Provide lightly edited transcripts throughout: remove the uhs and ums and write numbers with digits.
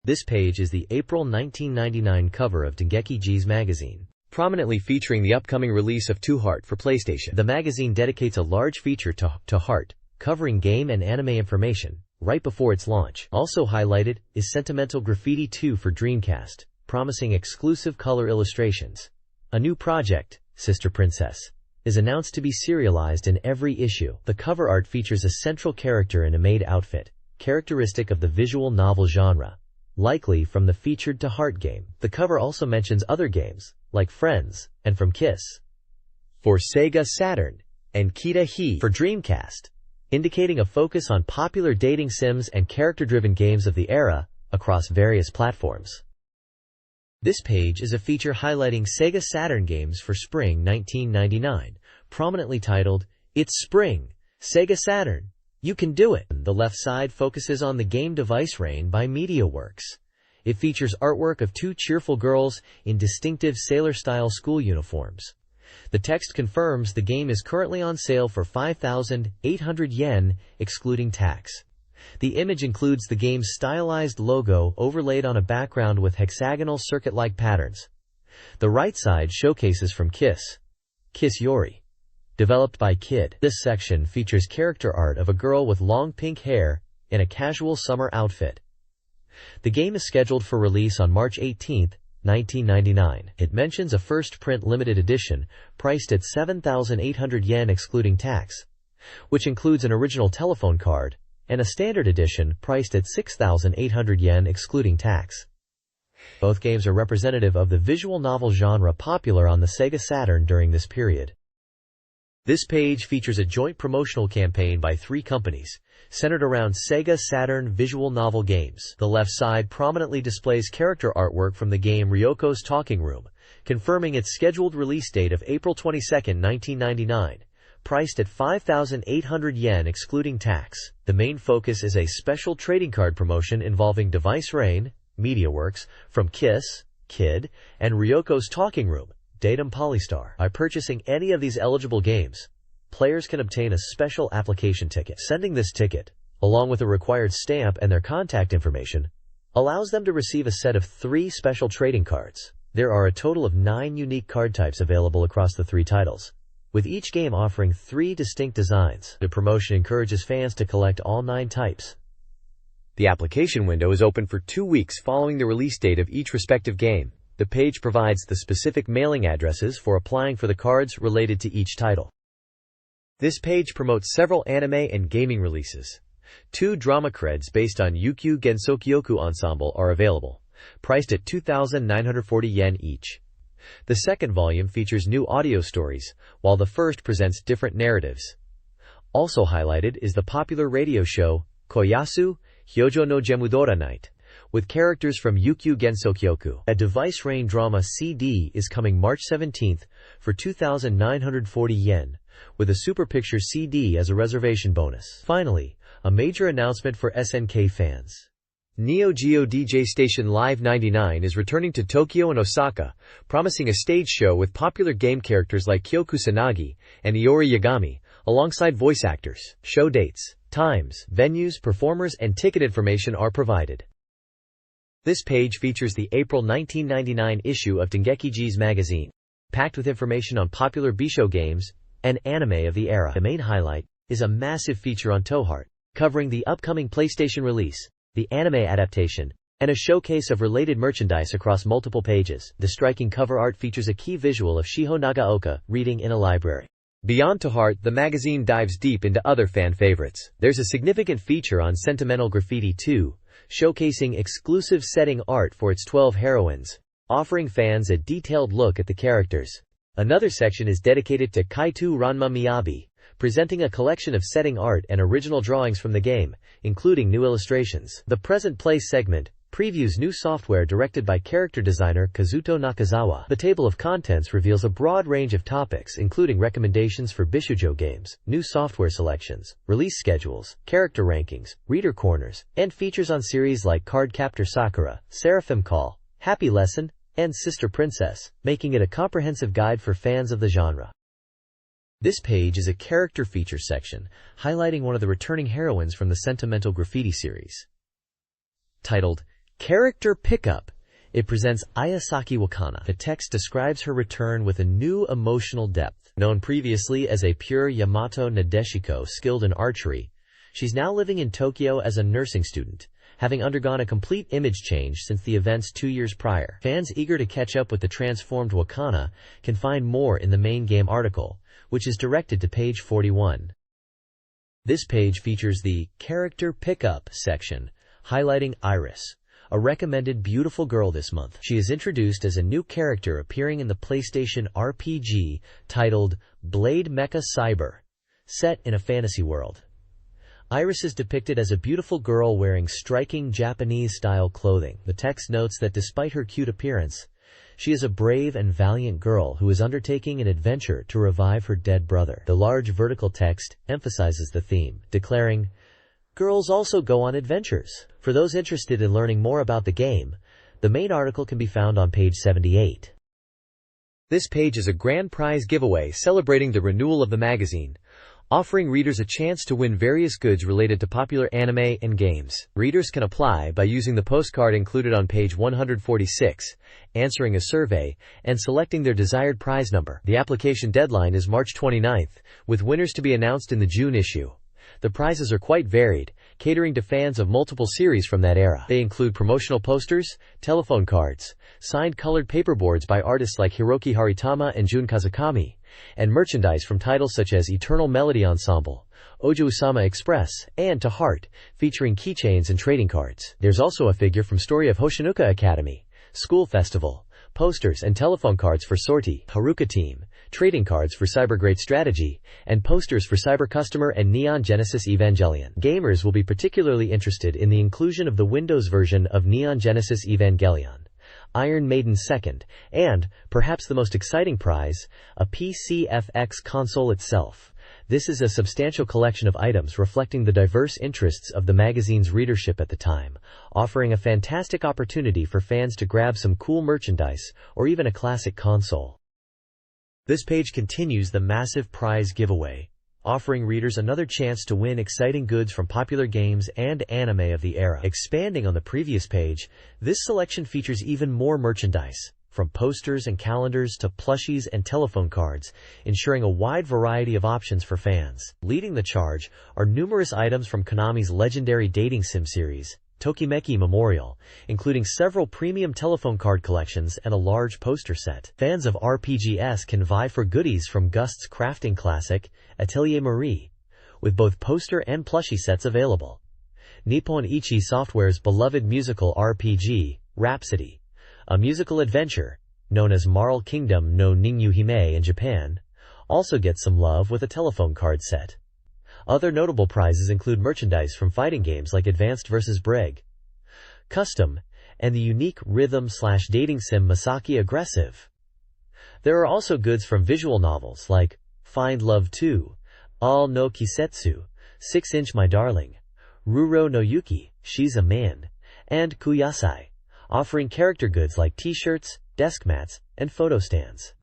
This page is the April 1999 cover of DGK G's magazine, prominently featuring the upcoming release of To Heart for PlayStation. The magazine dedicates a large feature to Heart, covering game and anime information, right before its launch. Also highlighted is Sentimental Graffiti 2 for Dreamcast, promising exclusive color illustrations. A new project, Sister Princess, is announced to be serialized in every issue. The cover art features a central character in a maid outfit, characteristic of the visual novel genre, likely from the featured To Heart game. The cover also mentions other games, like Friends, and From Kiss for Sega Saturn, and Kita He for Dreamcast, indicating a focus on popular dating sims and character-driven games of the era across various platforms. This page is a feature highlighting Sega Saturn games for spring 1999, prominently titled, "It's Spring, Sega Saturn, You Can Do It." The left side focuses on the game Device Rain by MediaWorks. It features artwork of two cheerful girls in distinctive sailor-style school uniforms. The text confirms the game is currently on sale for 5,800 yen, excluding tax. The image includes the game's stylized logo overlaid on a background with hexagonal circuit-like patterns. The right side showcases From Kiss Yori, developed by Kid. This section features character art of a girl with long pink hair in a casual summer outfit. The game is scheduled for release on March 18, 1999. It mentions a first print limited edition priced at 7,800 yen excluding tax, which includes an original telephone card, and a standard edition priced at 6,800 yen excluding tax. Both games are representative of the visual novel genre popular on the Sega Saturn during this period. This page features a joint promotional campaign by three companies, centered around Sega Saturn visual novel games. The left side prominently displays character artwork from the game Ryoko's Talking Room, confirming its scheduled release date of April 22, 1999. Priced at 5,800 yen excluding tax. The main focus is a special trading card promotion involving Device Rain, MediaWorks, From Kiss, Kid, and Ryoko's Talking Room, Datum Polystar. By purchasing any of these eligible games, players can obtain a special application ticket. Sending this ticket, along with a required stamp and their contact information, allows them to receive a set of 3 special trading cards. There are a total of 9 unique card types available across the 3 titles, with each game offering 3 distinct designs. The promotion encourages fans to collect all 9 types. The application window is open for 2 weeks following the release date of each respective game. The page provides the specific mailing addresses for applying for the cards related to each title. This page promotes several anime and gaming releases. 2 drama creds based on Yukyu Gensokyoku Ensemble are available, priced at 2,940 yen each. The second volume features new audio stories, while the first presents different narratives. Also highlighted is the popular radio show, Koyasu Hyōjo no Gemudora Night, with characters from Yukyu Gensokyoku. A Device Rain drama CD is coming March 17th for 2,940 yen, with a Super Picture CD as a reservation bonus. Finally, a major announcement for SNK fans. Neo Geo DJ Station Live 99 is returning to Tokyo and Osaka, promising a stage show with popular game characters like Kyo Kusanagi and Iori Yagami, alongside voice actors. Show dates, times, venues, performers, and ticket information are provided. This page features the April 1999 issue of DGK G's magazine, packed with information on popular bishōjo games and anime of the era. The main highlight is a massive feature on To Heart, covering the upcoming PlayStation release, the anime adaptation, and a showcase of related merchandise across multiple pages. The striking cover art features a key visual of Shiho Nagaoka reading in a library. Beyond To Heart, the magazine dives deep into other fan favorites. There's a significant feature on Sentimental Graffiti 2, showcasing exclusive setting art for its 12 heroines, offering fans a detailed look at the characters. Another section is dedicated to Kaitu Ranma Miyabi, presenting a collection of setting art and original drawings from the game, including new illustrations. The Present Play segment previews new software directed by character designer Kazuto Nakazawa. The table of contents reveals a broad range of topics including recommendations for bishōjo games, new software selections, release schedules, character rankings, reader corners, and features on series like Card Captor Sakura, Seraphim Call, Happy Lesson, and Sister Princess, making it a comprehensive guide for fans of the genre. This page is a character feature section, highlighting one of the returning heroines from the Sentimental Graffiti series. Titled, Character Pickup. It presents Ayasaki Wakana. The text describes her return with a new emotional depth. Known previously as a pure Yamato Nadeshiko skilled in archery, she's now living in Tokyo as a nursing student, having undergone a complete image change since the events 2 years prior. Fans eager to catch up with the transformed Wakana can find more in the main game article, which is directed to page 41. This page features the Character Pickup section, highlighting Iris, a recommended beautiful girl this month. She is introduced as a new character appearing in the PlayStation RPG titled Blade Mecha Cyber, set in a fantasy world. Iris is depicted as a beautiful girl wearing striking Japanese-style clothing. The text notes that despite her cute appearance, she is a brave and valiant girl who is undertaking an adventure to revive her dead brother. The large vertical text emphasizes the theme, declaring, "Girls also go on adventures." For those interested in learning more about the game, the main article can be found on page 78. This page is a grand prize giveaway celebrating the renewal of the magazine, offering readers a chance to win various goods related to popular anime and games. Readers can apply by using the postcard included on page 146, answering a survey, and selecting their desired prize number. The application deadline is March 29th, with winners to be announced in the June issue. The prizes are quite varied, catering to fans of multiple series from that era. They include promotional posters, telephone cards, signed colored paperboards by artists like Hiroki Haritama and Jun Kazakami, and merchandise from titles such as Eternal Melody Ensemble, Ojo Usama Express, and To Heart, featuring keychains and trading cards. There's also a figure from Story of Hoshinuka Academy, School Festival, posters and telephone cards for Sortie, Haruka Team, trading cards for Cyber Great Strategy, and posters for Cyber Customer and Neon Genesis Evangelion. Gamers will be particularly interested in the inclusion of the Windows version of Neon Genesis Evangelion, Iron Maiden 2nd, and, perhaps the most exciting prize, a PCFX console itself. This is a substantial collection of items reflecting the diverse interests of the magazine's readership at the time, offering a fantastic opportunity for fans to grab some cool merchandise or even a classic console. This page continues the massive prize giveaway, offering readers another chance to win exciting goods from popular games and anime of the era. Expanding on the previous page, this selection features even more merchandise, from posters and calendars to plushies and telephone cards, ensuring a wide variety of options for fans. Leading the charge are numerous items from Konami's legendary dating sim series, Tokimeki Memorial, including several premium telephone card collections and a large poster set. Fans of RPGs can vie for goodies from Gust's crafting classic, Atelier Marie, with both poster and plushie sets available. Nippon Ichi Software's beloved musical RPG, Rhapsody, a musical adventure, known as Marl Kingdom no Ningyu Hime in Japan, also gets some love with a telephone card set. Other notable prizes include merchandise from fighting games like Advanced vs. Brig, Custom, and the unique rhythm/dating sim Masaki Aggressive. There are also goods from visual novels like Find Love 2, All no Kisetsu, 6-inch My Darling, Ruro no Yuki, She's a Man, and Kuyasai, offering character goods like t-shirts, desk mats, and photo stands.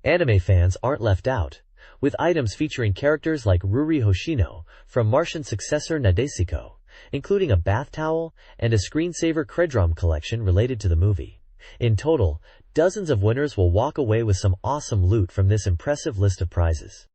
Anime fans aren't left out, with items featuring characters like Ruri Hoshino from Martian successor Nadeshiko, including a bath towel and a screensaver Credrum collection related to the movie. In total, dozens of winners will walk away with some awesome loot from this impressive list of prizes.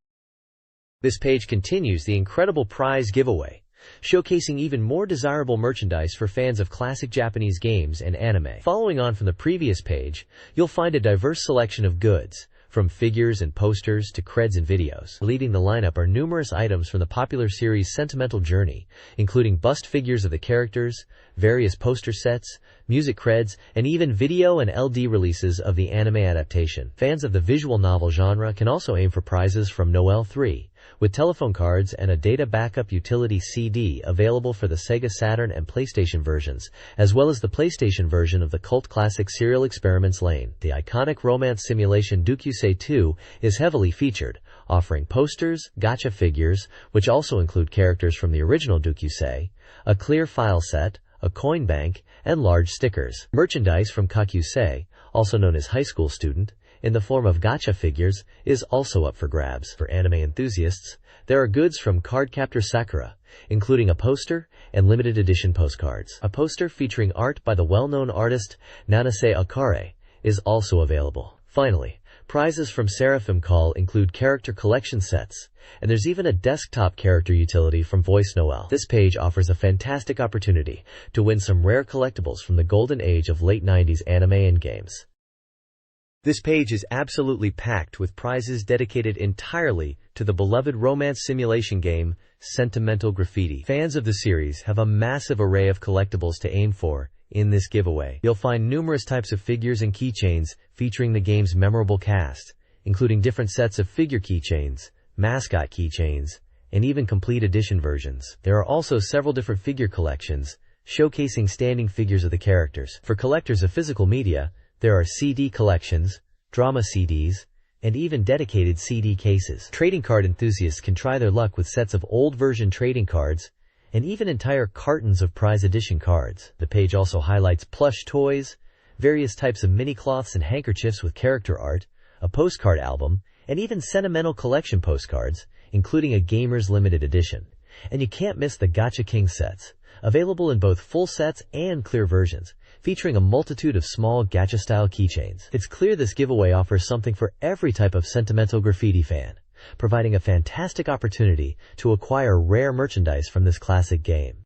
This page continues the incredible prize giveaway, showcasing even more desirable merchandise for fans of classic Japanese games and anime. Following on from the previous page, you'll find a diverse selection of goods, from figures and posters to creds and videos. Leading the lineup are numerous items from the popular series Sentimental Journey, including bust figures of the characters, various poster sets, music creds, and even video and LD releases of the anime adaptation. Fans of the visual novel genre can also aim for prizes from Noel 3, with telephone cards and a data backup utility CD available for the Sega Saturn and PlayStation versions, as well as the PlayStation version of the cult classic Serial Experiments Lane. The iconic romance simulation Dukusei 2 is heavily featured, offering posters, gacha figures, which also include characters from the original Dukusei, a clear file set, a coin bank, and large stickers. Merchandise from Kakusei, also known as High School Student, in the form of gacha figures, is also up for grabs. For anime enthusiasts, there are goods from Cardcaptor Sakura, including a poster and limited edition postcards. A poster featuring art by the well-known artist Nanase Akare is also available. Finally, prizes from Seraphim Call include character collection sets, and there's even a desktop character utility from Voice Noel. This page offers a fantastic opportunity to win some rare collectibles from the golden age of late 90s anime and games. This page is absolutely packed with prizes dedicated entirely to the beloved romance simulation game, Sentimental Graffiti. Fans of the series have a massive array of collectibles to aim for in this giveaway. You'll find numerous types of figures and keychains featuring the game's memorable cast, including different sets of figure keychains, mascot keychains, and even complete edition versions. There are also several different figure collections, showcasing standing figures of the characters. For collectors of physical media, there are CD collections, drama CDs, and even dedicated CD cases. Trading card enthusiasts can try their luck with sets of old version trading cards, and even entire cartons of prize edition cards. The page also highlights plush toys, various types of mini-cloths and handkerchiefs with character art, a postcard album, and even sentimental collection postcards, including a gamer's limited edition. And you can't miss the Gacha King sets, available in both full sets and clear versions, featuring a multitude of small gacha-style keychains. It's clear this giveaway offers something for every type of Sentimental Graffiti fan, providing a fantastic opportunity to acquire rare merchandise from this classic game.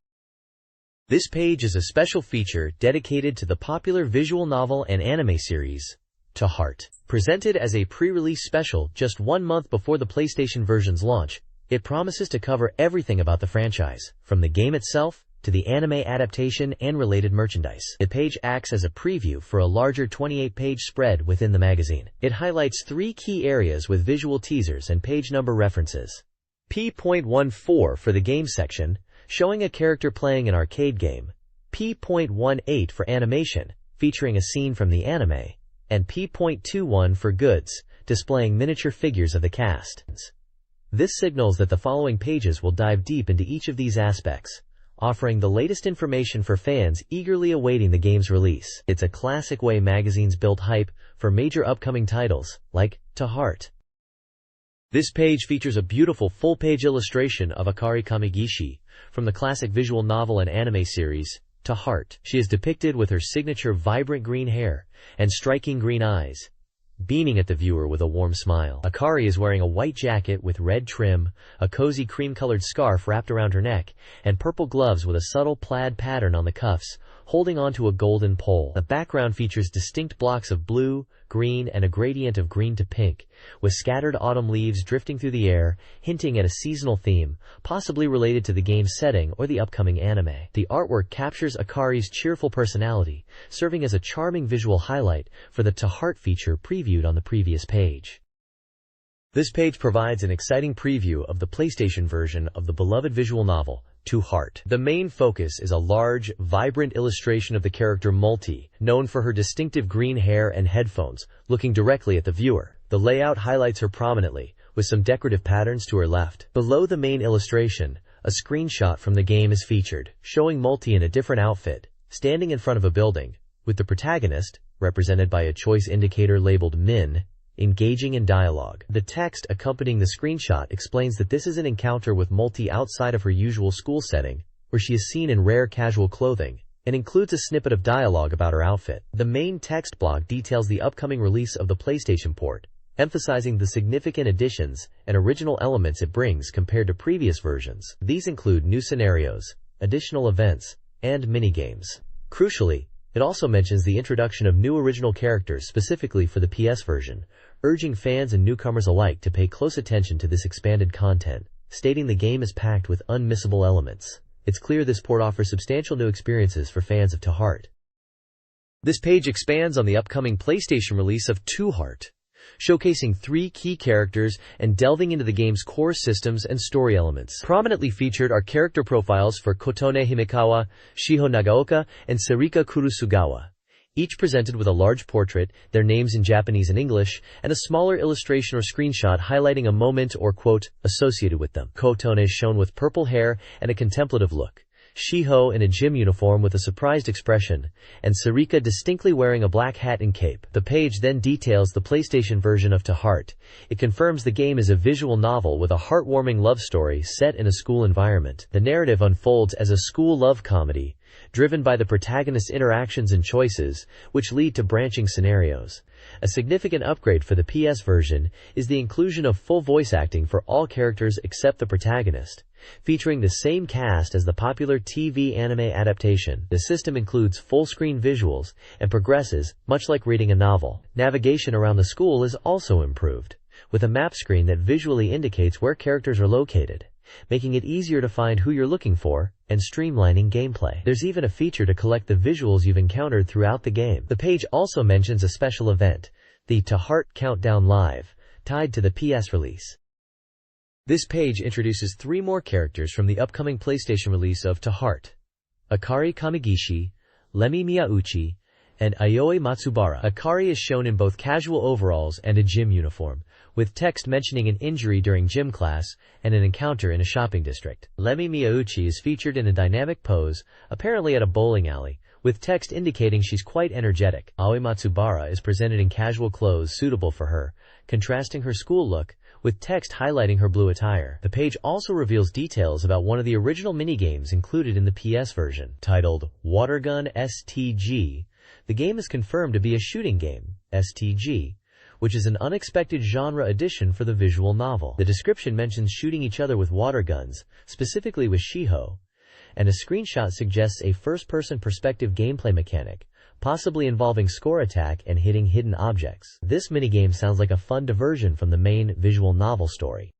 This page is a special feature dedicated to the popular visual novel and anime series, To Heart. Presented as a pre-release special just 1 month before the PlayStation version's launch, it promises to cover everything about the franchise, from the game itself to the anime adaptation and related merchandise. The page acts as a preview for a larger 28-page spread within the magazine. It highlights 3 key areas with visual teasers and page number references. P.14 for the game section, showing a character playing an arcade game. P.18 for animation, featuring a scene from the anime. And P.21 for goods, displaying miniature figures of the cast. This signals that the following pages will dive deep into each of these aspects, offering the latest information for fans eagerly awaiting the game's release. It's a classic way magazines build hype for major upcoming titles, like To Heart. This page features a beautiful full-page illustration of Akari Kamigishi from the classic visual novel and anime series, To Heart. She is depicted with her signature vibrant green hair and striking green eyes, beaming at the viewer with a warm smile. Akari is wearing a white jacket with red trim, a cozy cream-colored scarf wrapped around her neck, and purple gloves with a subtle plaid pattern on the cuffs, holding onto a golden pole. The background features distinct blocks of blue, green, and a gradient of green to pink, with scattered autumn leaves drifting through the air, hinting at a seasonal theme, possibly related to the game's setting or the upcoming anime. The artwork captures Akari's cheerful personality, serving as a charming visual highlight for the To Heart feature previewed on the previous page. This page provides an exciting preview of the PlayStation version of the beloved visual novel, To Heart. The main focus is a large, vibrant illustration of the character Multi, known for her distinctive green hair and headphones, looking directly at the viewer. The layout highlights her prominently, with some decorative patterns to her left. Below the main illustration, a screenshot from the game is featured, showing Multi in a different outfit, standing in front of a building, with the protagonist, represented by a choice indicator labeled Min, engaging in dialogue. The text accompanying the screenshot explains that this is an encounter with Multi outside of her usual school setting, where she is seen in rare casual clothing, and includes a snippet of dialogue about her outfit. The main text block details the upcoming release of the PlayStation port, emphasizing the significant additions and original elements it brings compared to previous versions. These include new scenarios, additional events, and minigames. Crucially, it also mentions the introduction of new original characters specifically for the PS version, urging fans and newcomers alike to pay close attention to this expanded content, stating the game is packed with unmissable elements. It's clear this port offers substantial new experiences for fans of To Heart. This page expands on the upcoming PlayStation release of To Heart, showcasing 3 key characters and delving into the game's core systems and story elements. Prominently featured are character profiles for Kotone Himekawa, Shiho Nagaoka, and Sarika Kurusugawa, each presented with a large portrait, their names in Japanese and English, and a smaller illustration or screenshot highlighting a moment or quote associated with them. Kotone is shown with purple hair and a contemplative look, Shiho in a gym uniform with a surprised expression, and Sarika distinctly wearing a black hat and cape. The page then details the PlayStation version of To Heart. It confirms the game is a visual novel with a heartwarming love story set in a school environment. The narrative unfolds as a school love comedy, driven by the protagonist's interactions and choices, which lead to branching scenarios. A significant upgrade for the PS version is the inclusion of full voice acting for all characters except the protagonist, featuring the same cast as the popular TV anime adaptation. The system includes full-screen visuals and progresses, much like reading a novel. Navigation around the school is also improved, with a map screen that visually indicates where characters are located, making it easier to find who you're looking for, and streamlining gameplay. There's even a feature to collect the visuals you've encountered throughout the game. The page also mentions a special event, the To Heart Countdown Live, tied to the PS release. This page introduces 3 more characters from the upcoming PlayStation release of To Heart: Akari Kamigishi, Remi Miyauchi, and Aoi Matsubara. Akari is shown in both casual overalls and a gym uniform, with text mentioning an injury during gym class and an encounter in a shopping district. Remi Miyauchi is featured in a dynamic pose, apparently at a bowling alley, with text indicating she's quite energetic. Aoi Matsubara is presented in casual clothes suitable for her, contrasting her school look, with text highlighting her blue attire. The page also reveals details about one of the original minigames included in the PS version. Titled Watergun STG, the game is confirmed to be a shooting game, STG, which is an unexpected genre addition for the visual novel. The description mentions shooting each other with water guns, specifically with Shiho, and a screenshot suggests a first-person perspective gameplay mechanic, possibly involving score attack and hitting hidden objects. This minigame sounds like a fun diversion from the main visual novel story.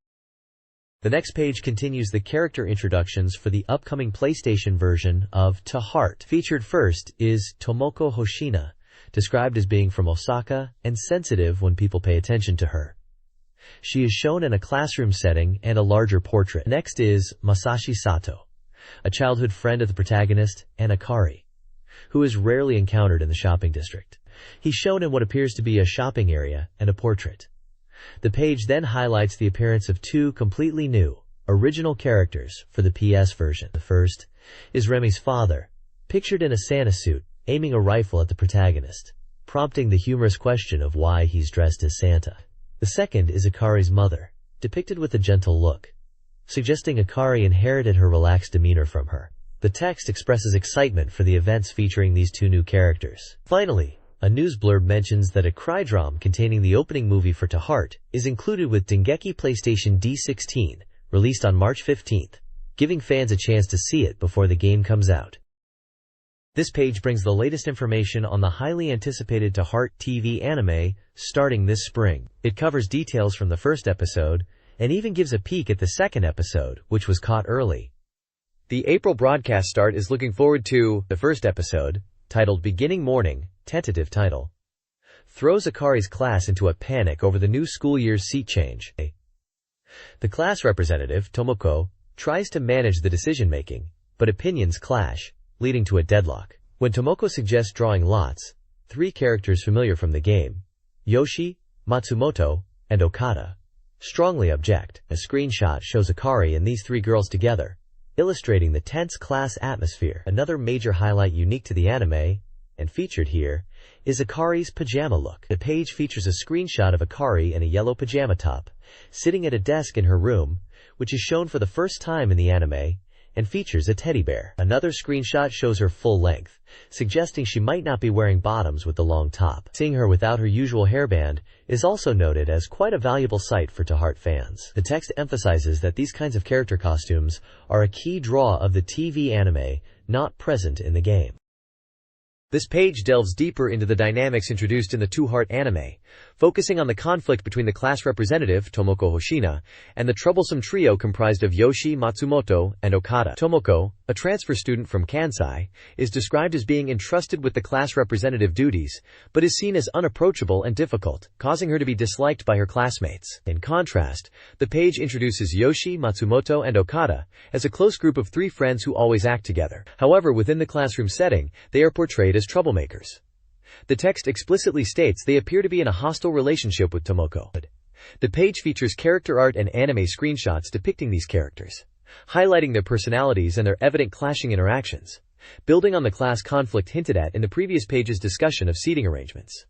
The next page continues the character introductions for the upcoming PlayStation version of To Heart. Featured first is Tomoko Hoshina, described as being from Osaka and sensitive when people pay attention to her. She is shown in a classroom setting and a larger portrait. Next is Masashi Sato, a childhood friend of the protagonist, and Akari, who is rarely encountered in the shopping district. He's shown in what appears to be a shopping area and a portrait. The page then highlights the appearance of 2 completely new, original characters for the PS version. The first is Remi's father, pictured in a Santa suit, aiming a rifle at the protagonist, prompting the humorous question of why he's dressed as Santa. The second is Akari's mother, depicted with a gentle look, suggesting Akari inherited her relaxed demeanor from her. The text expresses excitement for the events featuring these 2 new characters. Finally, a news blurb mentions that a crydrom containing the opening movie for To Heart is included with Dengeki PlayStation D16, released on March 15th, giving fans a chance to see it before the game comes out. This page brings the latest information on the highly anticipated To Heart TV anime, starting this spring. It covers details from the first episode, and even gives a peek at the second episode, which was caught early. The April broadcast start is looking forward to the first episode, titled Beginning Morning, tentative title, throws Akari's class into a panic over the new school year's seat change. The class representative, Tomoko, tries to manage the decision-making, but opinions clash, leading to a deadlock. When Tomoko suggests drawing lots, 3 characters familiar from the game, Yoshi, Matsumoto, and Okada, strongly object. A screenshot shows Akari and these 3 girls together, illustrating the tense class atmosphere. Another major highlight unique to the anime, and featured here, is Akari's pajama look. The page features a screenshot of Akari in a yellow pajama top, sitting at a desk in her room, which is shown for the first time in the anime, and features a teddy bear. Another screenshot shows her full length, suggesting she might not be wearing bottoms with the long top. Seeing her without her usual hairband is also noted as quite a valuable sight for To Heart fans. The text emphasizes that these kinds of character costumes are a key draw of the TV anime, not present in the game. This page delves deeper into the dynamics introduced in the To Heart anime, focusing on the conflict between the class representative, Tomoko Hoshina, and the troublesome trio comprised of Yoshi, Matsumoto, and Okada. Tomoko, a transfer student from Kansai, is described as being entrusted with the class representative duties, but is seen as unapproachable and difficult, causing her to be disliked by her classmates. In contrast, the page introduces Yoshi, Matsumoto, and Okada as a close group of 3 friends who always act together. However, within the classroom setting, they are portrayed as troublemakers. The text explicitly states they appear to be in a hostile relationship with Tomoko. The page features character art and anime screenshots depicting these characters, highlighting their personalities and their evident clashing interactions, building on the class conflict hinted at in the previous page's discussion of seating arrangements.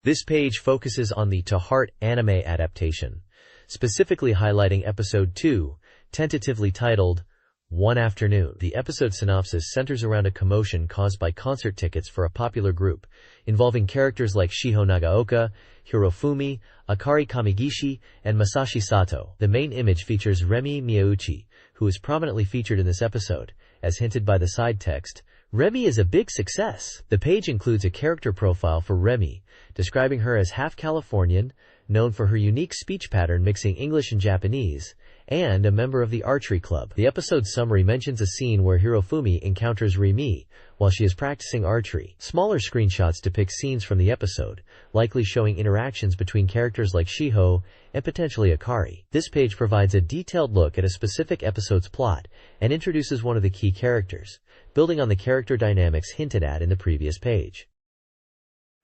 This page focuses on the To Heart anime adaptation, specifically highlighting Episode 2, tentatively titled One Afternoon. The episode synopsis centers around a commotion caused by concert tickets for a popular group, involving characters like Shiho Nagaoka, Hirofumi, Akari Kamigishi, and Masashi Sato. The main image features Remi Miyauchi, who is prominently featured in this episode. As hinted by the side text, Remi is a big success. The page includes a character profile for Remi, describing her as half Californian, known for her unique speech pattern mixing English and Japanese, and a member of the archery club. The episode summary mentions a scene where Hirofumi encounters Remi while she is practicing archery. Smaller screenshots depict scenes from the episode, likely showing interactions between characters like Shiho and potentially Akari. This page provides a detailed look at a specific episode's plot and introduces one of the key characters, building on the character dynamics hinted at in the previous page.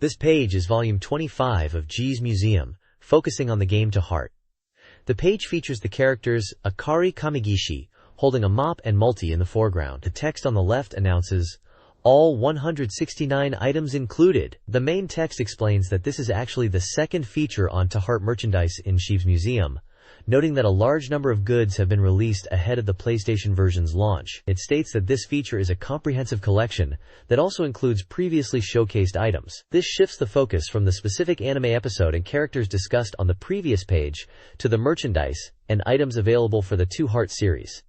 This page is volume 25 of G's Museum, focusing on the game To Heart. The page features the characters Akari Kamigishi holding a mop and multi in the foreground. The text on the left announces, "All 169 items included." The main text explains that this is actually the second feature on To Heart merchandise in G's Museum, noting that a large number of goods have been released ahead of the PlayStation version's launch. It states that this feature is a comprehensive collection that also includes previously showcased items. This shifts the focus from the specific anime episode and characters discussed on the previous page to the merchandise and items available for the To Heart series.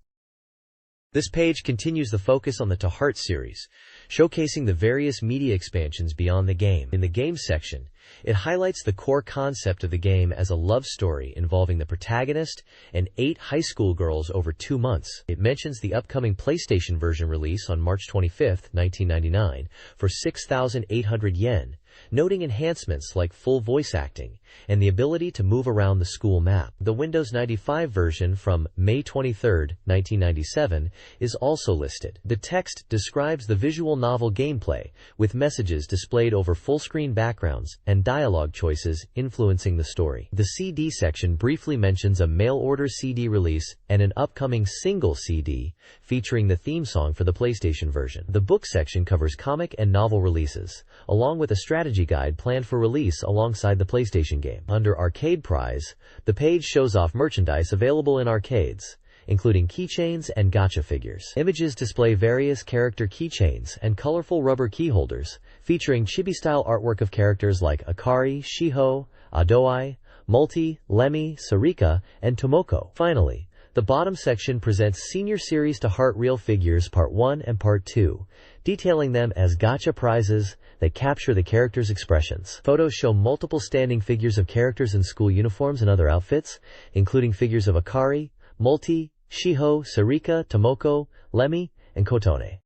This page continues the focus on the To Heart series, showcasing the various media expansions beyond the game. In the games section, it highlights the core concept of the game as a love story involving the protagonist and 8 high school girls over 2 months. It mentions the upcoming PlayStation version release on March 25, 1999 for 6,800 yen, noting enhancements like full voice acting and the ability to move around the school map. The Windows 95 version from May 23, 1997 is also listed. The text describes the visual novel gameplay, with messages displayed over full-screen backgrounds and dialogue choices influencing the story. The CD section briefly mentions a mail-order CD release and an upcoming single CD featuring the theme song for the PlayStation version. The book section covers comic and novel releases, along with a strategy guide planned for release alongside the PlayStation game. Under Arcade Prize, the page shows off merchandise available in arcades, including keychains and gacha figures. Images display various character keychains and colorful rubber key holders, featuring chibi-style artwork of characters like Akari, Shiho, Adoai, Multi, Lemmy, Sarika, and Tomoko. Finally, the bottom section presents Senior Series To Heart Real Figures Part 1 and Part 2, detailing them as gacha prizes that capture the characters' expressions. Photos show multiple standing figures of characters in school uniforms and other outfits, including figures of Akari, Multi, Shiho, Sarika, Tomoko, Lemmy, and Kotone.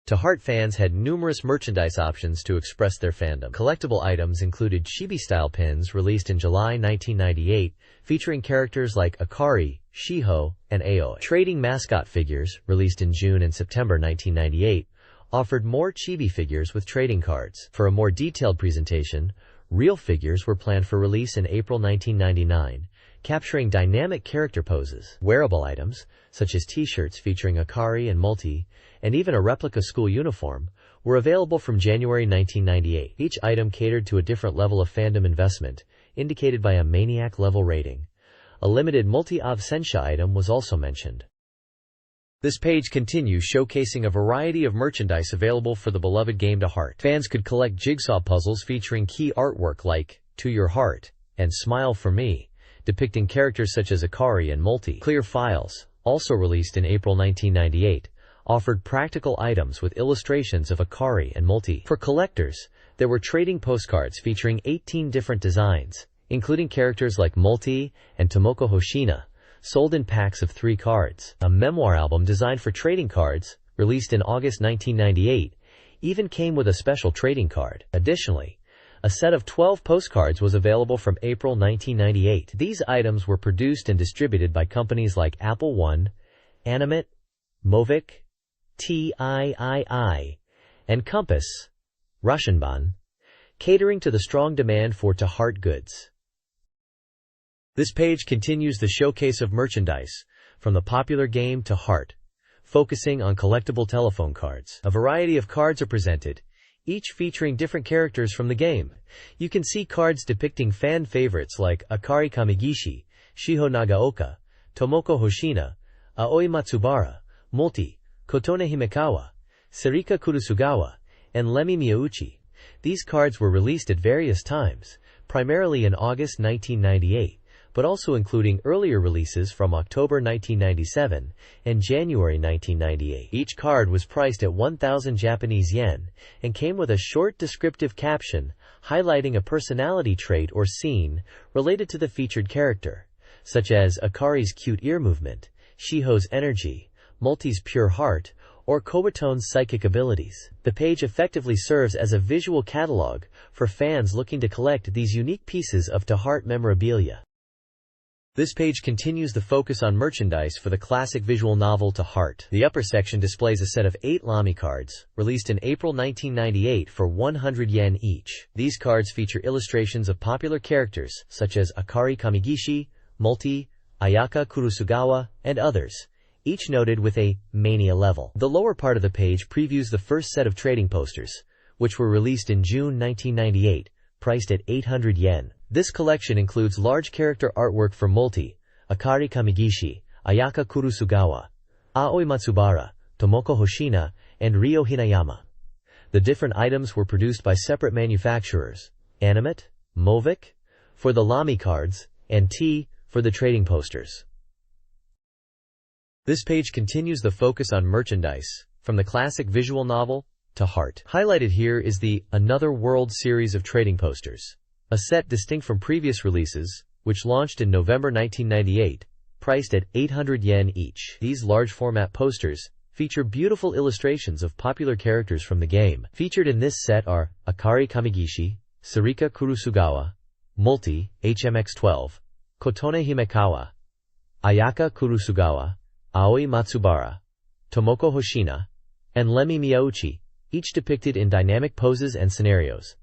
To Heart fans had numerous merchandise options to express their fandom. Collectible items included chibi-style pins released in July 1998, featuring characters like Akari, Shiho, and Aoi. Trading mascot figures, released in June and September 1998, offered more chibi figures with trading cards. For a more detailed presentation, real figures were planned for release in April 1999, capturing dynamic character poses. Wearable items, such as t-shirts featuring Akari and Multi, and even a replica school uniform, were available from January 1998. Each item catered to a different level of fandom investment, indicated by a Maniac level rating. A limited Multi-Av Sensha item was also mentioned. This page continues showcasing a variety of merchandise available for the beloved game To Heart. Fans could collect jigsaw puzzles featuring key artwork like To Your Heart and Smile For Me, depicting characters such as Akari and Multi. Clear Files, also released in April 1998, offered practical items with illustrations of Akari and Multi. For collectors, there were trading postcards featuring 18 different designs, including characters like Multi and Tomoko Hoshina, sold in packs of 3 cards. A memoir album designed for trading cards, released in August 1998, even came with a special trading card. Additionally, a set of 12 postcards was available from April 1998. These items were produced and distributed by companies like Apple One, Animate, Movic, TIII, and Compass, Russianban, catering to the strong demand for To Heart goods. This page continues the showcase of merchandise, from the popular game to heart, focusing on collectible telephone cards. A variety of cards are presented, each featuring different characters from the game. You can see cards depicting fan favorites like Akari Kamigishi, Shiho Nagaoka, Tomoko Hoshina, Aoi Matsubara, Multi, Kotone Himekawa, Sarika Kurusugawa, and Lemmy Miyauchi. These cards were released at various times, primarily in August 1998, but also including earlier releases from October 1997 and January 1998. Each card was priced at 1,000 Japanese yen and came with a short descriptive caption highlighting a personality trait or scene related to the featured character, such as Akari's cute ear movement, Shiho's energy, Multi's pure heart, or Kobitone's psychic abilities. The page effectively serves as a visual catalog for fans looking to collect these unique pieces of to-heart memorabilia. This page continues the focus on merchandise for the classic visual novel To Heart. The upper section displays a set of 8 Lamy cards, released in April 1998 for 100 yen each. These cards feature illustrations of popular characters such as Akari Kamigishi, Multi, Ayaka Kurusugawa, and others, each noted with a mania level. The lower part of the page previews the first set of trading posters, which were released in June 1998, priced at 800 yen. This collection includes large character artwork for Multi, Akari Kamigishi, Ayaka Kurusugawa, Aoi Matsubara, Tomoko Hoshina, and Ryo Hinayama. The different items were produced by separate manufacturers, Animate, Movic, for the Lamy cards, and T, for the trading posters. This page continues the focus on merchandise, from the classic visual novel to heart. Highlighted here is the Another World series of trading posters, a set distinct from previous releases, which launched in November 1998, priced at 800 yen each. These large format posters feature beautiful illustrations of popular characters from the game. Featured in this set are Akari Kamigishi, Sarika Kurusugawa, Multi, HMX-12, Kotone Himekawa, Ayaka Kurusugawa, Aoi Matsubara, Tomoko Hoshina, and Lemmy Miyauchi, each depicted in dynamic poses and scenarios.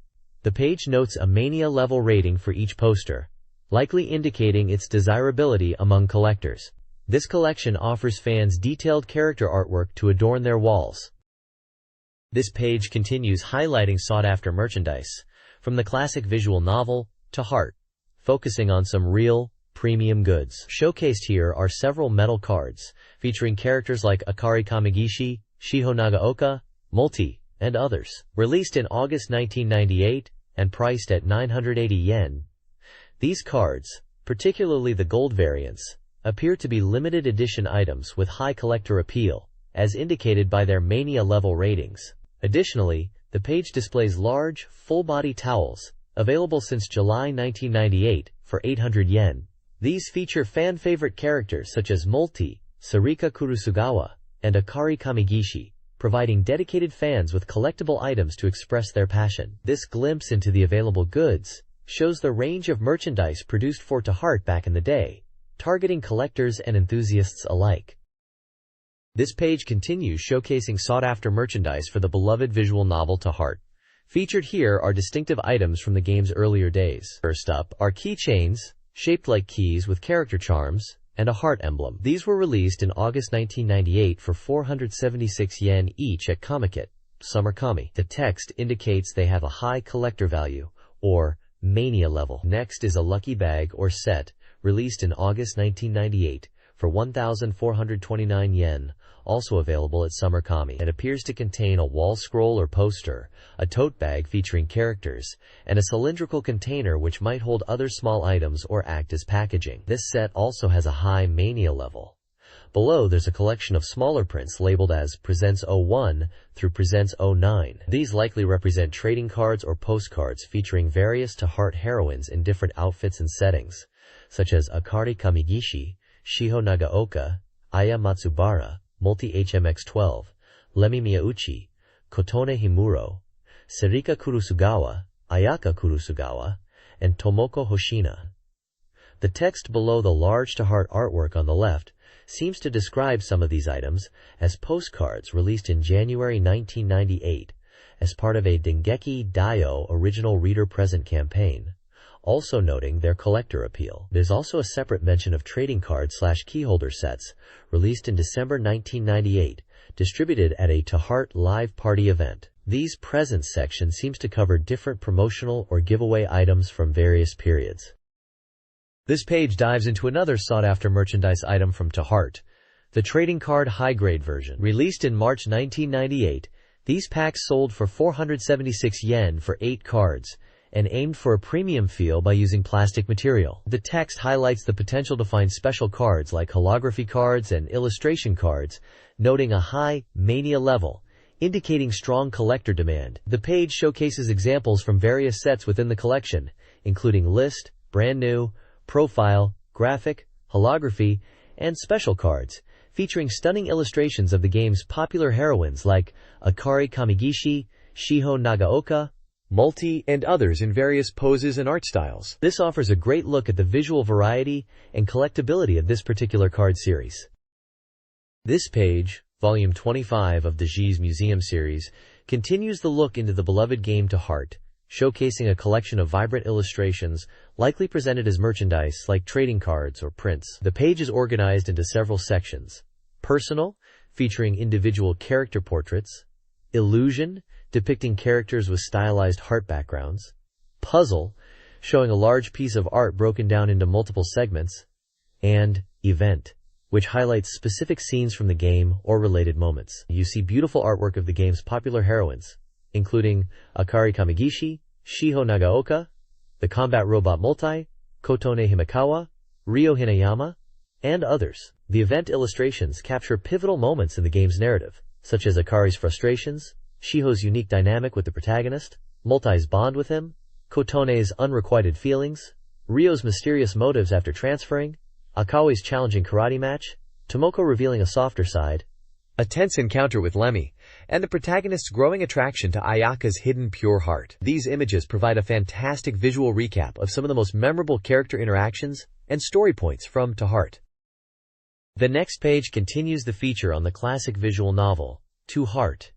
The page notes a mania level rating for each poster, likely indicating its desirability among collectors. This collection offers fans detailed character artwork to adorn their walls. This page continues highlighting sought-after merchandise, from the classic visual novel to heart, focusing on some real, premium goods. Showcased here are several metal cards, featuring characters like Akari Kamigishi, Shiho Nagaoka, Multi, and others. Released in August 1998 and priced at 980 yen. These cards, particularly the gold variants, appear to be limited edition items with high collector appeal, as indicated by their mania level ratings. Additionally, the page displays large, full-body towels, available since July 1998, for 800 yen. These feature fan-favorite characters such as Multi, Sarika Kurusugawa, and Akari Kamigishi, providing dedicated fans with collectible items to express their passion. This glimpse into the available goods shows the range of merchandise produced for To Heart back in the day, targeting collectors and enthusiasts alike. This page continues showcasing sought-after merchandise for the beloved visual novel To Heart. Featured here are distinctive items from the game's earlier days. First up are keychains, shaped like keys with character charms, and a heart emblem. These were released in August 1998 for 476 yen each at Comiket, Summer Kami. The text indicates they have a high collector value, or mania level. Next is a lucky bag or set, released in August 1998 for 1,429 yen, also available at Summer Kami. It appears to contain a wall scroll or poster, a tote bag featuring characters, and a cylindrical container which might hold other small items or act as packaging. This set also has a high mania level. Below there's a collection of smaller prints labeled as Presents 01 through Presents 09. These likely represent trading cards or postcards featuring various To Heart heroines in different outfits and settings, such as Akari Kamigishi, Shiho Nagaoka, Aya Matsubara, Multi HMX-12, Lemmy Miyauchi, Kotone Himuro, Sarika Kurusugawa, Ayaka Kurusugawa, and Tomoko Hoshina. The text below the large To Heart artwork on the left seems to describe some of these items as postcards released in January 1998 as part of a Dengeki Daio original reader present campaign, also noting their collector appeal. There's also a separate mention of trading card/keyholder sets, released in December 1998, distributed at a To Heart live party event. These presents section seems to cover different promotional or giveaway items from various periods. This page dives into another sought-after merchandise item from To Heart, the trading card high-grade version. Released in March 1998, these packs sold for 476 yen for 8 cards, and aimed for a premium feel by using plastic material. The text highlights the potential to find special cards like holography cards and illustration cards, noting a high mania level, indicating strong collector demand. The page showcases examples from various sets within the collection, including list, brand new, profile, graphic, holography, and special cards, featuring stunning illustrations of the game's popular heroines like Akari Kamigishi, Shiho Nagaoka, Multi, and others in various poses and art styles. This offers a great look at the visual variety and collectability of this particular card series. This page, Volume 25 of the G's Museum series, continues the look into the beloved game To Heart, showcasing a collection of vibrant illustrations, likely presented as merchandise like trading cards or prints. The page is organized into several sections: Personal, featuring individual character portraits; Illusion, depicting characters with stylized heart backgrounds; Puzzle, showing a large piece of art broken down into multiple segments; and Event, which highlights specific scenes from the game or related moments. You see beautiful artwork of the game's popular heroines, including Akari Kamigishi, Shiho Nagaoka, the combat robot Multi, Kotone Himekawa, Ryo Hinayama, and others. The event illustrations capture pivotal moments in the game's narrative, such as Akari's frustrations, Shiho's unique dynamic with the protagonist, Multi's bond with him, Kotone's unrequited feelings, Ryo's mysterious motives after transferring, Akawa's challenging karate match, Tomoko revealing a softer side, a tense encounter with Lemmy, and the protagonist's growing attraction to Ayaka's hidden pure heart. These images provide a fantastic visual recap of some of the most memorable character interactions and story points from To Heart. The next page continues the feature on the classic visual novel, To Heart,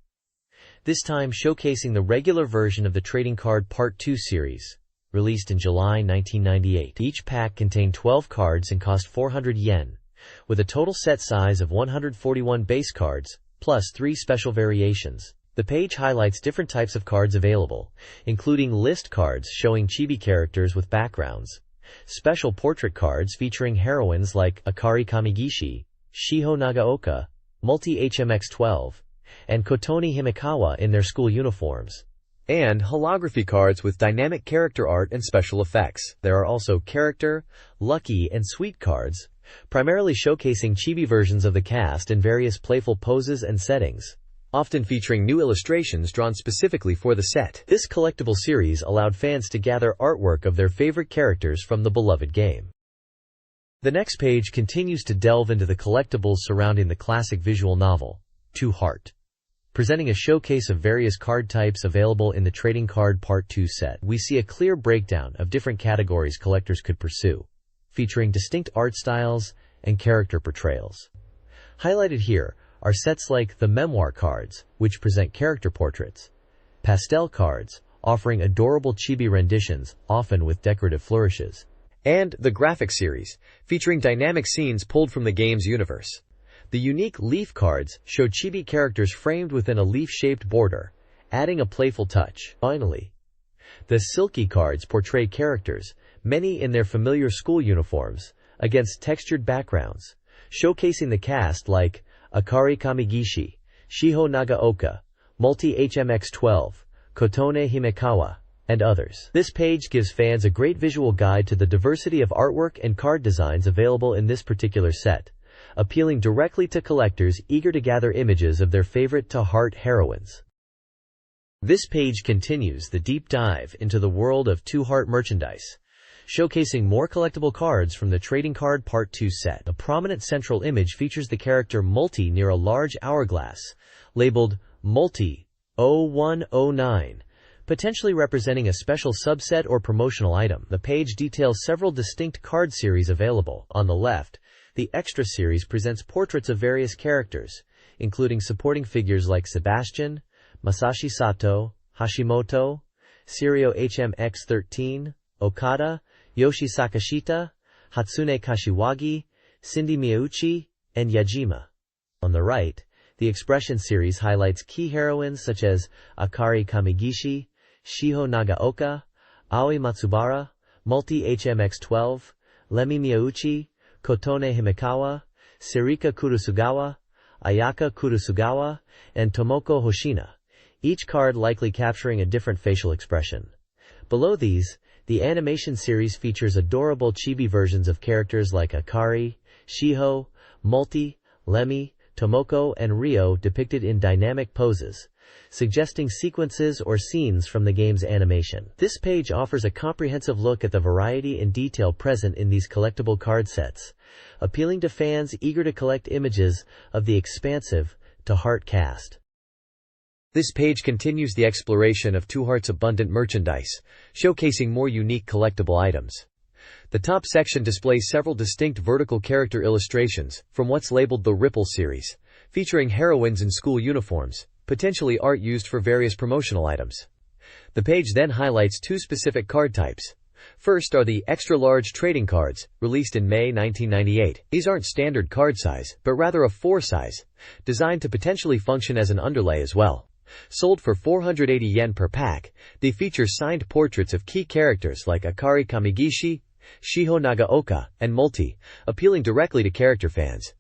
this time showcasing the regular version of the Trading Card Part 2 series, released in July 1998. Each pack contained 12 cards and cost 400 yen, with a total set size of 141 base cards, plus 3 special variations. The page highlights different types of cards available, including list cards showing chibi characters with backgrounds, special portrait cards featuring heroines like Akari Kamigishi, Shiho Nagaoka, Multi HMX-12, and Kotone Himekawa in their school uniforms, and holography cards with dynamic character art and special effects. There are also character, lucky, and sweet cards, primarily showcasing chibi versions of the cast in various playful poses and settings, often featuring new illustrations drawn specifically for the set. This collectible series allowed fans to gather artwork of their favorite characters from the beloved game. The next page continues to delve into the collectibles surrounding the classic visual novel, To Heart, presenting a showcase of various card types available in the Trading Card Part 2 set. We see a clear breakdown of different categories collectors could pursue, featuring distinct art styles and character portrayals. Highlighted here are sets like the Memoir cards, which present character portraits, pastel cards, offering adorable chibi renditions, often with decorative flourishes, and the Graphic series, featuring dynamic scenes pulled from the game's universe. The unique leaf cards show chibi characters framed within a leaf-shaped border, adding a playful touch. Finally, the Silky cards portray characters, many in their familiar school uniforms, against textured backgrounds, showcasing the cast like Akari Kamigishi, Shiho Nagaoka, Multi HMX-12, Kotone Himekawa, and others. This page gives fans a great visual guide to the diversity of artwork and card designs available in this particular set, appealing directly to collectors eager to gather images of their favorite To Heart heroines. This page continues the deep dive into the world of To Heart merchandise, showcasing more collectible cards from the Trading Card Part 2 set. A prominent central image features the character Multi near a large hourglass, labeled Multi 0109, potentially representing a special subset or promotional item. The page details several distinct card series available. On the left, the Extra series presents portraits of various characters, including supporting figures like Sebastian, Masashi Sato, Hashimoto, Sirio HMX-13, Okada, Yoshi Sakashita, Hatsune Kashiwagi, Cindy Miyauchi, and Yajima. On the right, the Expression series highlights key heroines such as Akari Kamigishi, Shiho Nagaoka, Aoi Matsubara, Multi-HMX-12, Lemmy Miyauchi, Kotone Himekawa, Sarika Kurusugawa, Ayaka Kurusugawa, and Tomoko Hoshina, each card likely capturing a different facial expression. Below these, the Animation series features adorable chibi versions of characters like Akari, Shiho, Multi, Lemmy, Tomoko, and Ryo depicted in dynamic poses, suggesting sequences or scenes from the game's animation. This page offers a comprehensive look at the variety and detail present in these collectible card sets, appealing to fans eager to collect images of the expansive to Heart cast. This page continues the exploration of Two Heart's abundant merchandise, showcasing more unique collectible items. The top section displays several distinct vertical character illustrations from what's labeled the Ripple series, featuring heroines in school uniforms, potentially art used for various promotional items. The page then highlights two specific card types. First are the extra-large trading cards, released in May 1998. These aren't standard card size, but rather a 4 size, designed to potentially function as an underlay as well. Sold for 480 yen per pack, they feature signed portraits of key characters like Akari Kamigishi, Shiho Nagaoka, and Multi, appealing directly to character fans.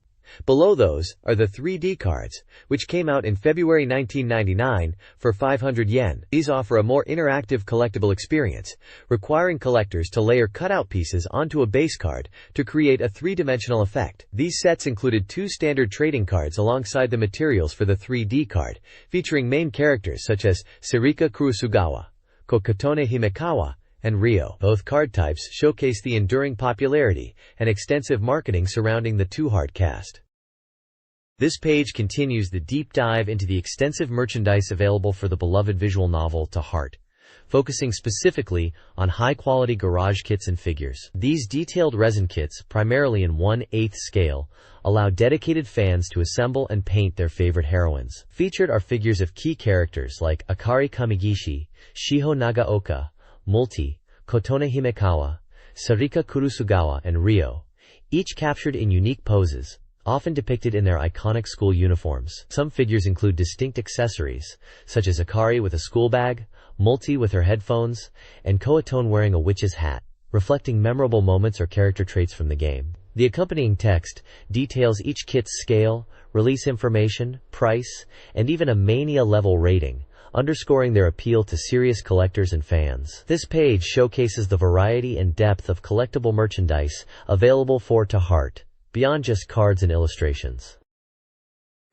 Below those are the 3D cards, which came out in February 1999 for 500 yen. These offer a more interactive collectible experience, requiring collectors to layer cutout pieces onto a base card to create a three-dimensional effect. These sets included 2 standard trading cards alongside the materials for the 3D card, featuring main characters such as Sarika Kurusugawa, Kotone Himekawa, and Ryo. Both card types showcase the enduring popularity and extensive marketing surrounding the Two Heart cast. This page continues the deep dive into the extensive merchandise available for the beloved visual novel To Heart, focusing specifically on high-quality garage kits and figures. These detailed resin kits, primarily in 1/8 scale, allow dedicated fans to assemble and paint their favorite heroines. Featured are figures of key characters like Akari Kamigishi, Shiho Nagaoka, Multi, Kotone Himekawa, Sarika Kurusugawa, and Ryo, each captured in unique poses, often depicted in their iconic school uniforms. Some figures include distinct accessories, such as Akari with a school bag, Multi with her headphones, and Kotone wearing a witch's hat, reflecting memorable moments or character traits from the game. The accompanying text details each kit's scale, release information, price, and even a Mania-level rating, underscoring their appeal to serious collectors and fans. This page showcases the variety and depth of collectible merchandise available for To Heart, beyond just cards and illustrations.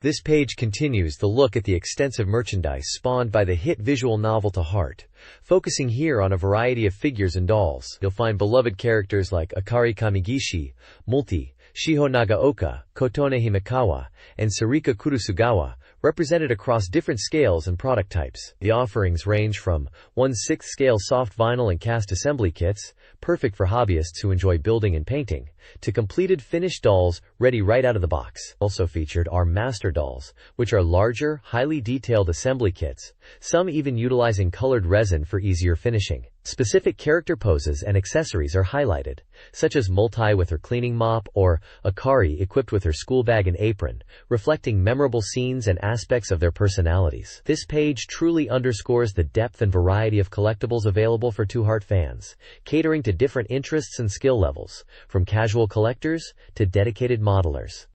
This page continues the look at the extensive merchandise spawned by the hit visual novel To Heart, focusing here on a variety of figures and dolls. You'll find beloved characters like Akari Kamigishi, Multi, Shiho Nagaoka, Kotone Himekawa, and Sarika Kurusugawa, represented across different scales and product types. The offerings range from 1/6 scale soft vinyl and cast assembly kits, perfect for hobbyists who enjoy building and painting, to completed finished dolls ready right out of the box. Also featured are master dolls, which are larger, highly detailed assembly kits, some even utilizing colored resin for easier finishing. Specific character poses and accessories are highlighted, such as Multi with her cleaning mop or Akari equipped with her school bag and apron, reflecting memorable scenes and aspects of their personalities. This page truly underscores the depth and variety of collectibles available for Two Heart fans, catering to different interests and skill levels, from casual collectors to dedicated modelers.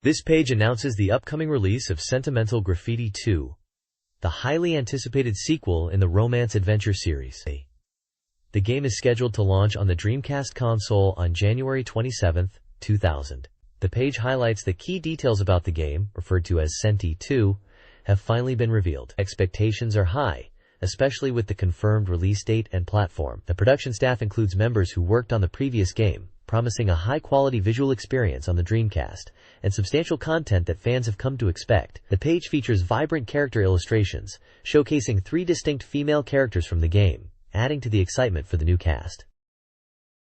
This page announces the upcoming release of Sentimental Graffiti 2, the highly anticipated sequel in the romance-adventure series. The game is scheduled to launch on the Dreamcast console on January 27, 2000. The page highlights that key details about the game, referred to as Senti 2, have finally been revealed. Expectations are high, especially with the confirmed release date and platform. The production staff includes members who worked on the previous game, promising a high-quality visual experience on the Dreamcast, and substantial content that fans have come to expect. The page features vibrant character illustrations, showcasing 3 distinct female characters from the game, adding to the excitement for the new cast.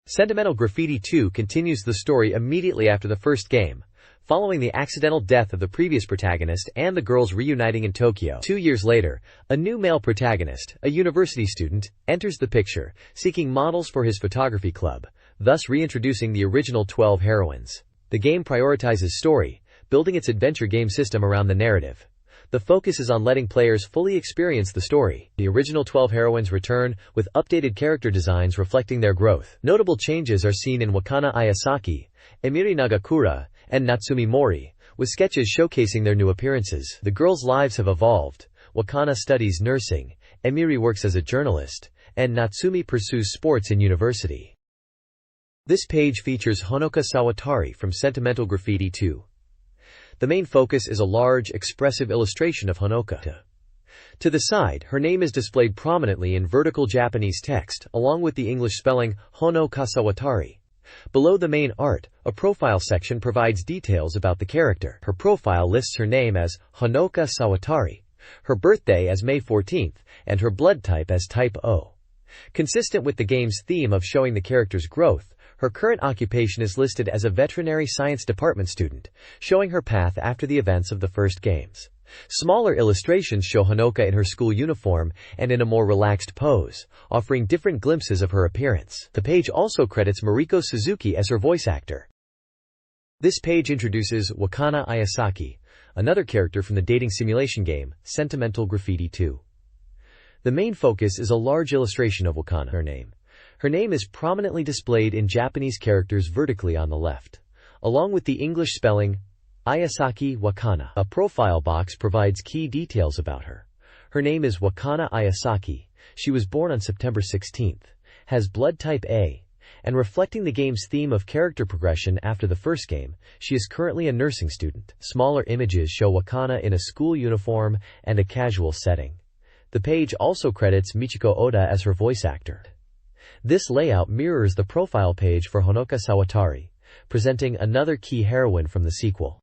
Sentimental Graffiti 2 continues the story immediately after the first game, following the accidental death of the previous protagonist and the girls reuniting in Tokyo. 2 years later, a new male protagonist, a university student, enters the picture, seeking models for his photography club, thus reintroducing the original 12 heroines. The game prioritizes story, building its adventure game system around the narrative. The focus is on letting players fully experience the story. The original 12 heroines return, with updated character designs reflecting their growth. Notable changes are seen in Wakana Ayasaki, Emiri Nagakura, and Natsumi Mori, with sketches showcasing their new appearances. The girls' lives have evolved. Wakana studies nursing, Emiri works as a journalist, and Natsumi pursues sports in university. This page features Honoka Sawatari from Sentimental Graffiti 2. The main focus is a large, expressive illustration of Honoka. To the side, her name is displayed prominently in vertical Japanese text, along with the English spelling Honoka Sawatari. Below the main art, a profile section provides details about the character. Her profile lists her name as Honoka Sawatari, her birthday as May 14th, and her blood type as type O. Consistent with the game's theme of showing the character's growth, her current occupation is listed as a veterinary science department student, showing her path after the events of the first games. Smaller illustrations show Honoka in her school uniform and in a more relaxed pose, offering different glimpses of her appearance. The page also credits Mariko Suzuki as her voice actor. This page introduces Wakana Ayasaki, another character from the dating simulation game, Sentimental Graffiti 2. The main focus is a large illustration of Wakana. Her name is prominently displayed in Japanese characters vertically on the left, along with the English spelling Ayasaki Wakana. A profile box provides key details about her. Her name is Wakana Ayasaki. She was born on September 16th, has blood type A, and reflecting the game's theme of character progression after the first game, she is currently a nursing student. Smaller images show Wakana in a school uniform and a casual setting. The page also credits Michiko Oda as her voice actor. This layout mirrors the profile page for Honoka Sawatari, presenting another key heroine from the sequel.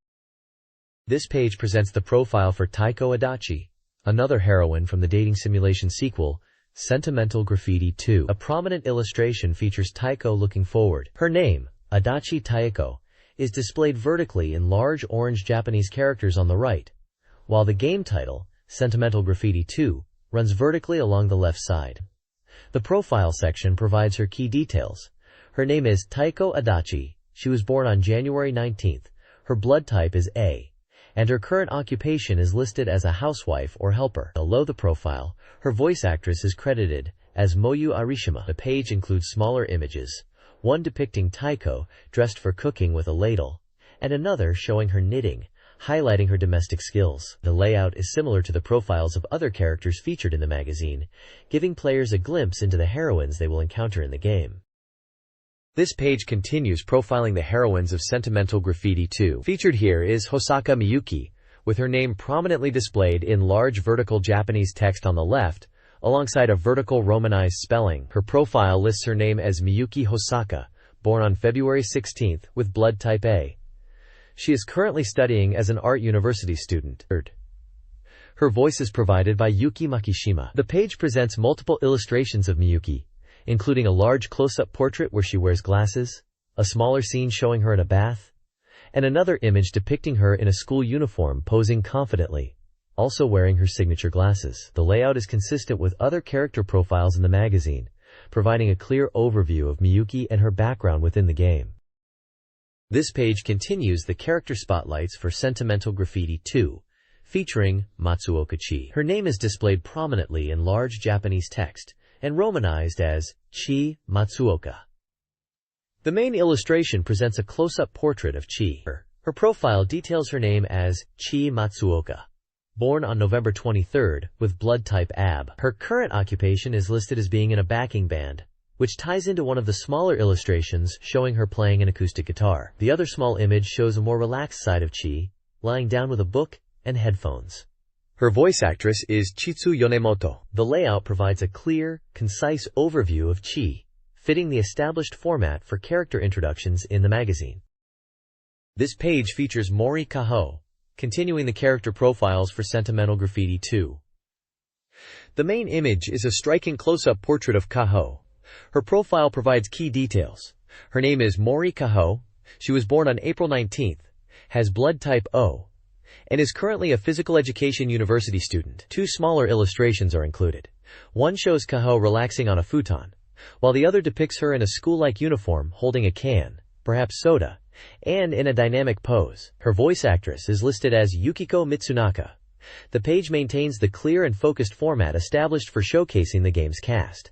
This page presents the profile for Taiko Adachi, another heroine from the dating simulation sequel, Sentimental Graffiti 2. A prominent illustration features Taiko looking forward. Her name, Adachi Taiko, is displayed vertically in large orange Japanese characters on the right, while the game title, Sentimental Graffiti 2, runs vertically along the left side. The profile section provides her key details. Her name is Taiko Adachi. She was born on January 19th. Her blood type is A, and her current occupation is listed as a housewife or helper. Below the profile, her voice actress is credited as Moyu Arishima. The page includes smaller images, one depicting Taiko dressed for cooking with a ladle, and another showing her knitting, highlighting her domestic skills. The layout is similar to the profiles of other characters featured in the magazine, giving players a glimpse into the heroines they will encounter in the game. This page continues profiling the heroines of Sentimental Graffiti 2. Featured here is Hosaka Miyuki, with her name prominently displayed in large vertical Japanese text on the left, alongside a vertical romanized spelling. Her profile lists her name as Miyuki Hosaka, born on February 16th, with blood type A. She is currently studying as an art university student. Her voice is provided by Yuki Makishima. The page presents multiple illustrations of Miyuki, including a large close-up portrait where she wears glasses, a smaller scene showing her in a bath, and another image depicting her in a school uniform posing confidently, also wearing her signature glasses. The layout is consistent with other character profiles in the magazine, providing a clear overview of Miyuki and her background within the game. This page continues the character spotlights for Sentimental Graffiti 2, featuring Matsuoka Chi. Her name is displayed prominently in large Japanese text and romanized as Chi Matsuoka. The main illustration presents a close-up portrait of Chi. Her profile details her name as Chi Matsuoka, born on November 23rd, with blood type AB. Her current occupation is listed as being in a backing band, which ties into one of the smaller illustrations showing her playing an acoustic guitar. The other small image shows a more relaxed side of Chi, lying down with a book and headphones. Her voice actress is Chitsu Yonemoto. The layout provides a clear, concise overview of Chi, fitting the established format for character introductions in the magazine. This page features Mori Kaho, continuing the character profiles for Sentimental Graffiti 2. The main image is a striking close-up portrait of Kaho. Her profile provides key details. Her name is Mori Kaho. She was born on April 19th, has blood type O, and is currently a physical education university student. Two smaller illustrations are included. One shows Kaho relaxing on a futon, while the other depicts her in a school-like uniform holding a can, perhaps soda, and in a dynamic pose. Her voice actress is listed as Yukiko Mitsunaka. The page maintains the clear and focused format established for showcasing the game's cast.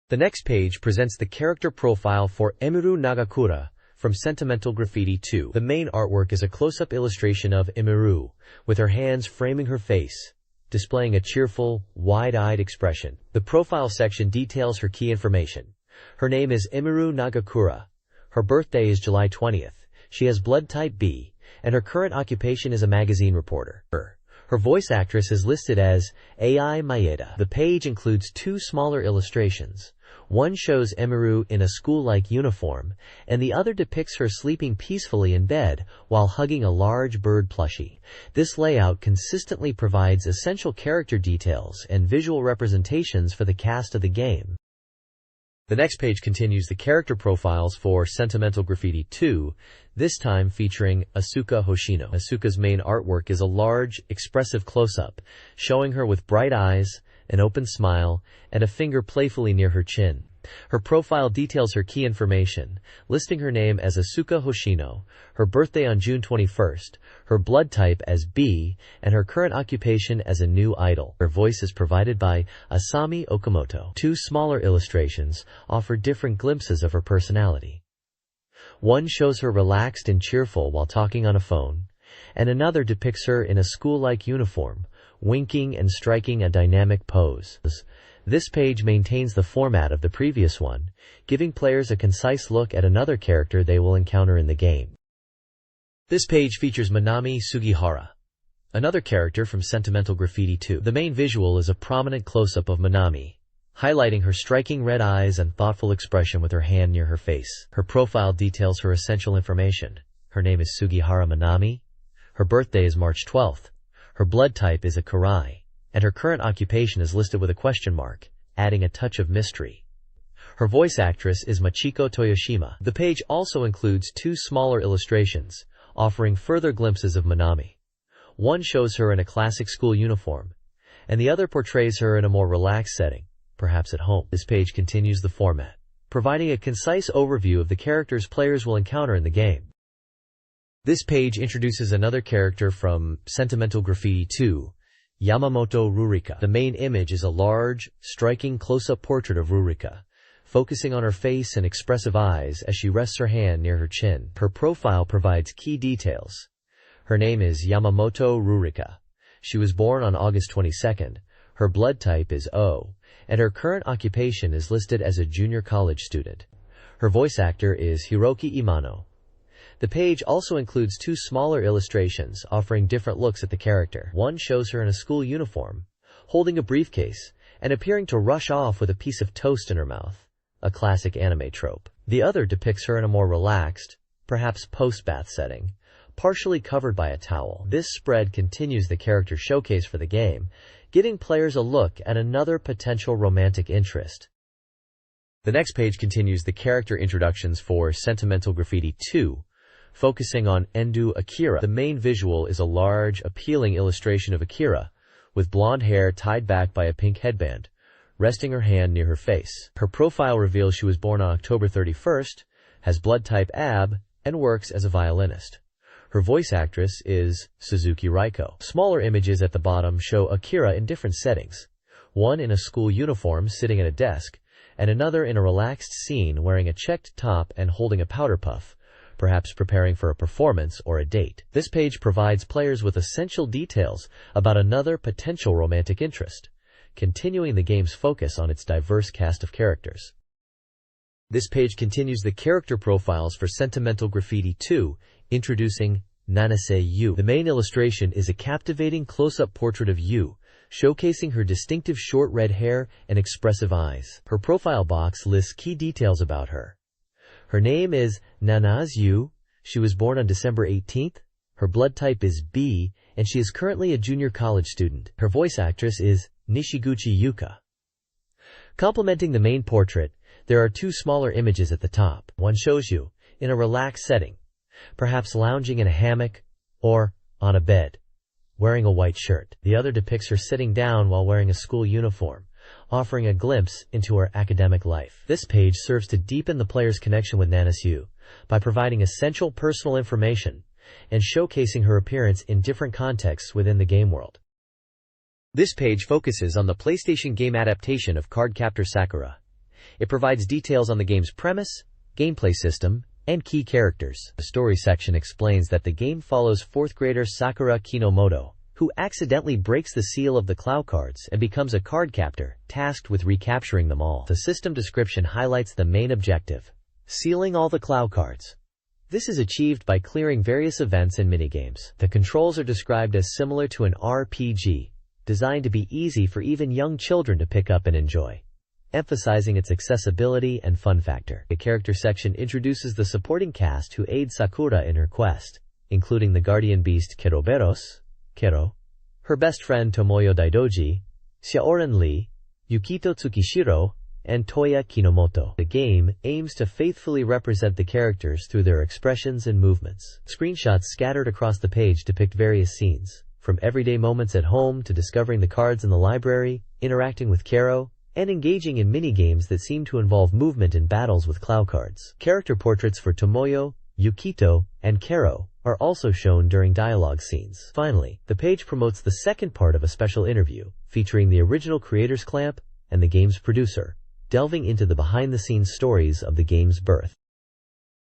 The next page presents the character profile for Emiru Nagakura from Sentimental Graffiti 2. The main artwork is a close-up illustration of Emiru, with her hands framing her face, displaying a cheerful, wide-eyed expression. The profile section details her key information. Her name is Emiru Nagakura. Her birthday is July 20th. She has blood type B, and her current occupation is a magazine reporter. Her voice actress is listed as Ai Maeda. The page includes two smaller illustrations. One shows Emiru in a school-like uniform, and the other depicts her sleeping peacefully in bed while hugging a large bird plushie. This layout consistently provides essential character details and visual representations for the cast of the game. The next page continues the character profiles for Sentimental Graffiti 2, this time featuring Asuka Hoshino. Asuka's main artwork is a large, expressive close-up, showing her with bright eyes, an open smile, and a finger playfully near her chin. Her profile details her key information, listing her name as Asuka Hoshino, her birthday on June 21st, her blood type as B, and her current occupation as a new idol. Her voice is provided by Asami Okamoto. Two smaller illustrations offer different glimpses of her personality. One shows her relaxed and cheerful while talking on a phone, and another depicts her in a school-like uniform, winking and striking a dynamic pose. This page maintains the format of the previous one, giving players a concise look at another character they will encounter in the game. This page features Manami Sugihara, another character from Sentimental Graffiti 2. The main visual is a prominent close-up of Manami, highlighting her striking red eyes and thoughtful expression with her hand near her face. Her profile details her essential information. Her name is Sugihara Manami. Her birthday is March 12th. Her blood type is a Karai, and her current occupation is listed with a question mark, adding a touch of mystery. Her voice actress is Machiko Toyoshima. The page also includes two smaller illustrations, offering further glimpses of Manami. One shows her in a classic school uniform, and the other portrays her in a more relaxed setting, perhaps at home. This page continues the format, providing a concise overview of the characters players will encounter in the game. This page introduces another character from Sentimental Graffiti 2, Yamamoto Rurika. The main image is a large, striking close-up portrait of Rurika, focusing on her face and expressive eyes as she rests her hand near her chin. Her profile provides key details. Her name is Yamamoto Rurika. She was born on August 22nd. Her blood type is O, and her current occupation is listed as a junior college student. Her voice actor is Hiroki Imano. The page also includes two smaller illustrations offering different looks at the character. One shows her in a school uniform, holding a briefcase, and appearing to rush off with a piece of toast in her mouth, a classic anime trope. The other depicts her in a more relaxed, perhaps post-bath setting, partially covered by a towel. This spread continues the character showcase for the game, giving players a look at another potential romantic interest. The next page continues the character introductions for Sentimental Graffiti 2, focusing on Endo Akira. The main visual is a large, appealing illustration of Akira, with blonde hair tied back by a pink headband, resting her hand near her face. Her profile reveals she was born on October 31st, has blood type AB, and works as a violinist. Her voice actress is Suzuki Raiko. Smaller images at the bottom show Akira in different settings, one in a school uniform sitting at a desk, and another in a relaxed scene wearing a checked top and holding a powder puff, perhaps preparing for a performance or a date. This page provides players with essential details about another potential romantic interest, continuing the game's focus on its diverse cast of characters. This page continues the character profiles for Sentimental Graffiti 2, introducing Nanase Yu. The main illustration is a captivating close-up portrait of Yu, showcasing her distinctive short red hair and expressive eyes. Her profile box lists key details about her. Her name is Nanase Yu. She was born on December 18th. Her blood type is B, and she is currently a junior college student. Her voice actress is Nishiguchi Yuka. Complementing the main portrait, there are two smaller images at the top. One shows Yu in a relaxed setting, perhaps lounging in a hammock or on a bed, wearing a white shirt. The other depicts her sitting down while wearing a school uniform, offering a glimpse into her academic life. This page serves to deepen the player's connection with Nanasu by providing essential personal information and showcasing her appearance in different contexts within the game world. This page focuses on the PlayStation game adaptation of Cardcaptor Sakura. It provides details on the game's premise, gameplay system, and key characters. The story section explains that the game follows 4th grader Sakura Kinomoto, who accidentally breaks the seal of the Clow cards and becomes a card captor, tasked with recapturing them all. The system description highlights the main objective: sealing all the Clow cards. This is achieved by clearing various events and minigames. The controls are described as similar to an RPG, designed to be easy for even young children to pick up and enjoy, emphasizing its accessibility and fun factor. The character section introduces the supporting cast who aid Sakura in her quest, including the guardian beast Keroberos, Kero, her best friend Tomoyo Daidoji, Xiaoran Lee, Yukito Tsukishiro, and Toya Kinomoto. The game aims to faithfully represent the characters through their expressions and movements. Screenshots scattered across the page depict various scenes, from everyday moments at home to discovering the cards in the library, interacting with Kero, and engaging in mini-games that seem to involve movement in battles with Clow cards. Character portraits for Tomoyo, Yukito, and Kero are also shown during dialogue scenes. Finally, the page promotes the second part of a special interview, featuring the original creators Clamp and the game's producer, delving into the behind-the-scenes stories of the game's birth.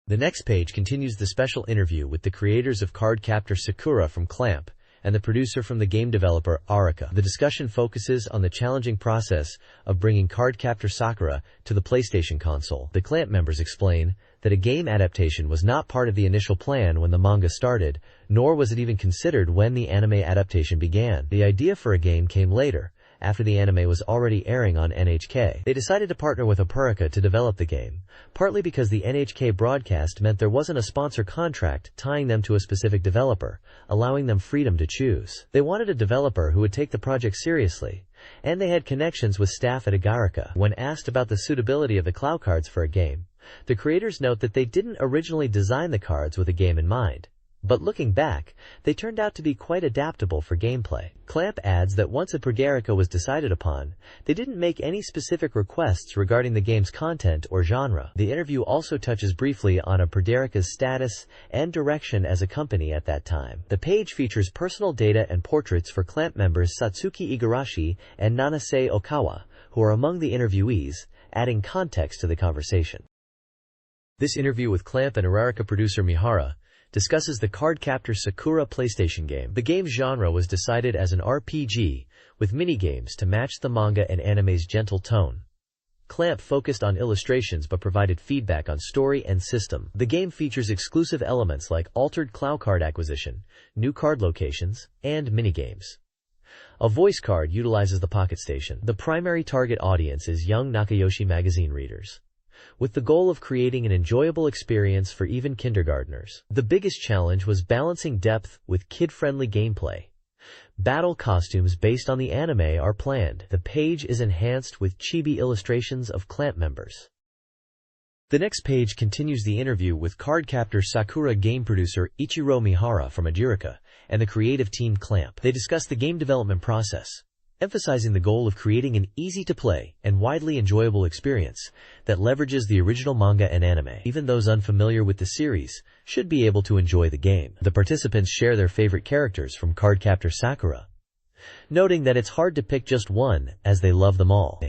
The next page continues the special interview with the creators of Cardcaptor Sakura from Clamp and the producer from the game developer Arika. The discussion focuses on the challenging process of bringing Cardcaptor Sakura to the PlayStation console. The Clamp members explain that a game adaptation was not part of the initial plan when the manga started, nor was it even considered when the anime adaptation began. The idea for a game came later, after the anime was already airing on NHK. They decided to partner with Arika to develop the game, partly because the NHK broadcast meant there wasn't a sponsor contract tying them to a specific developer, allowing them freedom to choose. They wanted a developer who would take the project seriously, and they had connections with staff at Arika. When asked about the suitability of the Clow cards for a game, the creators note that they didn't originally design the cards with a game in mind, but looking back, they turned out to be quite adaptable for gameplay. Clamp adds that once a Pregarica was decided upon, they didn't make any specific requests regarding the game's content or genre. The interview also touches briefly on a Pregarica's status and direction as a company at that time. The page features personal data and portraits for Clamp members Satsuki Igarashi and Nanase Okawa, who are among the interviewees, adding context to the conversation. This interview with Clamp and Arika producer Mihara discusses the Cardcaptor Sakura PlayStation game. The game's genre was decided as an RPG, with minigames to match the manga and anime's gentle tone. Clamp focused on illustrations but provided feedback on story and system. The game features exclusive elements like altered Clow card acquisition, new card locations, and minigames. A voice card utilizes the Pocket Station. The primary target audience is young Nakayoshi magazine readers, with the goal of creating an enjoyable experience for even kindergartners. The biggest challenge was balancing depth with kid-friendly gameplay. Battle costumes based on the anime are planned. The page is enhanced with chibi illustrations of Clamp members. The next page continues the interview with Cardcaptor Sakura game producer Ichiro Mihara from Arika and the creative team Clamp. They discuss the game development process, emphasizing the goal of creating an easy-to-play and widely enjoyable experience that leverages the original manga and anime. Even those unfamiliar with the series should be able to enjoy the game. The participants share their favorite characters from Cardcaptor Sakura, noting that it's hard to pick just one, as they love them all.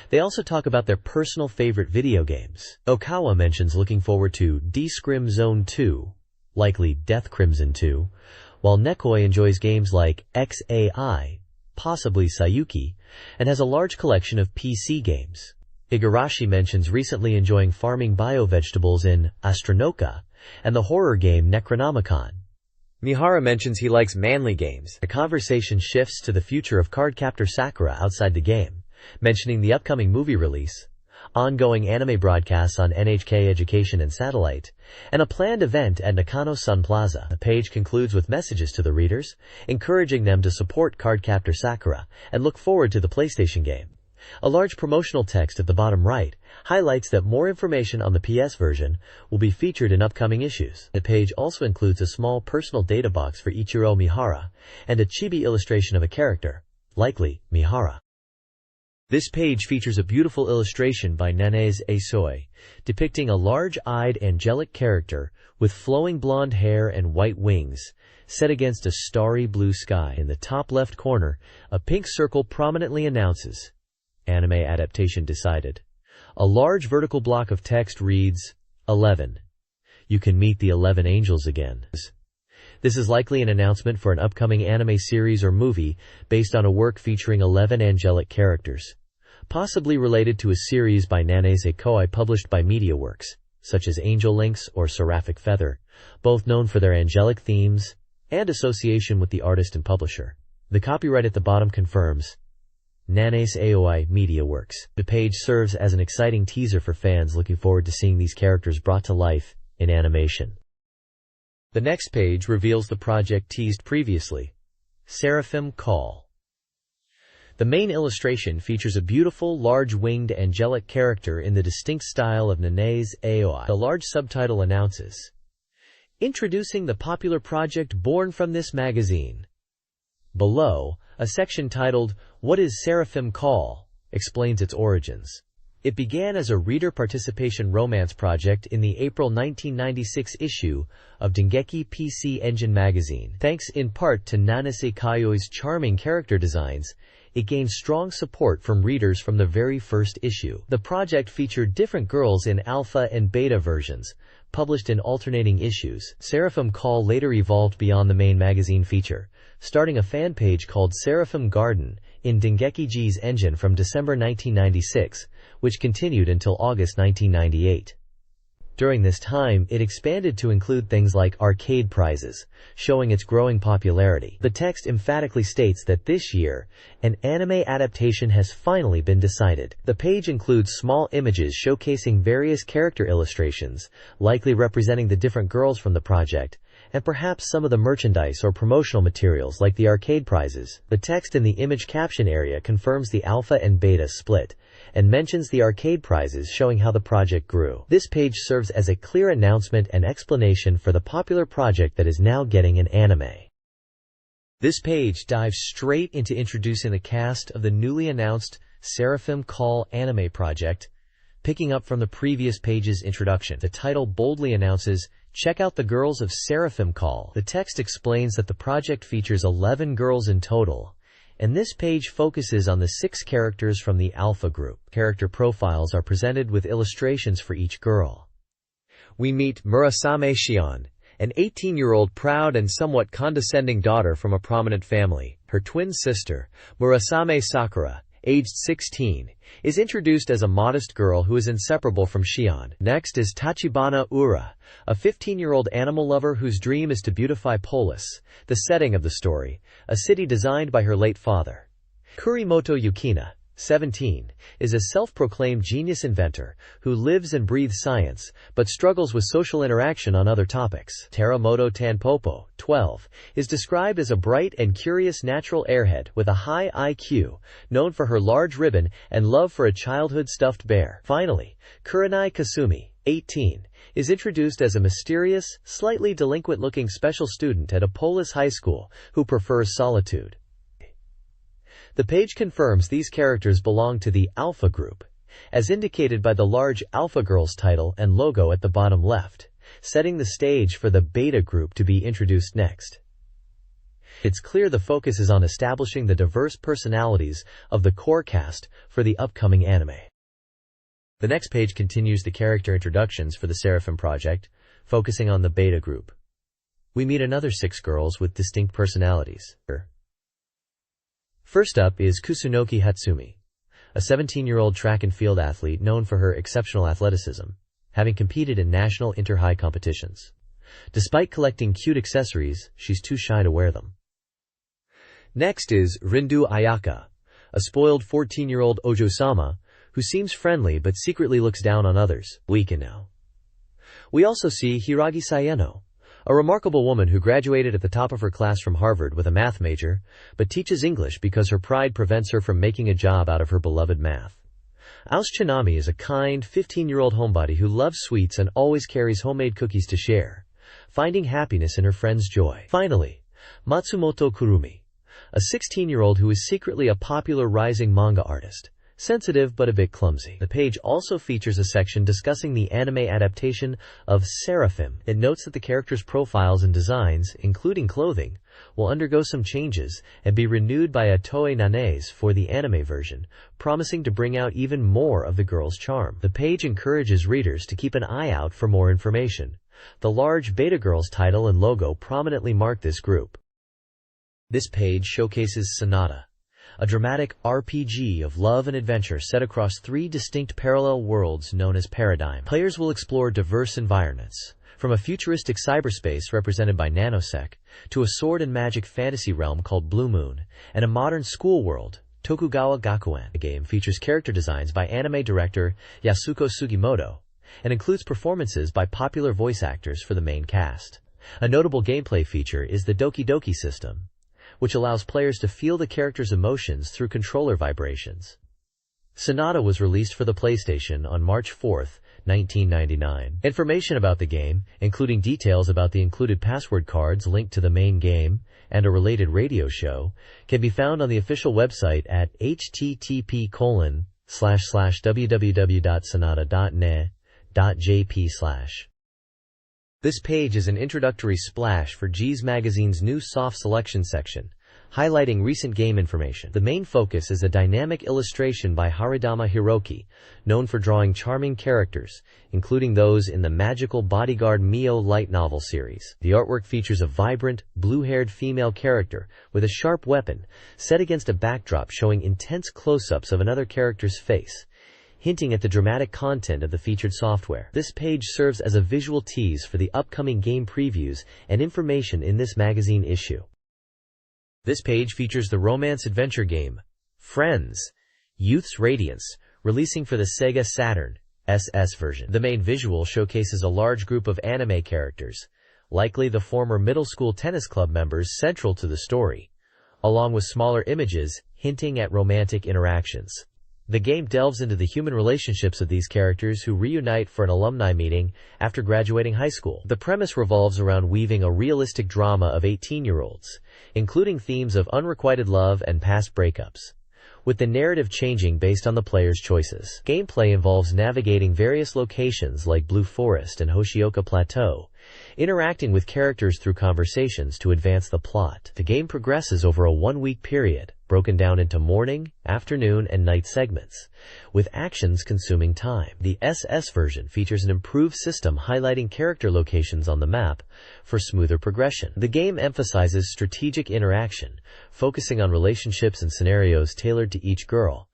They also talk about their personal favorite video games. Okawa mentions looking forward to D-Scrim Zone 2, likely Death Crimson 2, while Nekoi enjoys games like XAI, possibly Sayuki, and has a large collection of PC games. Igarashi mentions recently enjoying farming bio-vegetables in Astronoka and the horror game Necronomicon. Mihara mentions he likes manly games. The conversation shifts to the future of Cardcaptor Sakura outside the game, mentioning the upcoming movie release, ongoing anime broadcasts on NHK Education and Satellite, and a planned event at Nakano Sun Plaza. The page concludes with messages to the readers, encouraging them to support Cardcaptor Sakura and look forward to the PlayStation game. A large promotional text at the bottom right highlights that more information on the PS version will be featured in upcoming issues. The page also includes a small personal data box for Ichiro Mihara and a chibi illustration of a character, likely Mihara. This page features a beautiful illustration by Nanase Aisoi, depicting a large-eyed angelic character with flowing blonde hair and white wings, set against a starry blue sky. In the top left corner, a pink circle prominently announces, "Anime adaptation decided." A large vertical block of text reads, 11. You can meet the 11 angels again. This is likely an announcement for an upcoming anime series or movie based on a work featuring 11 angelic characters, possibly related to a series by Nanase Aisoi published by MediaWorks, such as Angel Links or Seraphic Feather, both known for their angelic themes and association with the artist and publisher. The copyright at the bottom confirms, Nanase Aisoi MediaWorks. The page serves as an exciting teaser for fans looking forward to seeing these characters brought to life in animation. The next page reveals the project teased previously, Seraphim Call. The main illustration features a beautiful, large-winged angelic character in the distinct style of Nanase Aisoi. The large subtitle announces, "Introducing the popular project born from this magazine." Below, a section titled, "What is Seraphim Call?" explains its origins. It began as a reader participation romance project in the April 1996 issue of Dengeki PC Engine magazine. Thanks in part to Nanase Aisoi charming character designs, it gained strong support from readers from the very first issue. The project featured different girls in alpha and beta versions, published in alternating issues. Seraphim Call later evolved beyond the main magazine feature, starting a fan page called Seraphim Garden in Dengeki G's engine from December 1996, which continued until August 1998. During this time, it expanded to include things like arcade prizes, showing its growing popularity. The text emphatically states that this year, an anime adaptation has finally been decided. The page includes small images showcasing various character illustrations, likely representing the different girls from the project, and perhaps some of the merchandise or promotional materials like the arcade prizes. The text in the image caption area confirms the alpha and beta split, and mentions the arcade prizes, showing how the project grew. This page serves as a clear announcement and explanation for the popular project that is now getting an anime. This page dives straight into introducing the cast of the newly announced Seraphim Call anime project, picking up from the previous page's introduction. The title boldly announces, "Check out the girls of Seraphim Call." The text explains that the project features 11 girls in total, and this page focuses on the 6 characters from the Alpha group. Character profiles are presented with illustrations for each girl. We meet Murasame Shion, an 18-year-old proud and somewhat condescending daughter from a prominent family. Her twin sister, Murasame Sakura, aged 16, is introduced as a modest girl who is inseparable from Shion. Next is Tachibana Ura, a 15-year-old animal lover whose dream is to beautify Polis, the setting of the story, a city designed by her late father. Kurimoto Yukina, 17, is a self-proclaimed genius inventor who lives and breathes science, but struggles with social interaction on other topics. Teramoto Tanpopo, 12, is described as a bright and curious natural airhead with a high IQ, known for her large ribbon and love for a childhood stuffed bear. Finally, Kurenai Kasumi, 18, is introduced as a mysterious, slightly delinquent-looking special student at a Polis high school who prefers solitude. The page confirms these characters belong to the Alpha group, as indicated by the large Alpha Girls title and logo at the bottom left, setting the stage for the Beta group to be introduced next. It's clear the focus is on establishing the diverse personalities of the core cast for the upcoming anime. The next page continues the character introductions for the Seraphim project, focusing on the Beta group. We meet another 6 girls with distinct personalities. First up is Kusunoki Hatsumi, a 17-year-old track and field athlete known for her exceptional athleticism, having competed in national inter-high competitions. Despite collecting cute accessories, she's too shy to wear them. Next is Rindu Ayaka, a spoiled 14-year-old Ojo-sama, who seems friendly but secretly looks down on others. We also see Hiragi Sayeno, A remarkable woman who graduated at the top of her class from Harvard with a math major, but teaches English because her pride prevents her from making a job out of her beloved math. Aosu Chinami is a kind, 15-year-old homebody who loves sweets and always carries homemade cookies to share, finding happiness in her friend's joy. Finally, Matsumoto Kurumi, a 16-year-old who is secretly a popular rising manga artist, sensitive but a bit clumsy. The page also features a section discussing the anime adaptation of Seraphim. It notes that the characters' profiles and designs, including clothing, will undergo some changes and be renewed by Toei Nanase for the anime version, promising to bring out even more of the girl's charm. The page encourages readers to keep an eye out for more information. The large Beta Girls title and logo prominently mark this group. This page showcases Sonata, a dramatic RPG of love and adventure set across 3 distinct parallel worlds known as Paradigm. Players will explore diverse environments, from a futuristic cyberspace represented by Nanosec, to a sword and magic fantasy realm called Blue Moon, and a modern school world, Tokugawa Gakuen. The game features character designs by anime director Yasuko Sugimoto, and includes performances by popular voice actors for the main cast. A notable gameplay feature is the Doki Doki system, which allows players to feel the character's emotions through controller vibrations. Sonata was released for the PlayStation on March 4, 1999. Information about the game, including details about the included password cards linked to the main game and a related radio show, can be found on the official website at http://www.sonata.ne.jp/. This page is an introductory splash for G's Magazine's new soft selection section, highlighting recent game information. The main focus is a dynamic illustration by Haridama Hiroki, known for drawing charming characters, including those in the magical Bodyguard Mio light novel series. The artwork features a vibrant, blue-haired female character with a sharp weapon, set against a backdrop showing intense close-ups of another character's face, hinting at the dramatic content of the featured software. This page serves as a visual tease for the upcoming game previews and information in this magazine issue. This page features the romance-adventure game, Friends, Youth's Radiance, releasing for the Sega Saturn SS version. The main visual showcases a large group of anime characters, likely the former middle school tennis club members central to the story, along with smaller images hinting at romantic interactions. The game delves into the human relationships of these characters who reunite for an alumni meeting after graduating high school. The premise revolves around weaving a realistic drama of 18-year-olds, including themes of unrequited love and past breakups, with the narrative changing based on the player's choices. Gameplay involves navigating various locations like Blue Forest and Hoshioka Plateau, interacting with characters through conversations to advance the plot. The game progresses over a 1-week period, broken down into morning, afternoon, and night segments, with actions consuming time. The SS version features an improved system highlighting character locations on the map for smoother progression. The game emphasizes strategic interaction, focusing on relationships and scenarios tailored to each girl,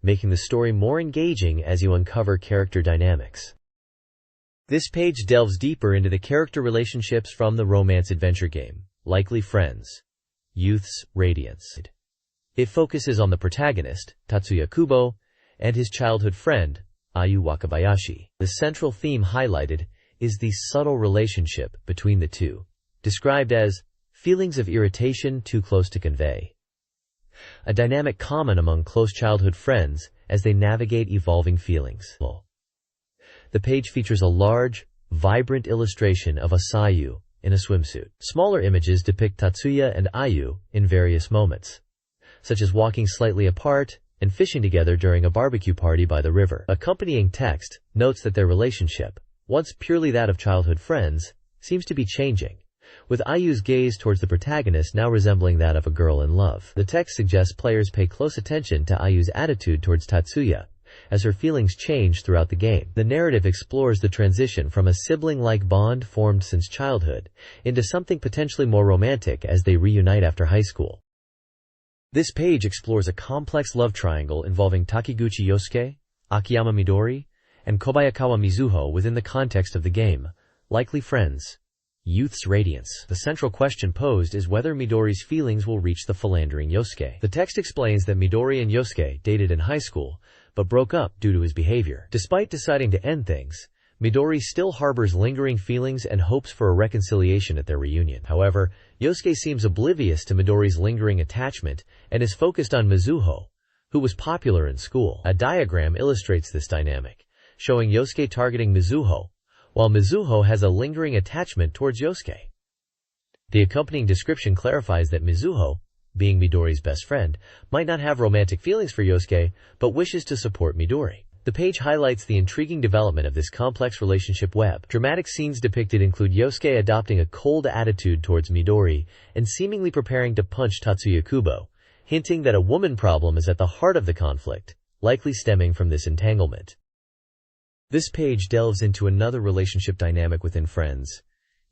making the story more engaging as you uncover character dynamics. This page delves deeper into the character relationships from the romance-adventure game, likely Friends, Youth's Radiance. It focuses on the protagonist, Tatsuya Kubo, and his childhood friend, Ayu Wakabayashi. The central theme highlighted is the subtle relationship between the two, described as feelings of irritation too close to convey, a dynamic common among close childhood friends as they navigate evolving feelings. The page features a large, vibrant illustration of Asayu in a swimsuit. Smaller images depict Tatsuya and Ayu in various moments, such as walking slightly apart and fishing together during a barbecue party by the river. Accompanying text notes that their relationship, once purely that of childhood friends, seems to be changing, with Ayu's gaze towards the protagonist now resembling that of a girl in love. The text suggests players pay close attention to Ayu's attitude towards Tatsuya, as her feelings change throughout the game. The narrative explores the transition from a sibling-like bond formed since childhood into something potentially more romantic as they reunite after high school. This page explores a complex love triangle involving Takiguchi Yosuke, Akiyama Midori, and Kobayakawa Mizuho within the context of the game, likely Friends, Youth's Radiance. The central question posed is whether Midori's feelings will reach the philandering Yosuke. The text explains that Midori and Yosuke dated in high school, but broke up due to his behavior. Despite deciding to end things, Midori still harbors lingering feelings and hopes for a reconciliation at their reunion. However, Yosuke seems oblivious to Midori's lingering attachment and is focused on Mizuho, who was popular in school. A diagram illustrates this dynamic, showing Yosuke targeting Mizuho, while Mizuho has a lingering attachment towards Yosuke. The accompanying description clarifies that Mizuho, being Midori's best friend, might not have romantic feelings for Yosuke, but wishes to support Midori. The page highlights the intriguing development of this complex relationship web. Dramatic scenes depicted include Yosuke adopting a cold attitude towards Midori and seemingly preparing to punch Tatsuya Kubo, hinting that a woman problem is at the heart of the conflict, likely stemming from this entanglement. This page delves into another relationship dynamic within Friends,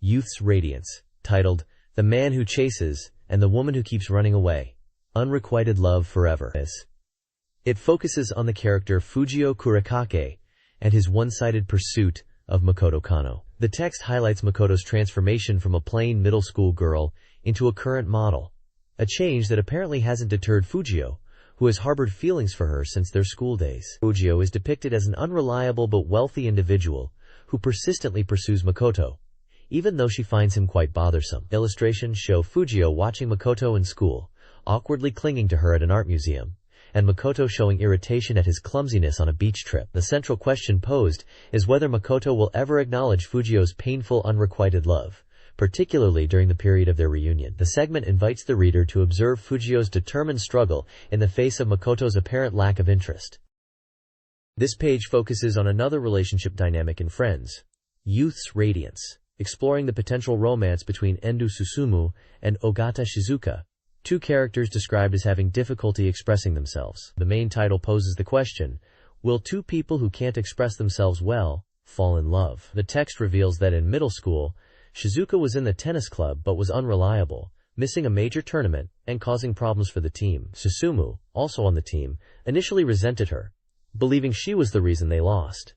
Youth's Radiance, titled The Man Who Chases and the Woman Who Keeps Running Away, Unrequited Love Forever. It focuses on the character Fujio Kurakake and his one-sided pursuit of Makoto Kano. The text highlights Makoto's transformation from a plain middle school girl into a current model, a change that apparently hasn't deterred Fujio, who has harbored feelings for her since their school days. Fujio is depicted as an unreliable but wealthy individual who persistently pursues Makoto, even though she finds him quite bothersome. Illustrations show Fujio watching Makoto in school, awkwardly clinging to her at an art museum, and Makoto showing irritation at his clumsiness on a beach trip. The central question posed is whether Makoto will ever acknowledge Fujio's painful unrequited love, particularly during the period of their reunion. The segment invites the reader to observe Fujio's determined struggle in the face of Makoto's apparent lack of interest. This page focuses on another relationship dynamic in Friends, Youth's Radiance, exploring the potential romance between Endo Susumu and Ogata Shizuka, two characters described as having difficulty expressing themselves. The main title poses the question, will two people who can't express themselves well fall in love? The text reveals that in middle school, Shizuka was in the tennis club but was unreliable, missing a major tournament and causing problems for the team. Susumu, also on the team, initially resented her, believing she was the reason they lost.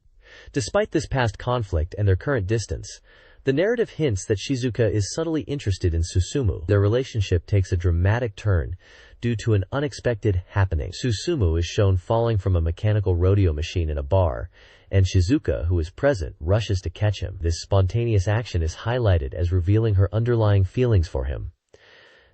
Despite this past conflict and their current distance, the narrative hints that Shizuka is subtly interested in Susumu. Their relationship takes a dramatic turn due to an unexpected happening. Susumu is shown falling from a mechanical rodeo machine in a bar, and Shizuka, who is present, rushes to catch him. This spontaneous action is highlighted as revealing her underlying feelings for him.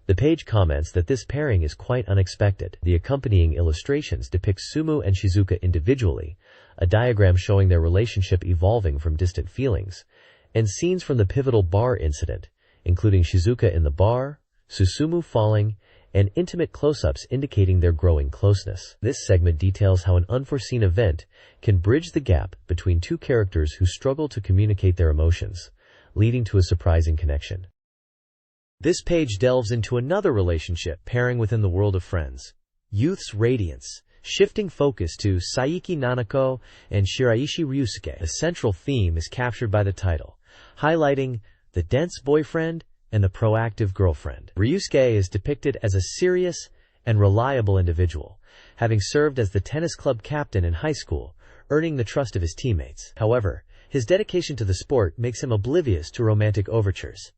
The page comments that this pairing is quite unexpected. The accompanying illustrations depict Sumu and Shizuka individually, a diagram showing their relationship evolving from distant feelings, and scenes from the pivotal bar incident, including Shizuka in the bar, Susumu falling, and intimate close-ups indicating their growing closeness. This segment details how an unforeseen event can bridge the gap between two characters who struggle to communicate their emotions, leading to a surprising connection. This page delves into another relationship pairing within the world of Friends, Youth's Radiance, shifting focus to Saiki Nanako and Shiraishi Ryusuke. The central theme is captured by the title, highlighting the dense boyfriend and the proactive girlfriend. Ryusuke is depicted as a serious and reliable individual, having served as the tennis club captain in high school, earning the trust of his teammates. However, his dedication to the sport makes him oblivious to romantic overtures.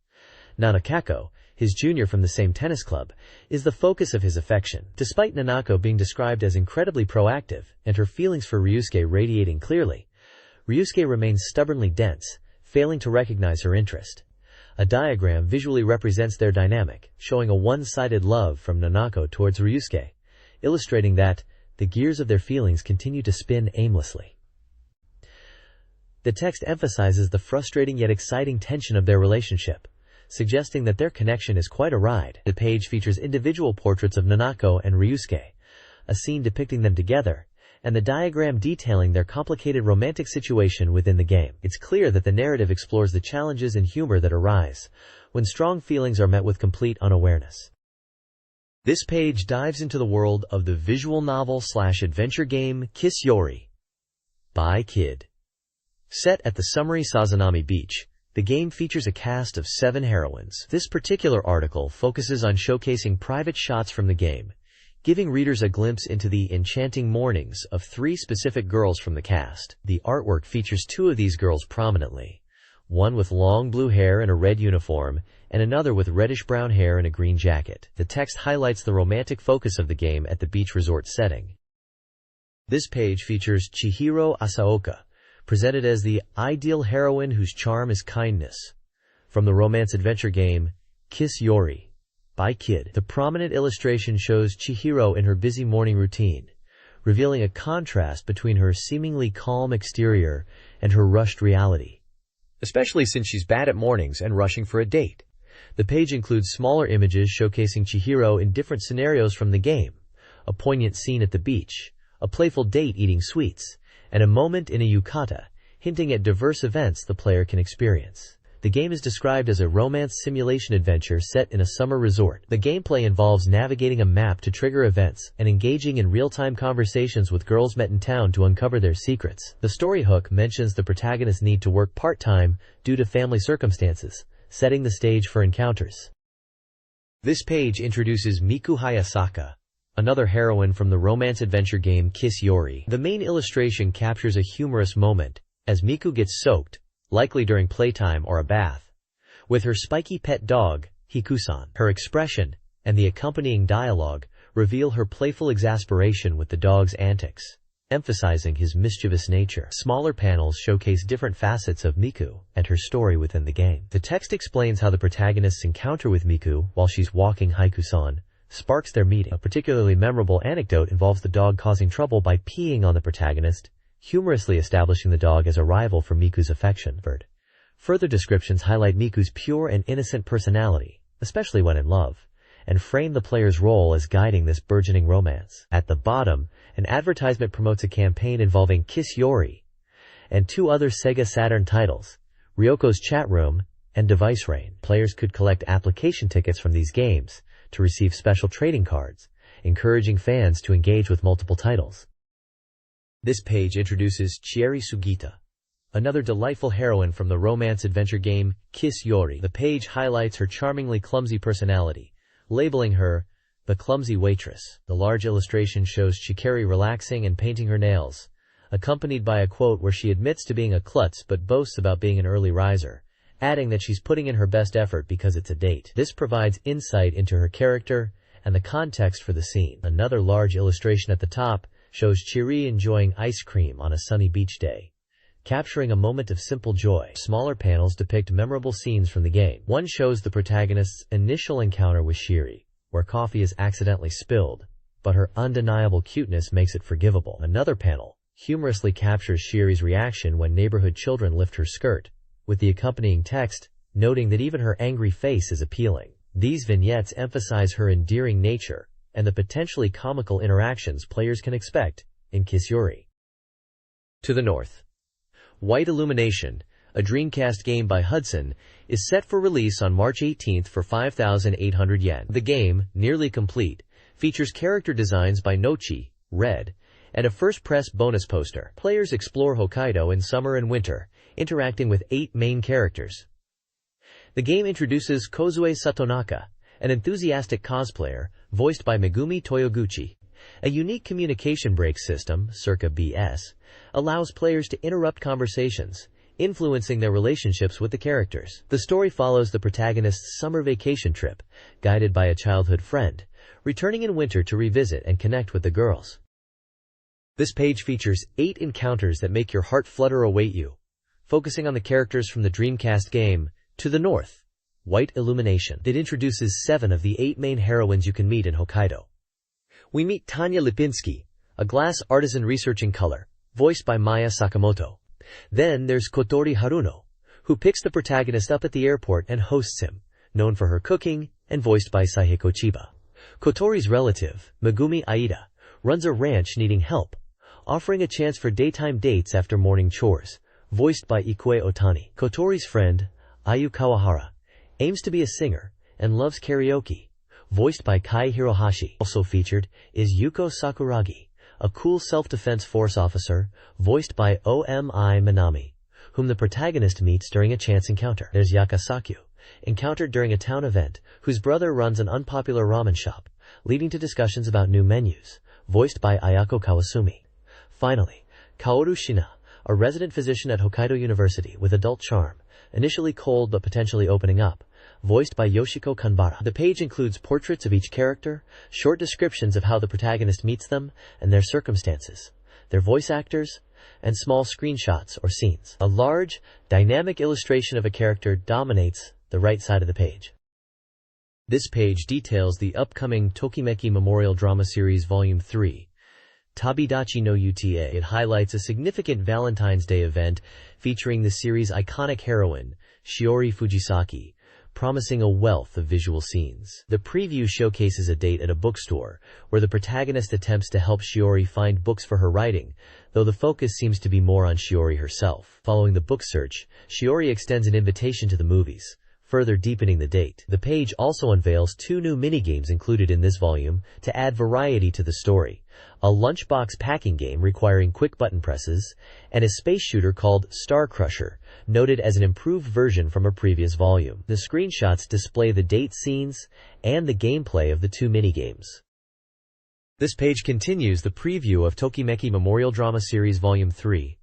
Nanako, his junior from the same tennis club, is the focus of his affection. Despite Nanako being described as incredibly proactive and her feelings for Ryusuke radiating clearly, Ryusuke remains stubbornly dense, failing to recognize her interest. A diagram visually represents their dynamic, showing a one-sided love from Nanako towards Ryusuke, illustrating that the gears of their feelings continue to spin aimlessly. The text emphasizes the frustrating yet exciting tension of their relationship, suggesting that their connection is quite a ride. The page features individual portraits of Nanako and Ryusuke, a scene depicting them together, and the diagram detailing their complicated romantic situation within the game. It's clear that the narrative explores the challenges and humor that arise when strong feelings are met with complete unawareness. This page dives into the world of the visual novel/adventure game Kiss Yori by Kid. Set at the summery Sazanami Beach, the game features a cast of 7 heroines. This particular article focuses on showcasing private shots from the game, giving readers a glimpse into the enchanting mornings of 3 specific girls from the cast. The artwork features 2 of these girls prominently, one with long blue hair and a red uniform, and another with reddish-brown hair and a green jacket. The text highlights the romantic focus of the game at the beach resort setting. This page features Chihiro Asaoka, presented as the ideal heroine whose charm is kindness. From the romance-adventure game, Kiss Yori by Kid. The prominent illustration shows Chihiro in her busy morning routine, revealing a contrast between her seemingly calm exterior and her rushed reality, especially since she's bad at mornings and rushing for a date. The page includes smaller images showcasing Chihiro in different scenarios from the game, a poignant scene at the beach, a playful date eating sweets, and a moment in a yukata, hinting at diverse events the player can experience. The game is described as a romance simulation adventure set in a summer resort. The gameplay involves navigating a map to trigger events and engaging in real-time conversations with girls met in town to uncover their secrets. The story hook mentions the protagonist's need to work part-time due to family circumstances, setting the stage for encounters. This page introduces Miku Hayasaka, another heroine from the romance-adventure game Kiss Yori. The main illustration captures a humorous moment as Miku gets soaked, likely during playtime or a bath, with her spiky pet dog, Hikusan. Her expression and the accompanying dialogue reveal her playful exasperation with the dog's antics, emphasizing his mischievous nature. Smaller panels showcase different facets of Miku and her story within the game. The text explains how the protagonist's encounter with Miku while she's walking Hikusan sparks their meeting. A particularly memorable anecdote involves the dog causing trouble by peeing on the protagonist, humorously establishing the dog as a rival for Miku's affection. Further descriptions highlight Miku's pure and innocent personality, especially when in love, and frame the player's role as guiding this burgeoning romance. At the bottom, an advertisement promotes a campaign involving Kiss Yori and two other Sega Saturn titles, Ryoko's Chat Room and Device Rain. Players could collect application tickets from these games to receive special trading cards, encouraging fans to engage with multiple titles. This page introduces Chieri Sugita, another delightful heroine from the romance-adventure game Kiss Yori. The page highlights her charmingly clumsy personality, labeling her the clumsy waitress. The large illustration shows Chikeri relaxing and painting her nails, accompanied by a quote where she admits to being a klutz but boasts about being an early riser, adding that she's putting in her best effort because it's a date. This provides insight into her character and the context for the scene. Another large illustration at the top shows Chiri enjoying ice cream on a sunny beach day, capturing a moment of simple joy. Smaller panels depict memorable scenes from the game. One shows the protagonist's initial encounter with Chiri, where coffee is accidentally spilled, but her undeniable cuteness makes it forgivable. Another panel humorously captures Chiri's reaction when neighborhood children lift her skirt, with the accompanying text noting that even her angry face is appealing. These vignettes emphasize her endearing nature and the potentially comical interactions players can expect in Kiss Yori. To the north, White Illumination, a Dreamcast game by Hudson, is set for release on March 18th for 5,800 yen. The game, nearly complete, features character designs by Nochi, Red, and a first-press bonus poster. Players explore Hokkaido in summer and winter, interacting with 8 main characters. The game introduces Kozue Satonaka, an enthusiastic cosplayer, voiced by Megumi Toyoguchi. A unique communication break system, circa BS, allows players to interrupt conversations, influencing their relationships with the characters. The story follows the protagonist's summer vacation trip, guided by a childhood friend, returning in winter to revisit and connect with the girls. This page features 8 encounters that make your heart flutter await you, focusing on the characters from the Dreamcast game, To the North, White Illumination. It introduces 7 of the 8 main heroines you can meet in Hokkaido. We meet Tanya Lipinski, a glass artisan researching color, voiced by Maya Sakamoto. Then there's Kotori Haruno, who picks the protagonist up at the airport and hosts him, known for her cooking and voiced by Saihiko Chiba. Kotori's relative, Megumi Aida, runs a ranch needing help, offering a chance for daytime dates after morning chores, voiced by Ikue Otani. Kotori's friend, Ayu Kawahara, aims to be a singer and loves karaoke, voiced by Kai Hirohashi. Also featured is Yuko Sakuragi, a cool self-defense force officer, voiced by Omi Minami, whom the protagonist meets during a chance encounter. There's Yakasakyu, encountered during a town event, whose brother runs an unpopular ramen shop, leading to discussions about new menus, voiced by Ayako Kawasumi. Finally, Kaoru Shina, a resident physician at Hokkaido University with adult charm, initially cold but potentially opening up, voiced by Yoshiko Kanbara. The page includes portraits of each character, short descriptions of how the protagonist meets them and their circumstances, their voice actors, and small screenshots or scenes. A large, dynamic illustration of a character dominates the right side of the page. This page details the upcoming Tokimeki Memorial Drama Series Volume 3, Tabidachi no Uta. It highlights a significant Valentine's Day event featuring the series' iconic heroine, Shiori Fujisaki, promising a wealth of visual scenes. The preview showcases a date at a bookstore, where the protagonist attempts to help Shiori find books for her writing, though the focus seems to be more on Shiori herself. Following the book search, Shiori extends an invitation to the movies, further deepening the date. The page also unveils 2 new minigames included in this volume to add variety to the story: a lunchbox packing game requiring quick button presses, and a space shooter called Star Crusher, noted as an improved version from a previous volume. The screenshots display the date scenes and the gameplay of the 2 minigames. This page continues the preview of Tokimeki Memorial Drama Series Volume 3,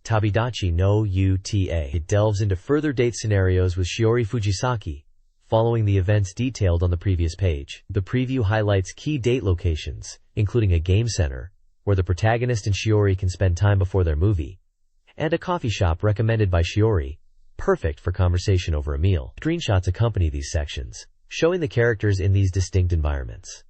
Tabidachi no Uta. It delves into further date scenarios with Shiori Fujisaki, following the events detailed on the previous page. The preview highlights key date locations, including a game center, where the protagonist and Shiori can spend time before their movie, and a coffee shop recommended by Shiori, perfect for conversation over a meal. Screenshots accompany these sections, showing the characters in these distinct environments.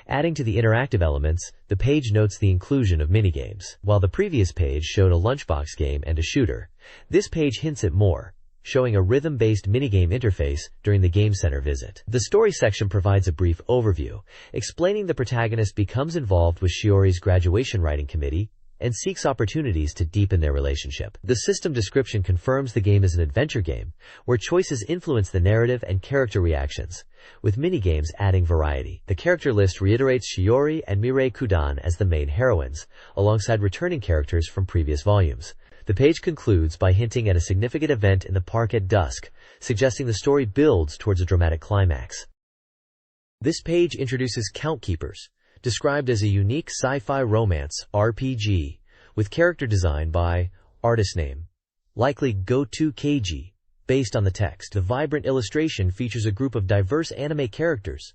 Adding to the interactive elements, the page notes the inclusion of minigames. While the previous page showed a lunchbox game and a shooter, this page hints at more, showing a rhythm-based minigame interface during the Game Center visit. The story section provides a brief overview, explaining the protagonist becomes involved with Shiori's graduation writing committee and seeks opportunities to deepen their relationship. The system description confirms the game is an adventure game, where choices influence the narrative and character reactions, with minigames adding variety. The character list reiterates Shiori and Mirai Kudan as the main heroines, alongside returning characters from previous volumes. The page concludes by hinting at a significant event in the park at dusk, suggesting the story builds towards a dramatic climax. This page introduces Count Keepers, described as a unique sci-fi romance RPG, with character design by artist name, likely DGK G, based on the text. The vibrant illustration features a group of diverse anime characters,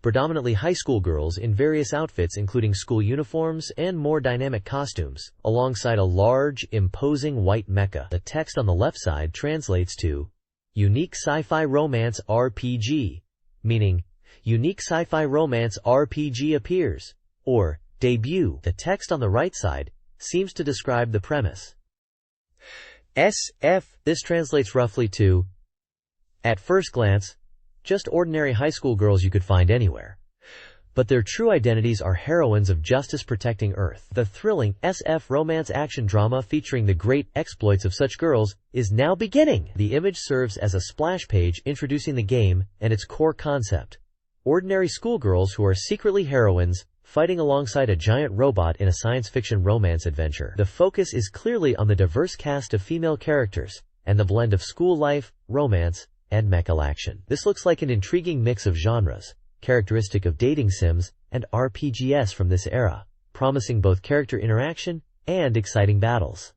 predominantly high school girls in various outfits including school uniforms and more dynamic costumes, alongside a large, imposing white mecha. The text on the left side translates to Unique Sci-Fi Romance RPG, meaning Unique Sci-Fi Romance RPG appears, or debut. The text on the right side seems to describe the premise. SF. This translates roughly to, at first glance, just ordinary high school girls you could find anywhere. But their true identities are heroines of justice-protecting Earth. The thrilling SF romance action drama featuring the great exploits of such girls is now beginning. The image serves as a splash page introducing the game and its core concept: ordinary schoolgirls who are secretly heroines, fighting alongside a giant robot in a science fiction romance adventure. The focus is clearly on the diverse cast of female characters, and the blend of school life, romance, and mecha action. This looks like an intriguing mix of genres, characteristic of dating sims and RPGs from this era, promising both character interaction and exciting battles.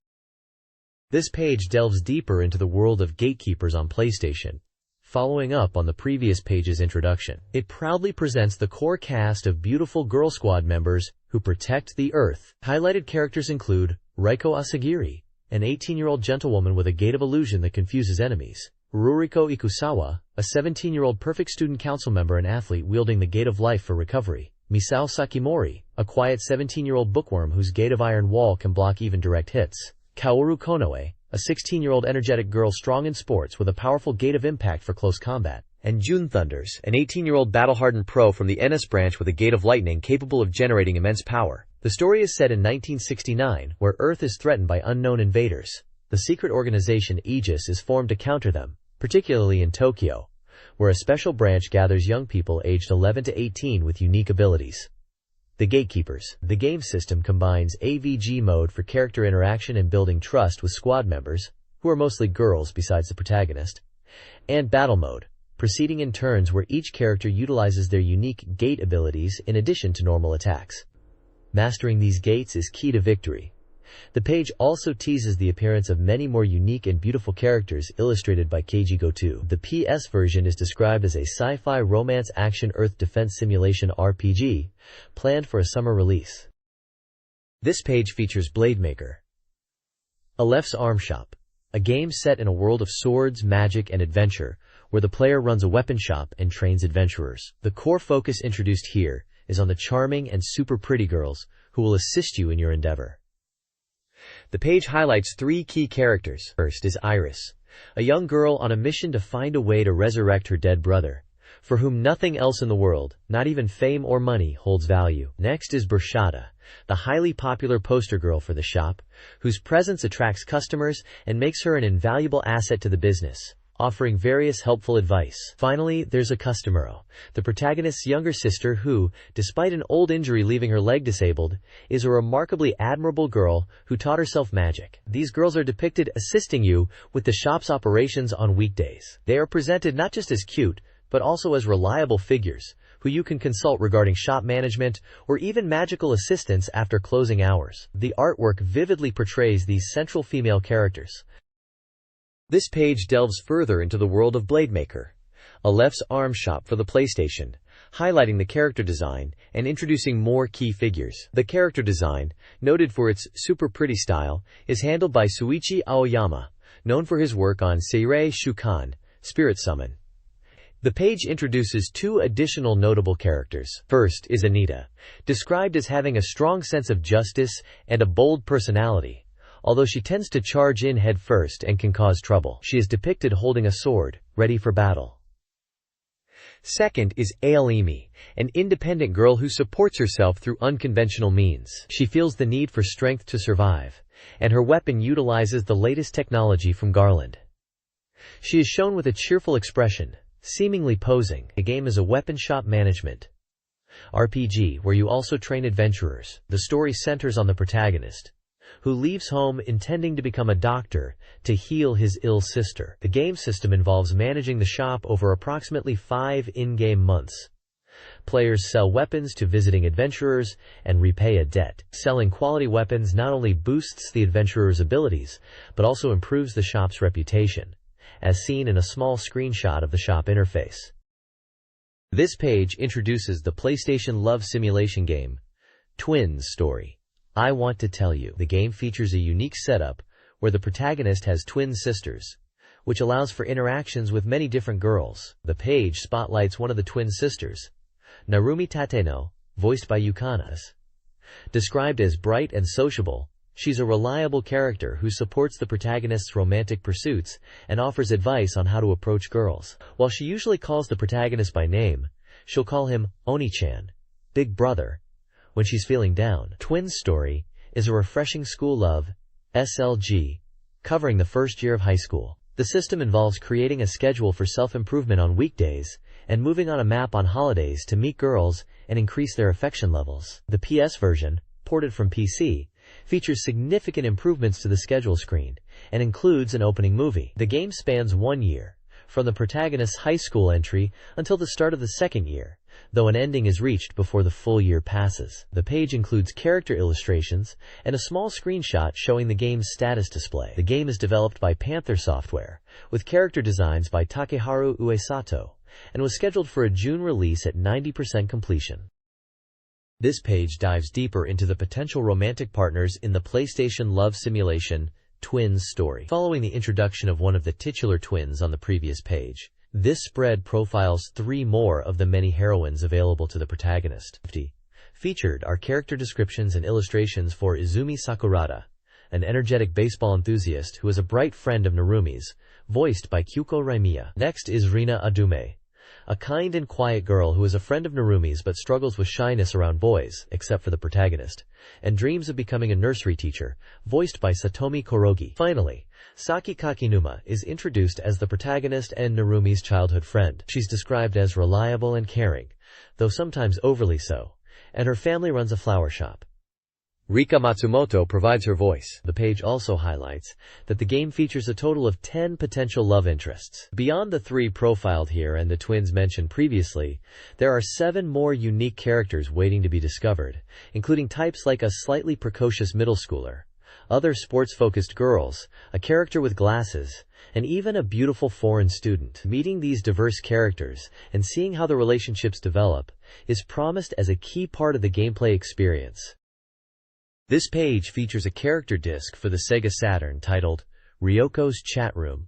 This page delves deeper into the world of Gatekeepers on PlayStation, following up on the previous page's introduction. It proudly presents the core cast of beautiful Girl Squad members who protect the Earth. Highlighted characters include Reiko Asagiri, an 18-year-old gentlewoman with a gate of illusion that confuses enemies; Ruriko Ikusawa, a 17-year-old perfect student council member and athlete wielding the Gate of Life for recovery; Misao Sakimori, a quiet 17-year-old bookworm whose Gate of Iron Wall can block even direct hits; Kaoru Konoe, a 16-year-old energetic girl strong in sports with a powerful Gate of Impact for close combat; and June Thunders, an 18-year-old battle-hardened pro from the NS branch with a Gate of Lightning capable of generating immense power. The story is set in 1969, where Earth is threatened by unknown invaders. The secret organization Aegis is formed to counter them, particularly in Tokyo, where a special branch gathers young people aged 11 to 18 with unique abilities. The Gatekeepers. The game system combines AVG mode for character interaction and building trust with squad members, who are mostly girls besides the protagonist, and battle mode, proceeding in turns where each character utilizes their unique gate abilities in addition to normal attacks. Mastering these gates is key to victory. The page also teases the appearance of many more unique and beautiful characters illustrated by Keiji Goto. The PS version is described as a sci-fi romance action Earth defense simulation RPG, planned for a summer release. This page features Blademaker. Aleph's Arm Shop, a game set in a world of swords, magic, and adventure, where the player runs a weapon shop and trains adventurers. The core focus introduced here is on the charming and super pretty girls who will assist you in your endeavor. The page highlights 3 key characters. First is Iris, a young girl on a mission to find a way to resurrect her dead brother, for whom nothing else in the world, not even fame or money, holds value. Next is Bershada, the highly popular poster girl for the shop, whose presence attracts customers and makes her an invaluable asset to the business, offering various helpful advice. Finally, there's Acustomero, the protagonist's younger sister who, despite an old injury leaving her leg disabled, is a remarkably admirable girl who taught herself magic. These girls are depicted assisting you with the shop's operations on weekdays. They are presented not just as cute, but also as reliable figures, who you can consult regarding shop management or even magical assistance after closing hours. The artwork vividly portrays these central female characters. This page delves further into the world of Blademaker, Aleph's Arm Shop for the PlayStation, highlighting the character design and introducing more key figures. The character design, noted for its super pretty style, is handled by Shuichi Aoyama, known for his work on Seirei Shukan, Spirit Summon. The page introduces 2 additional notable characters. First is Anita, described as having a strong sense of justice and a bold personality, although she tends to charge in head first and can cause trouble. She is depicted holding a sword, ready for battle. Second is Aoimi, an independent girl who supports herself through unconventional means. She feels the need for strength to survive, and her weapon utilizes the latest technology from Garland. She is shown with a cheerful expression, seemingly posing. The game is a weapon shop management RPG where you also train adventurers. The story centers on the protagonist, who leaves home intending to become a doctor to heal his ill sister. The game system involves managing the shop over approximately 5 in-game months. Players sell weapons to visiting adventurers and repay a debt. Selling quality weapons not only boosts the adventurer's abilities, but also improves the shop's reputation, as seen in a small screenshot of the shop interface. This page introduces the PlayStation love simulation game, Twins Story. I Want to Tell You. The game features a unique setup where the protagonist has twin sisters, which allows for interactions with many different girls. The page spotlights one of the twin sisters, Narumi Tateno, voiced by Yukana. Described as bright and sociable, she's a reliable character who supports the protagonist's romantic pursuits and offers advice on how to approach girls. While she usually calls the protagonist by name, she'll call him Oni-chan, Big Brother, when she's feeling down. Twins Story is a refreshing school love, SLG, covering the first year of high school. The system involves creating a schedule for self-improvement on weekdays and moving on a map on holidays to meet girls and increase their affection levels. The PS version, ported from PC, features significant improvements to the schedule screen and includes an opening movie. The game spans 1 year, from the protagonist's high school entry until the start of the second year, though an ending is reached before the full year passes. The page includes character illustrations and a small screenshot showing the game's status display. The game is developed by Panther Software, with character designs by Takeharu Uesato, and was scheduled for a June release at 90% completion. This page dives deeper into the potential romantic partners in the PlayStation love simulation, Twins Story. Following the introduction of one of the titular twins on the previous page, this spread profiles 3 more of the many heroines available to the protagonist. Featured are character descriptions and illustrations for Izumi Sakurada, an energetic baseball enthusiast who is a bright friend of Narumi's, voiced by Kyuko Raimiya. Next is Rina Adume, a kind and quiet girl who is a friend of Narumi's but struggles with shyness around boys, except for the protagonist, and dreams of becoming a nursery teacher, voiced by Satomi Korogi. Finally, Saki Kakinuma is introduced as the protagonist and Narumi's childhood friend. She's described as reliable and caring, though sometimes overly so, and her family runs a flower shop. Rika Matsumoto provides her voice. The page also highlights that the game features a total of 10 potential love interests. Beyond the 3 profiled here and the twins mentioned previously, there are 7 more unique characters waiting to be discovered, including types like a slightly precocious middle schooler, other sports-focused girls, a character with glasses, and even a beautiful foreign student. Meeting these diverse characters and seeing how the relationships develop is promised as a key part of the gameplay experience. This page features a character disc for the Sega Saturn titled Ryoko's Chat Room,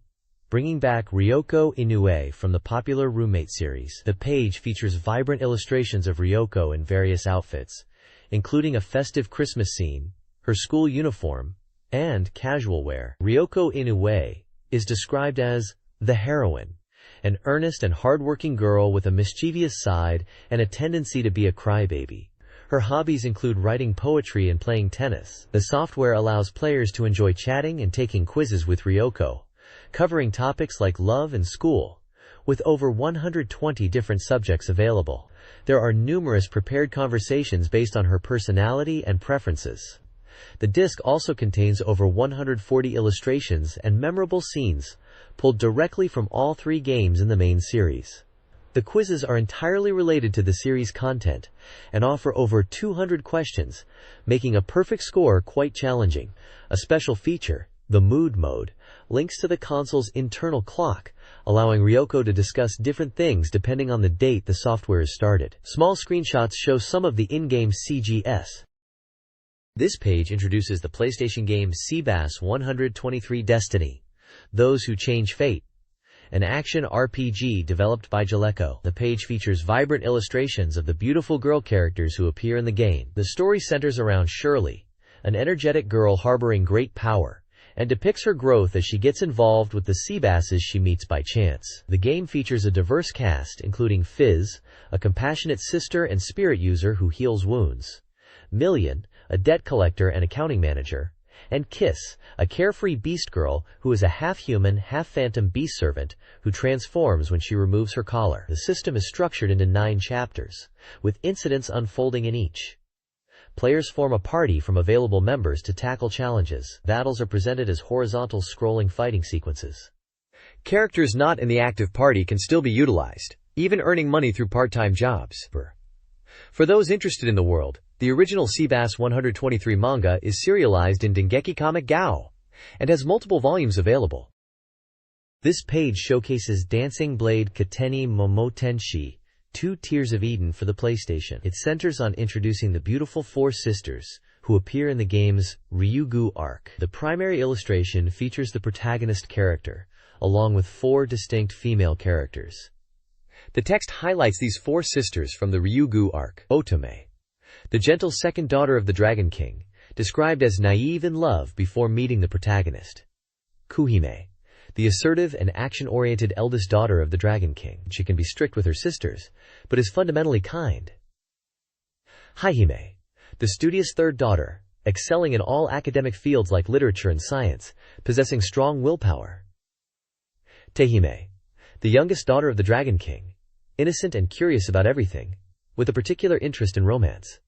bringing back Ryoko Inoue from the popular Roommate series. The page features vibrant illustrations of Ryoko in various outfits, including a festive Christmas scene, her school uniform, and casual wear. Ryoko Inoue is described as the heroine, an earnest and hardworking girl with a mischievous side and a tendency to be a crybaby. Her hobbies include writing poetry and playing tennis. The software allows players to enjoy chatting and taking quizzes with Ryoko, covering topics like love and school, with over 120 different subjects available. There are numerous prepared conversations based on her personality and preferences. The disc also contains over 140 illustrations and memorable scenes, pulled directly from all 3 games in the main series. The quizzes are entirely related to the series content and offer over 200 questions, making a perfect score quite challenging. A special feature, the Mood Mode, links to the console's internal clock, allowing Ryoko to discuss different things depending on the date the software is started. Small screenshots show some of the in-game CGS. This page introduces the PlayStation game Seabass 123 Destiny, Those Who Change Fate, an action RPG developed by Jaleco. The page features vibrant illustrations of the beautiful girl characters who appear in the game. The story centers around Shirley, an energetic girl harboring great power, and depicts her growth as she gets involved with the sea basses she meets by chance. The game features a diverse cast including Fizz, a compassionate sister and spirit user who heals wounds, Million, a debt collector and accounting manager, and Kiss, a carefree beast girl who is a half-human, half-phantom beast servant who transforms when she removes her collar. The system is structured into 9 chapters, with incidents unfolding in each. Players form a party from available members to tackle challenges. Battles are presented as horizontal scrolling fighting sequences. Characters not in the active party can still be utilized, even earning money through part-time jobs. For those interested in the world, the original Seabass 123 manga is serialized in Dengeki Comic Gao, and has multiple volumes available. This page showcases Dancing Blade Kateni Momotenshi, 2 Tears of Eden for the PlayStation. It centers on introducing the beautiful 4 sisters, who appear in the game's Ryugu arc. The primary illustration features the protagonist character, along with 4 distinct female characters. The text highlights these 4 sisters from the Ryugu arc. Otome, the gentle second daughter of the Dragon King, described as naive in love before meeting the protagonist. Kuhime, the assertive and action-oriented eldest daughter of the Dragon King. She can be strict with her sisters, but is fundamentally kind. Haihime, the studious third daughter, excelling in all academic fields like literature and science, possessing strong willpower. Teihime, the youngest daughter of the Dragon King, innocent and curious about everything, with a particular interest in romance.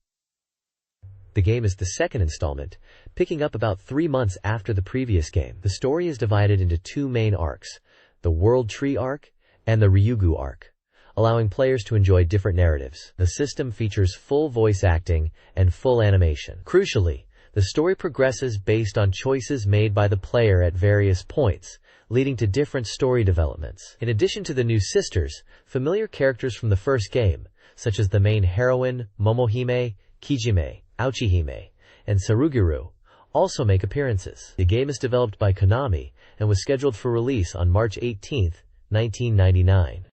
The game is the second installment, picking up about 3 months after the previous game. The story is divided into 2 main arcs, the World Tree arc and the Ryugu arc, allowing players to enjoy different narratives. The system features full voice acting and full animation. Crucially, the story progresses based on choices made by the player at various points, leading to different story developments. In addition to the new sisters, familiar characters from the first game, such as the main heroine, Momohime, Kijime, Aochihime, and Sarugiru, also make appearances. The game is developed by Konami and was scheduled for release on March 18, 1999.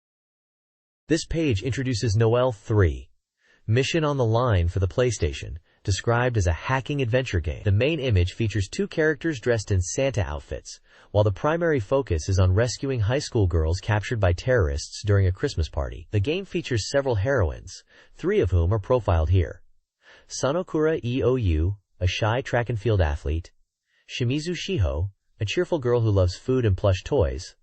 This page introduces Noel 3, Mission on the Line for the PlayStation, described as a hacking adventure game. The main image features 2 characters dressed in Santa outfits, while the primary focus is on rescuing high school girls captured by terrorists during a Christmas party. The game features several heroines, 3 of whom are profiled here. Sanokura Iou, a shy track and field athlete, Shimizu Shiho, a cheerful girl who loves food and plush toys,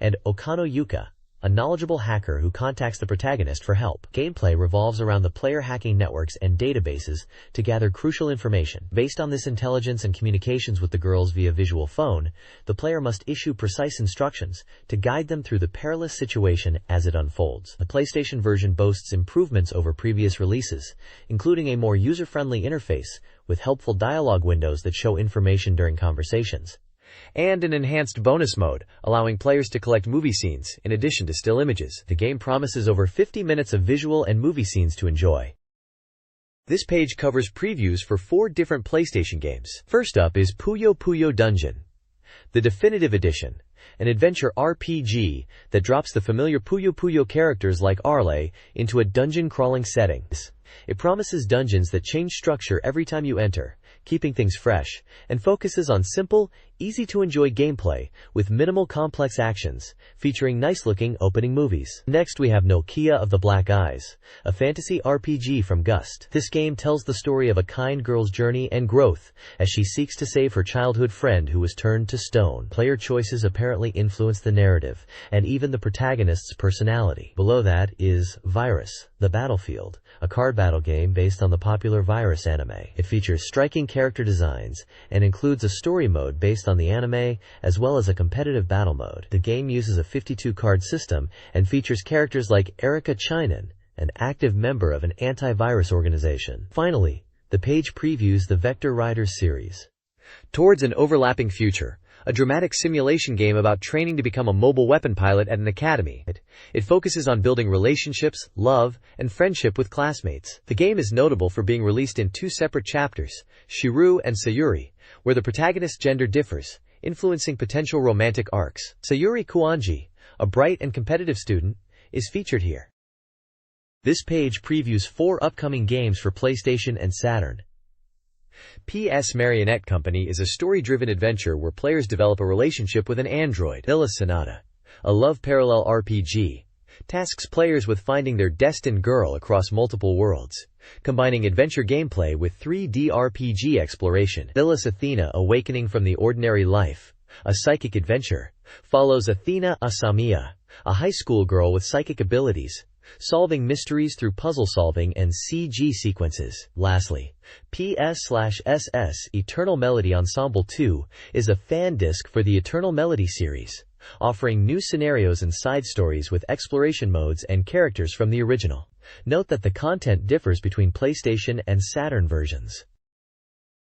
and Okano Yuka, a knowledgeable hacker who contacts the protagonist for help. Gameplay revolves around the player hacking networks and databases to gather crucial information. Based on this intelligence and communications with the girls via visual phone, the player must issue precise instructions to guide them through the perilous situation as it unfolds. The PlayStation version boasts improvements over previous releases, including a more user-friendly interface with helpful dialogue windows that show information during conversations, and an enhanced bonus mode, allowing players to collect movie scenes in addition to still images. The game promises over 50 minutes of visual and movie scenes to enjoy. This page covers previews for 4 different PlayStation games. First up is Puyo Puyo Dungeon, the definitive edition, an adventure RPG that drops the familiar Puyo Puyo characters like Arle into a dungeon-crawling setting. It promises dungeons that change structure every time you enter, keeping things fresh, and focuses on simple, easy-to-enjoy gameplay with minimal complex actions, featuring nice-looking opening movies. Next we have Nokia of the Black Eyes, a fantasy RPG from Gust. This game tells the story of a kind girl's journey and growth as she seeks to save her childhood friend who was turned to stone. Player choices apparently influence the narrative, and even the protagonist's personality. Below that is Virus, the Battlefield, a card battle game based on the popular Virus anime. It features striking character designs and includes a story mode based on the anime as well as a competitive battle mode. The game uses a 52-card system and features characters like Erika Chinen, an active member of an anti-virus organization. Finally, the page previews the Vector Riders series. Towards an overlapping future, a dramatic simulation game about training to become a mobile weapon pilot at an academy. It focuses on building relationships, love, and friendship with classmates. The game is notable for being released in 2 separate chapters, Shiru and Sayuri, where the protagonist's gender differs, influencing potential romantic arcs. Sayuri Kuanji, a bright and competitive student, is featured here. This page previews 4 upcoming games for PlayStation and Saturn. PS Marionette Company is a story-driven adventure where players develop a relationship with an android. Villa Sonata, a love parallel RPG, tasks players with finding their destined girl across multiple worlds, combining adventure gameplay with 3D RPG exploration. Villus Athena Awakening from the Ordinary Life, a psychic adventure, follows Athena Asamiya, a high school girl with psychic abilities, solving mysteries through puzzle solving and CG sequences. Lastly, PS/SS Eternal Melody Ensemble 2 is a fan disc for the Eternal Melody series, offering new scenarios and side stories with exploration modes and characters from the original. Note that the content differs between PlayStation and Saturn versions.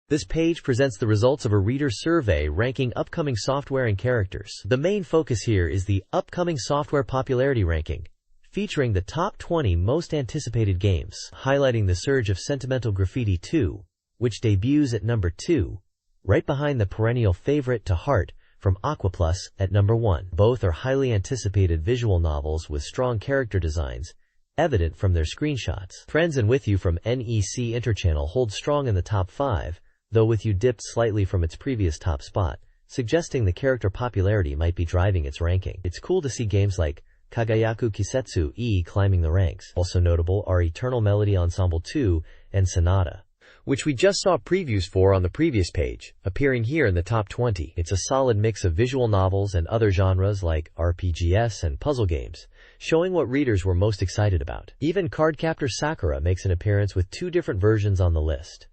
This page presents the results of a reader survey ranking upcoming software and characters. The main focus here is the upcoming software popularity ranking, featuring the top 20 most anticipated games, highlighting the surge of Sentimental Graffiti 2, which debuts at number 2, right behind the perennial favorite To Heart from Aquaplus at number 1. Both are highly anticipated visual novels with strong character designs, evident from their screenshots. Friends and With You from NEC Interchannel hold strong in the top 5, though With You dipped slightly from its previous top spot, suggesting the character popularity might be driving its ranking. It's cool to see games like Kagayaku Kisetsu climbing the ranks. Also notable are Eternal Melody Ensemble 2 and Sonata, which we just saw previews for on the previous page, appearing here in the top 20. It's a solid mix of visual novels and other genres like RPGs and puzzle games, showing what readers were most excited about. Even Cardcaptor Sakura makes an appearance with 2 different versions on the list.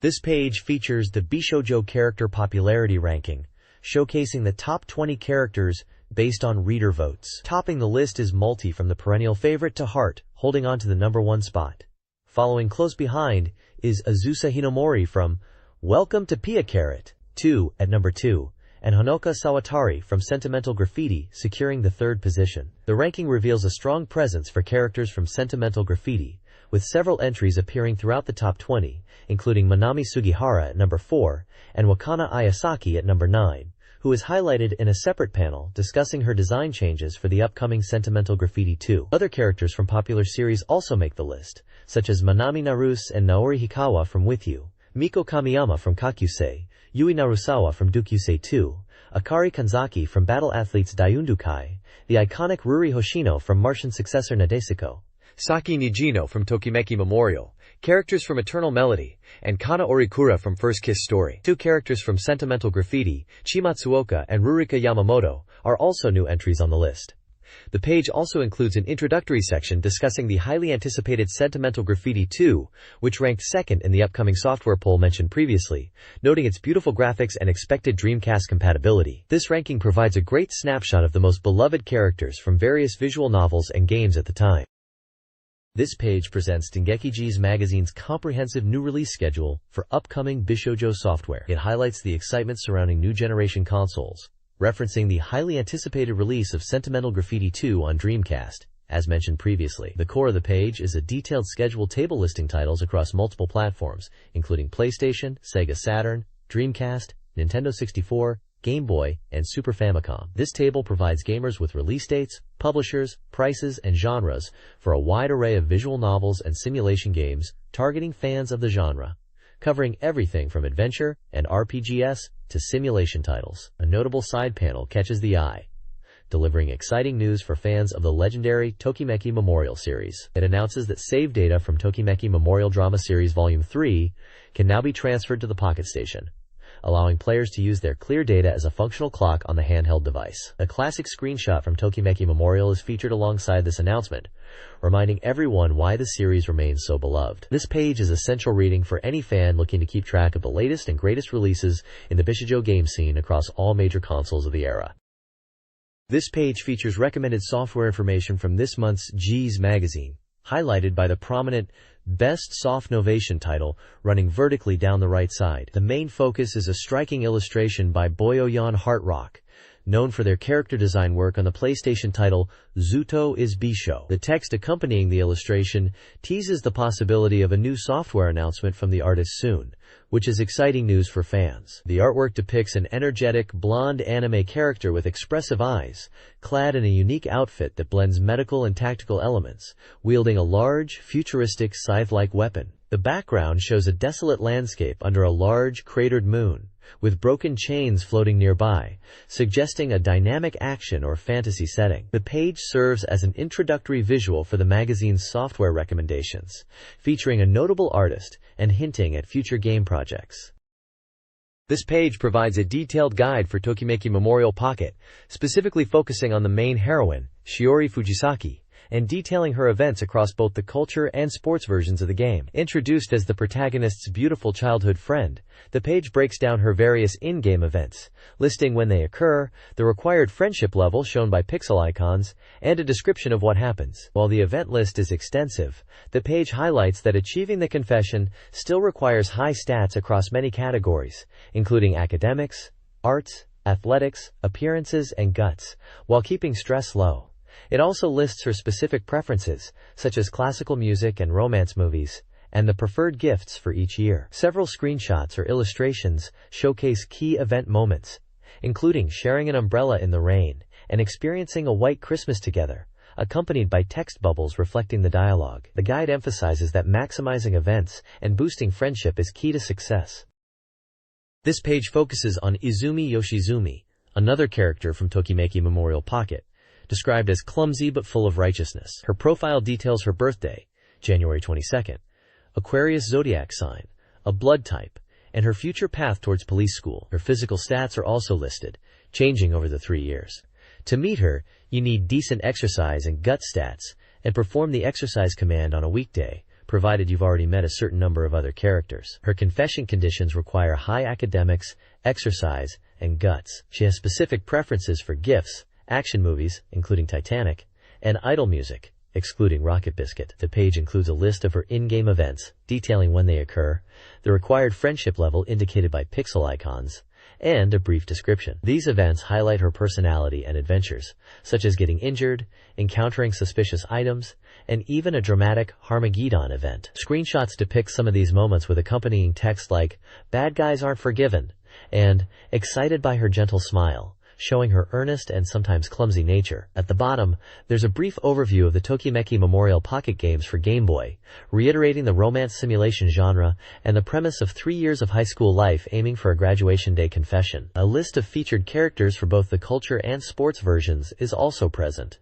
This page features the bishōjo character popularity ranking, showcasing the top 20 characters based on reader votes. Topping the list is Multi from the perennial favorite To Heart, holding on to the number 1 spot. Following close behind is Azusa Hinomori from Welcome to Pia Carrot 2 at number 2, and Honoka Sawatari from Sentimental Graffiti securing the 3rd position. The ranking reveals a strong presence for characters from Sentimental Graffiti, with several entries appearing throughout the top 20, including Manami Sugihara at number 4 and Wakana Ayasaki at number 9. Who is highlighted in a separate panel discussing her design changes for the upcoming Sentimental Graffiti 2. Other characters from popular series also make the list, such as Manami Naruse and Naori Hikawa from With You, Miko Kamiyama from Kakusei, Yui Narusawa from Dukyusei 2, Akari Kanzaki from Battle Athletes Daiundukai, the iconic Ruri Hoshino from Martian successor Nadesico, Saki Nijino from Tokimeki Memorial, characters from Eternal Melody, and Kana Orikura from First Kiss Story. 2 characters from Sentimental Graffiti, Chimatsuoka and Rurika Yamamoto, are also new entries on the list. The page also includes an introductory section discussing the highly anticipated Sentimental Graffiti 2, which ranked 2nd in the upcoming software poll mentioned previously, noting its beautiful graphics and expected Dreamcast compatibility. This ranking provides a great snapshot of the most beloved characters from various visual novels and games at the time. This page presents DGK G's magazine's comprehensive new release schedule for upcoming bishōjo software. It highlights the excitement surrounding new generation consoles, referencing the highly anticipated release of Sentimental Graffiti 2 on Dreamcast, as mentioned previously. The core of the page is a detailed schedule table listing titles across multiple platforms, including PlayStation, Sega Saturn, Dreamcast, Nintendo 64, Game Boy, and Super Famicom. This table provides gamers with release dates, publishers, prices, and genres for a wide array of visual novels and simulation games targeting fans of the genre, covering everything from adventure and RPGs to simulation titles. A notable side panel catches the eye, delivering exciting news for fans of the legendary Tokimeki Memorial Series. It announces that save data from Tokimeki Memorial Drama Series Volume 3 can now be transferred to the Pocket Station, allowing players to use their clear data as a functional clock on the handheld device. A classic screenshot from Tokimeki Memorial is featured alongside this announcement, reminding everyone why the series remains so beloved. This page is essential reading for any fan looking to keep track of the latest and greatest releases in the bishōjo game scene across all major consoles of the era. This page features recommended software information from this month's G's magazine, highlighted by the prominent Best Soft Novation title running vertically down the right side. The main focus is a striking illustration by bishōjo Heartrock, known for their character design work on the PlayStation title Zuto is Bishō. The text accompanying the illustration teases the possibility of a new software announcement from the artist soon, which is exciting news for fans. The artwork depicts an energetic, blonde anime character with expressive eyes, clad in a unique outfit that blends medical and tactical elements, wielding a large, futuristic scythe-like weapon. The background shows a desolate landscape under a large, cratered moon, with broken chains floating nearby, suggesting a dynamic action or fantasy setting. The page serves as an introductory visual for the magazine's software recommendations, featuring a notable artist and hinting at future game projects. This page provides a detailed guide for Tokimeki Memorial Pocket, specifically focusing on the main heroine, Shiori Fujisaki, and detailing her events across both the culture and sports versions of the game. Introduced as the protagonist's beautiful childhood friend, the page breaks down her various in-game events, listing when they occur, the required friendship level shown by pixel icons, and a description of what happens. While the event list is extensive, the page highlights that achieving the confession still requires high stats across many categories, including academics, arts, athletics, appearances, and guts, while keeping stress low. It also lists her specific preferences, such as classical music and romance movies, and the preferred gifts for each year. Several screenshots or illustrations showcase key event moments, including sharing an umbrella in the rain and experiencing a white Christmas together, accompanied by text bubbles reflecting the dialogue. The guide emphasizes that maximizing events and boosting friendship is key to success. This page focuses on Izumi Yoshizumi, another character from Tokimeki Memorial Pocket, described as clumsy but full of righteousness. Her profile details her birthday, January 22nd, Aquarius zodiac sign, a blood type, and her future path towards police school. Her physical stats are also listed, changing over the 3 years. To meet her, you need decent exercise and gut stats, and perform the exercise command on a weekday, provided you've already met a certain number of other characters. Her confession conditions require high academics, exercise, and guts. She has specific preferences for gifts, action movies, including Titanic, and idol music, excluding Rocket Biscuit. The page includes a list of her in-game events, detailing when they occur, the required friendship level indicated by pixel icons, and a brief description. These events highlight her personality and adventures, such as getting injured, encountering suspicious items, and even a dramatic Harmageddon event. Screenshots depict some of these moments with accompanying text like, "Bad guys aren't forgiven," and "Excited by her gentle smile," showing her earnest and sometimes clumsy nature. At the bottom, there's a brief overview of the Tokimeki Memorial Pocket games for Game Boy, reiterating the romance simulation genre and the premise of 3 years of high school life aiming for a graduation day confession. A list of featured characters for both the culture and sports versions is also present.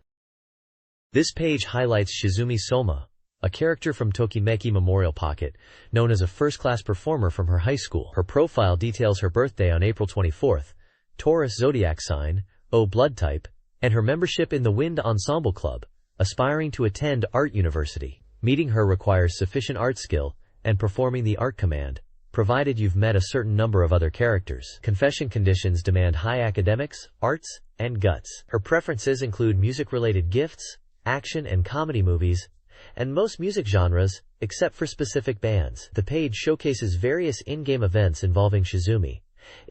This page highlights Shizumi Soma, a character from Tokimeki Memorial Pocket, known as a first-class performer from her high school. Her profile details her birthday on April 24th, Taurus zodiac sign, O blood type, and her membership in the Wind Ensemble Club, aspiring to attend art university. Meeting her requires sufficient art skill and performing the art command, provided you've met a certain number of other characters. Confession conditions demand high academics, arts, and guts. Her preferences include music-related gifts, action and comedy movies, and most music genres, except for specific bands. The page showcases various in-game events involving Shizumi,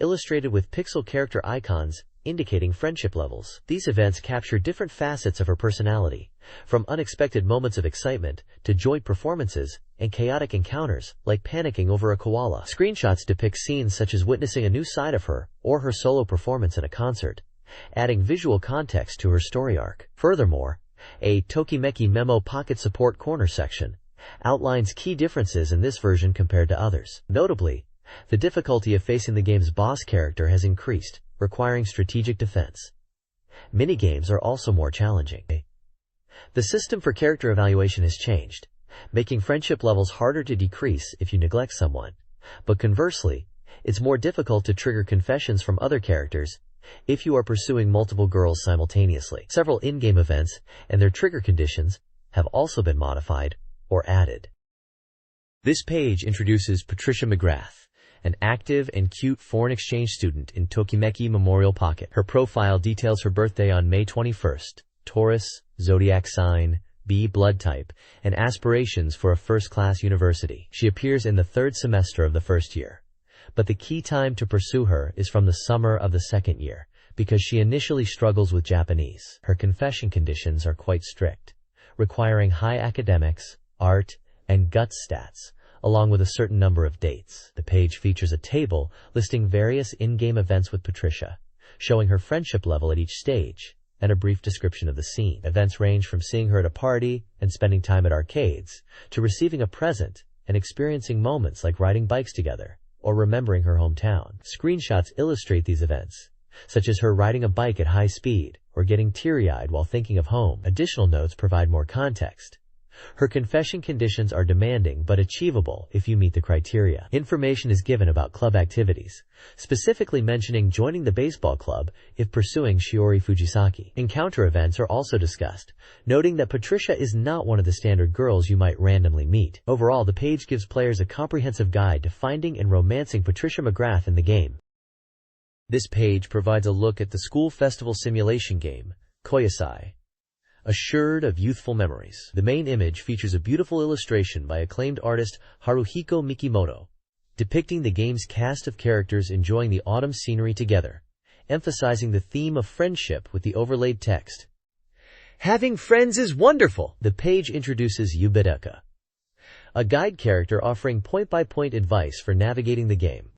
illustrated with pixel character icons indicating friendship levels. These events capture different facets of her personality, from unexpected moments of excitement to joint performances and chaotic encounters, like panicking over a koala. Screenshots depict scenes such as witnessing a new side of her or her solo performance at a concert, adding visual context to her story arc. Furthermore, a Tokimeki Memo Pocket Support Corner section outlines key differences in this version compared to others. Notably, the difficulty of facing the game's boss character has increased, requiring strategic defense. Minigames are also more challenging. The system for character evaluation has changed, making friendship levels harder to decrease if you neglect someone. But conversely, it's more difficult to trigger confessions from other characters if you are pursuing multiple girls simultaneously. Several in-game events and their trigger conditions have also been modified or added. This page introduces Patricia McGrath, an active and cute foreign exchange student in Tokimeki Memorial Pocket. Her profile details her birthday on May 21st, Taurus, zodiac sign, B blood type, and aspirations for a first-class university. She appears in the third semester of the first year, but the key time to pursue her is from the summer of the second year, because she initially struggles with Japanese. Her confession conditions are quite strict, requiring high academics, art, and guts stats, along with a certain number of dates. The page features a table listing various in-game events with Patricia, showing her friendship level at each stage, and a brief description of the scene. Events range from seeing her at a party and spending time at arcades, to receiving a present and experiencing moments like riding bikes together or remembering her hometown. Screenshots illustrate these events, such as her riding a bike at high speed or getting teary-eyed while thinking of home. Additional notes provide more context. Her confession conditions are demanding but achievable if you meet the criteria. Information is given about club activities, specifically mentioning joining the baseball club if pursuing Shiori Fujisaki. Encounter events are also discussed, noting that Patricia is not one of the standard girls you might randomly meet. Overall, the page gives players a comprehensive guide to finding and romancing Patricia McGrath in the game. This page provides a look at the school festival simulation game, Koyasai, assured of youthful memories. The main image features a beautiful illustration by acclaimed artist Haruhiko Mikimoto, depicting the game's cast of characters enjoying the autumn scenery together, emphasizing the theme of friendship with the overlaid text. Having friends is wonderful! The page introduces Yubideka, a guide character offering point-by-point advice for navigating the game.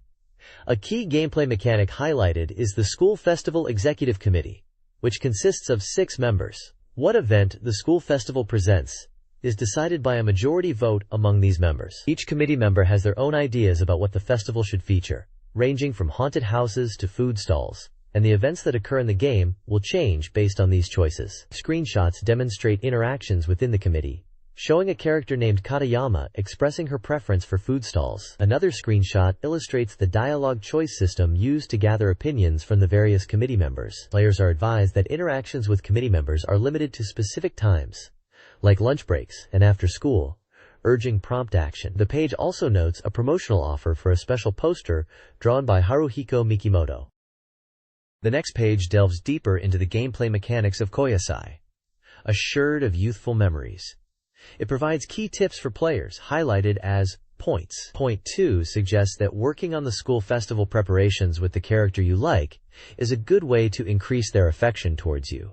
A key gameplay mechanic highlighted is the School Festival Executive Committee, which consists of 6 members. What event the school festival presents is decided by a majority vote among these members. Each committee member has their own ideas about what the festival should feature, ranging from haunted houses to food stalls, and the events that occur in the game will change based on these choices. Screenshots demonstrate interactions within the committee, showing a character named Katayama expressing her preference for food stalls. Another screenshot illustrates the dialogue choice system used to gather opinions from the various committee members. Players are advised that interactions with committee members are limited to specific times, like lunch breaks and after school, urging prompt action. The page also notes a promotional offer for a special poster drawn by Haruhiko Mikimoto. The next page delves deeper into the gameplay mechanics of Koyasai, assured of youthful memories. It provides key tips for players, highlighted as points. Point 2 suggests that working on the school festival preparations with the character you like is a good way to increase their affection towards you,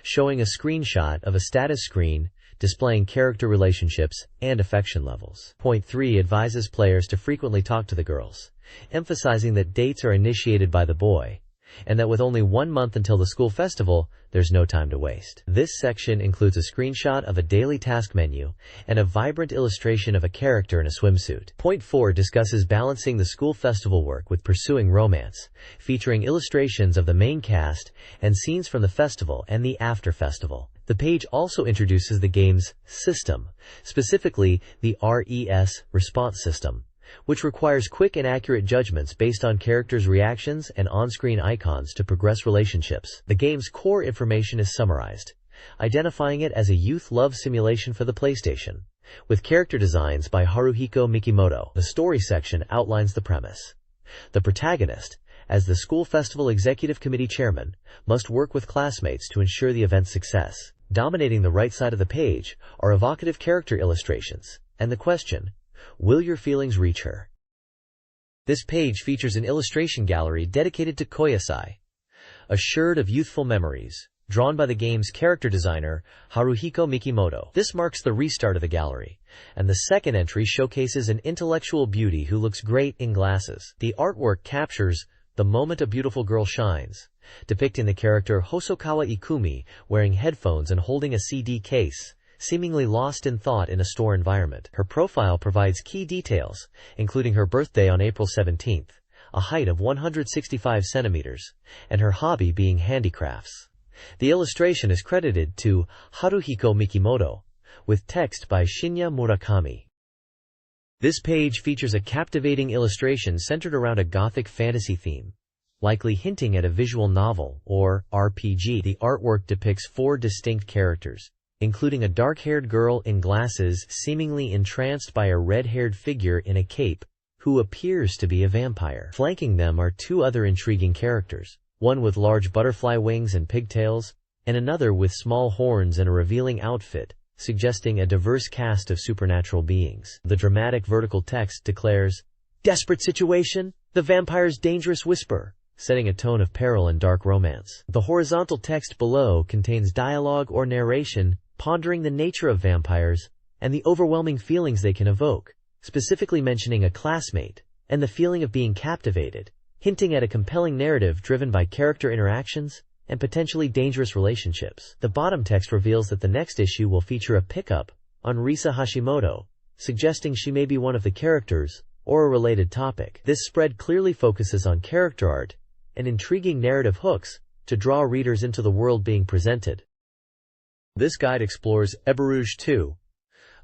showing a screenshot of a status screen displaying character relationships and affection levels. Point 3 advises players to frequently talk to the girls, emphasizing that dates are initiated by the boy, and that with only 1 month until the school festival, there's no time to waste. This section includes a screenshot of a daily task menu and a vibrant illustration of a character in a swimsuit. Point 4 discusses balancing the school festival work with pursuing romance, featuring illustrations of the main cast and scenes from the festival and the after festival. The page also introduces the game's system, specifically the RES response system, which requires quick and accurate judgments based on characters' reactions and on-screen icons to progress relationships. The game's core information is summarized, identifying it as a youth love simulation for the PlayStation, with character designs by Haruhiko Mikimoto. The story section outlines the premise. The protagonist, as the school festival executive committee chairman, must work with classmates to ensure the event's success. Dominating the right side of the page are evocative character illustrations, and the question, will your feelings reach her? This page features an illustration gallery dedicated to Koyasai, assured of youthful memories, drawn by the game's character designer, Haruhiko Mikimoto. This marks the restart of the gallery, and the second entry showcases an intellectual beauty who looks great in glasses. The artwork captures the moment a beautiful girl shines, depicting the character Hosokawa Ikumi wearing headphones and holding a CD case, seemingly lost in thought in a store environment. Her profile provides key details, including her birthday on April 17th, a height of 165 centimeters, and her hobby being handicrafts. The illustration is credited to Haruhiko Mikimoto, with text by Shinya Murakami. This page features a captivating illustration centered around a gothic fantasy theme, likely hinting at a visual novel, or RPG. The artwork depicts 4 distinct characters, including a dark-haired girl in glasses seemingly entranced by a red-haired figure in a cape, who appears to be a vampire. Flanking them are 2 other intriguing characters, one with large butterfly wings and pigtails, and another with small horns and a revealing outfit, suggesting a diverse cast of supernatural beings. The dramatic vertical text declares, "Desperate situation, the vampire's dangerous whisper," setting a tone of peril and dark romance. The horizontal text below contains dialogue or narration, pondering the nature of vampires and the overwhelming feelings they can evoke, specifically mentioning a classmate and the feeling of being captivated, hinting at a compelling narrative driven by character interactions and potentially dangerous relationships. The bottom text reveals that the next issue will feature a pickup on Risa Hashimoto, suggesting she may be one of the characters or a related topic. This spread clearly focuses on character art and intriguing narrative hooks to draw readers into the world being presented. This guide explores Eberrouge 2,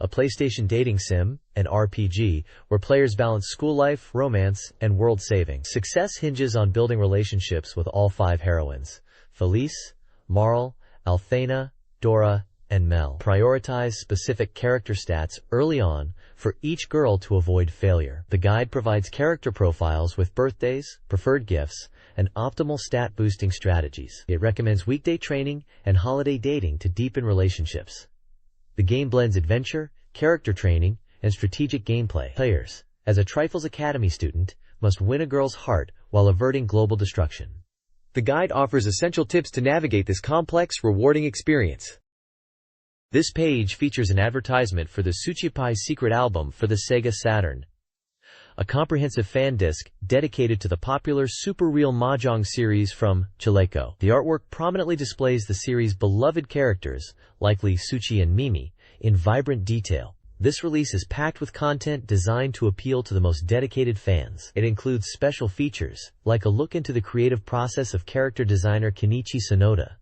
a PlayStation dating sim, an RPG, where players balance school life, romance, and world saving. Success hinges on building relationships with all 5 heroines: Felice, Marl, Althena, Dora, and Mel. Prioritize specific character stats early on for each girl to avoid failure. The guide provides character profiles with birthdays, preferred gifts, and optimal stat-boosting strategies. It recommends weekday training and holiday dating to deepen relationships. The game blends adventure, character training, and strategic gameplay. Players, as a Trifles Academy student, must win a girl's heart while averting global destruction. The guide offers essential tips to navigate this complex, rewarding experience. This page features an advertisement for the Tsuchipai Secret Album for the Sega Saturn, a comprehensive fan disc dedicated to the popular Super Real Mahjong series from Chaleco. The artwork prominently displays the series' beloved characters, likely Suchi and Mimi, in vibrant detail. This release is packed with content designed to appeal to the most dedicated fans. It includes special features, like a look into the creative process of character designer Kenichi Sonoda,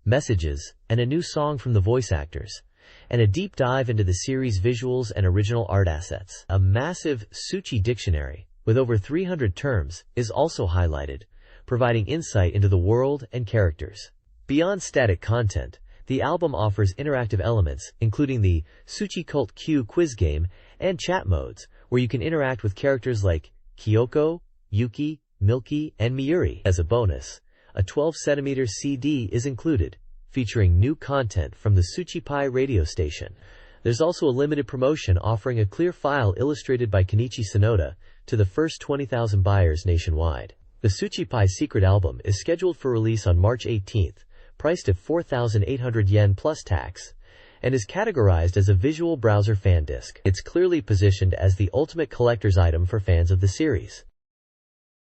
messages, and a new song from the voice actors, and a deep dive into the series' visuals and original art assets. A massive Suchi dictionary, with over 300 terms, is also highlighted, providing insight into the world and characters. Beyond static content, the album offers interactive elements, including the Suchi Cult Q quiz game and chat modes, where you can interact with characters like Kyoko, Yuki, Milky, and Miuri. As a bonus, a 12-centimeter CD is included, featuring new content from the Tsuchipai radio station. There's also a limited promotion offering a clear file illustrated by Kenichi Sonoda to the first 20,000 buyers nationwide. The Tsuchipai Secret Album is scheduled for release on March 18th, priced at 4,800 yen plus tax, and is categorized as a visual browser fan disc. It's clearly positioned as the ultimate collector's item for fans of the series.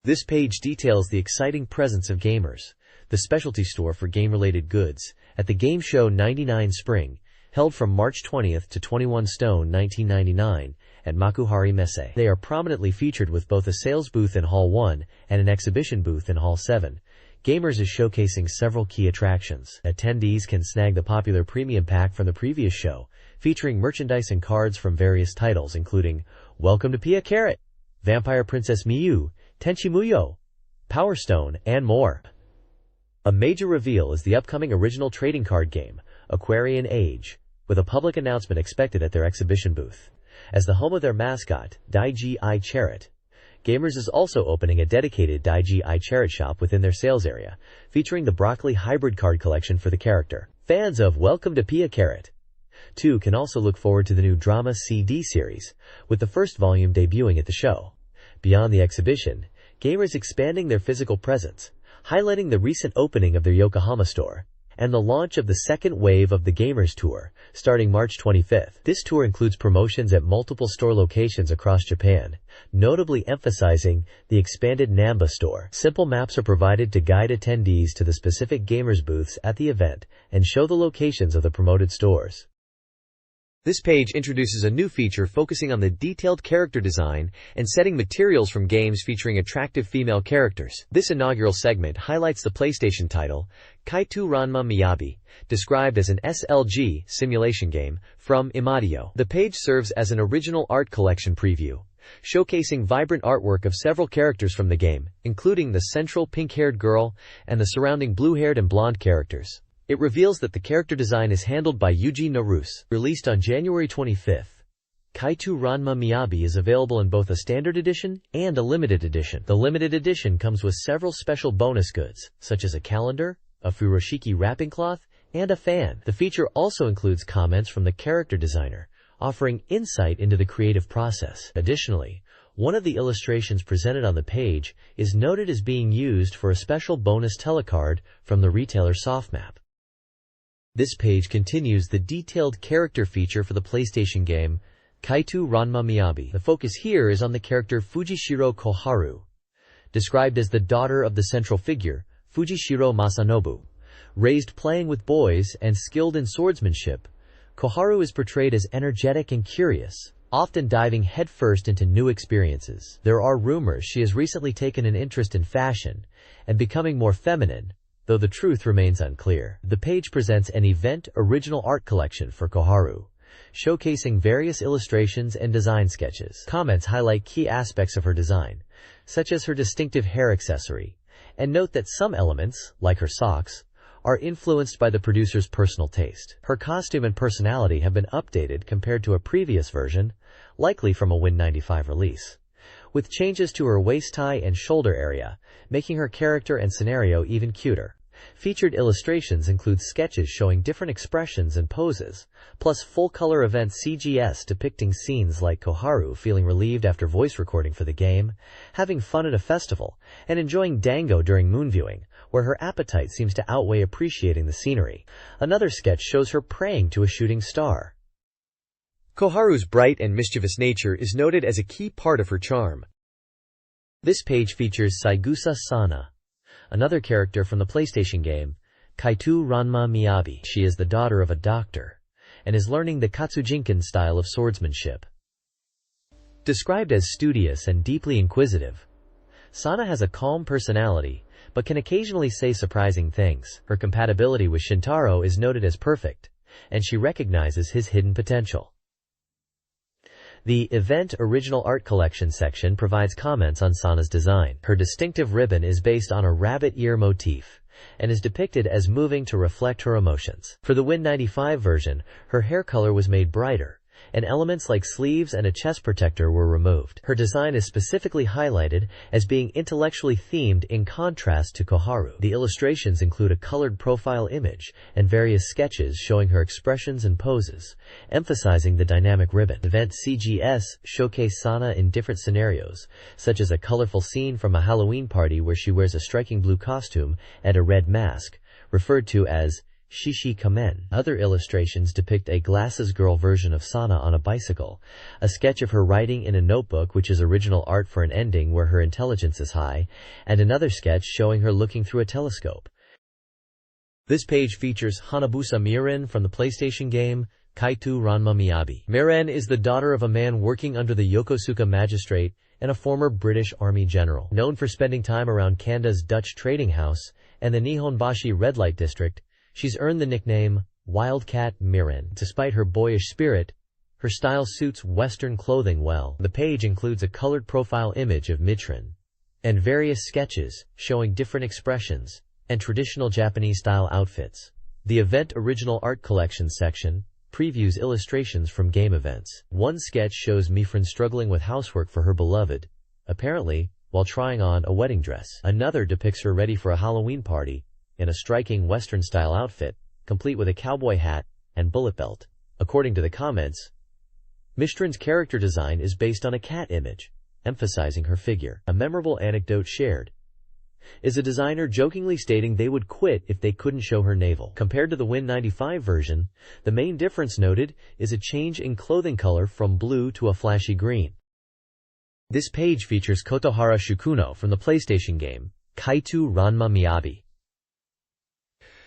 This page details the exciting presence of Gamers, the specialty store for game-related goods, at the Game Show 99 Spring, held from March 20th to 21 Stone 1999 at Makuhari Messe. They are prominently featured with both a sales booth in Hall 1 and an exhibition booth in Hall 7. Gamers is showcasing several key attractions. Attendees can snag the popular premium pack from the previous show, featuring merchandise and cards from various titles including Welcome to Pia Carrot, Vampire Princess Miyu, Tenchi Muyo, Power Stone, and more. A major reveal is the upcoming original trading card game, Aquarian Age, with a public announcement expected at their exhibition booth. As the home of their mascot, DGK G, Gamers is also opening a dedicated DGK G shop within their sales area, featuring the Broccoli hybrid card collection for the character. Fans of Welcome to Pia Carrot 2 can also look forward to the new drama CD series, with the first volume debuting at the show. Beyond the exhibition, Gamers expanding their physical presence, highlighting the recent opening of their Yokohama store and the launch of the second wave of the Gamers Tour, starting March 25th. This tour includes promotions at multiple store locations across Japan, notably emphasizing the expanded Namba store. Simple maps are provided to guide attendees to the specific gamers booths at the event and show the locations of the promoted stores. This page introduces a new feature focusing on the detailed character design and setting materials from games featuring attractive female characters. This inaugural segment highlights the PlayStation title, Kaitou Ranma Miyabi, described as an SLG simulation game, from Imadio. The page serves as an original art collection preview, showcasing vibrant artwork of several characters from the game, including the central pink-haired girl and the surrounding blue-haired and blonde characters. It reveals that the character design is handled by Yuji Naruse. Released on January 25th, Kaitou Ranma Miyabi is available in both a standard edition and a limited edition. The limited edition comes with several special bonus goods, such as a calendar, a furoshiki wrapping cloth, and a fan. The feature also includes comments from the character designer, offering insight into the creative process. Additionally, one of the illustrations presented on the page is noted as being used for a special bonus telecard from the retailer Softmap. This page continues the detailed character feature for the PlayStation game, Kaitou Ranma Miyabi. The focus here is on the character Fujishiro Koharu, described as the daughter of the central figure, Fujishiro Masanobu. Raised playing with boys and skilled in swordsmanship, Koharu is portrayed as energetic and curious, often diving headfirst into new experiences. There are rumors she has recently taken an interest in fashion and becoming more feminine, though the truth remains unclear. The page presents an event original art collection for Koharu, showcasing various illustrations and design sketches. Comments highlight key aspects of her design, such as her distinctive hair accessory, and note that some elements, like her socks, are influenced by the producer's personal taste. Her costume and personality have been updated compared to a previous version, likely from a Win95 release, with changes to her waist tie and shoulder area, making her character and scenario even cuter. Featured illustrations include sketches showing different expressions and poses, plus full-color event CGS depicting scenes like Koharu feeling relieved after voice recording for the game, having fun at a festival, and enjoying dango during moon viewing, where her appetite seems to outweigh appreciating the scenery. Another sketch shows her praying to a shooting star. Koharu's bright and mischievous nature is noted as a key part of her charm. This page features Saigusa Sana, another character from the PlayStation game, Kaitou Ranma Miyabi. She is the daughter of a doctor, and is learning the Katsujinkan style of swordsmanship. Described as studious and deeply inquisitive, Sana has a calm personality, but can occasionally say surprising things. Her compatibility with Shintaro is noted as perfect, and she recognizes his hidden potential. The Event Original Art Collection section provides comments on Sana's design. Her distinctive ribbon is based on a rabbit ear motif, and is depicted as moving to reflect her emotions. For the Win95 version, her hair color was made brighter, and elements like sleeves and a chest protector were removed. Her design is specifically highlighted as being intellectually themed in contrast to Koharu. The illustrations include a colored profile image and various sketches showing her expressions and poses, emphasizing the dynamic ribbon. Event CGS showcase Sana in different scenarios, such as a colorful scene from a Halloween party where she wears a striking blue costume and a red mask, referred to as Shishi Kamen. Other illustrations depict a glasses girl version of Sana on a bicycle, a sketch of her writing in a notebook which is original art for an ending where her intelligence is high, and another sketch showing her looking through a telescope. This page features Hanabusa Miren from the PlayStation game, Kaitou Ranma Miyabi. Miren is the daughter of a man working under the Yokosuka magistrate and a former British Army general. Known for spending time around Kanda's Dutch trading house and the Nihonbashi red light district, she's earned the nickname Wildcat Miren. Despite her boyish spirit, her style suits Western clothing well. The page includes a colored profile image of Mitrin and various sketches showing different expressions and traditional Japanese-style outfits. The Event Original Art Collection section previews illustrations from game events. One sketch shows Mifrin struggling with housework for her beloved, apparently while trying on a wedding dress. Another depicts her ready for a Halloween party in a striking Western-style outfit, complete with a cowboy hat and bullet belt. According to the comments, Mistrin's character design is based on a cat image, emphasizing her figure. A memorable anecdote shared is a designer jokingly stating they would quit if they couldn't show her navel. Compared to the Win95 version, the main difference noted is a change in clothing color from blue to a flashy green. This page features Kotohara Shukuno from the PlayStation game, Kaitu Ranma Miyabi.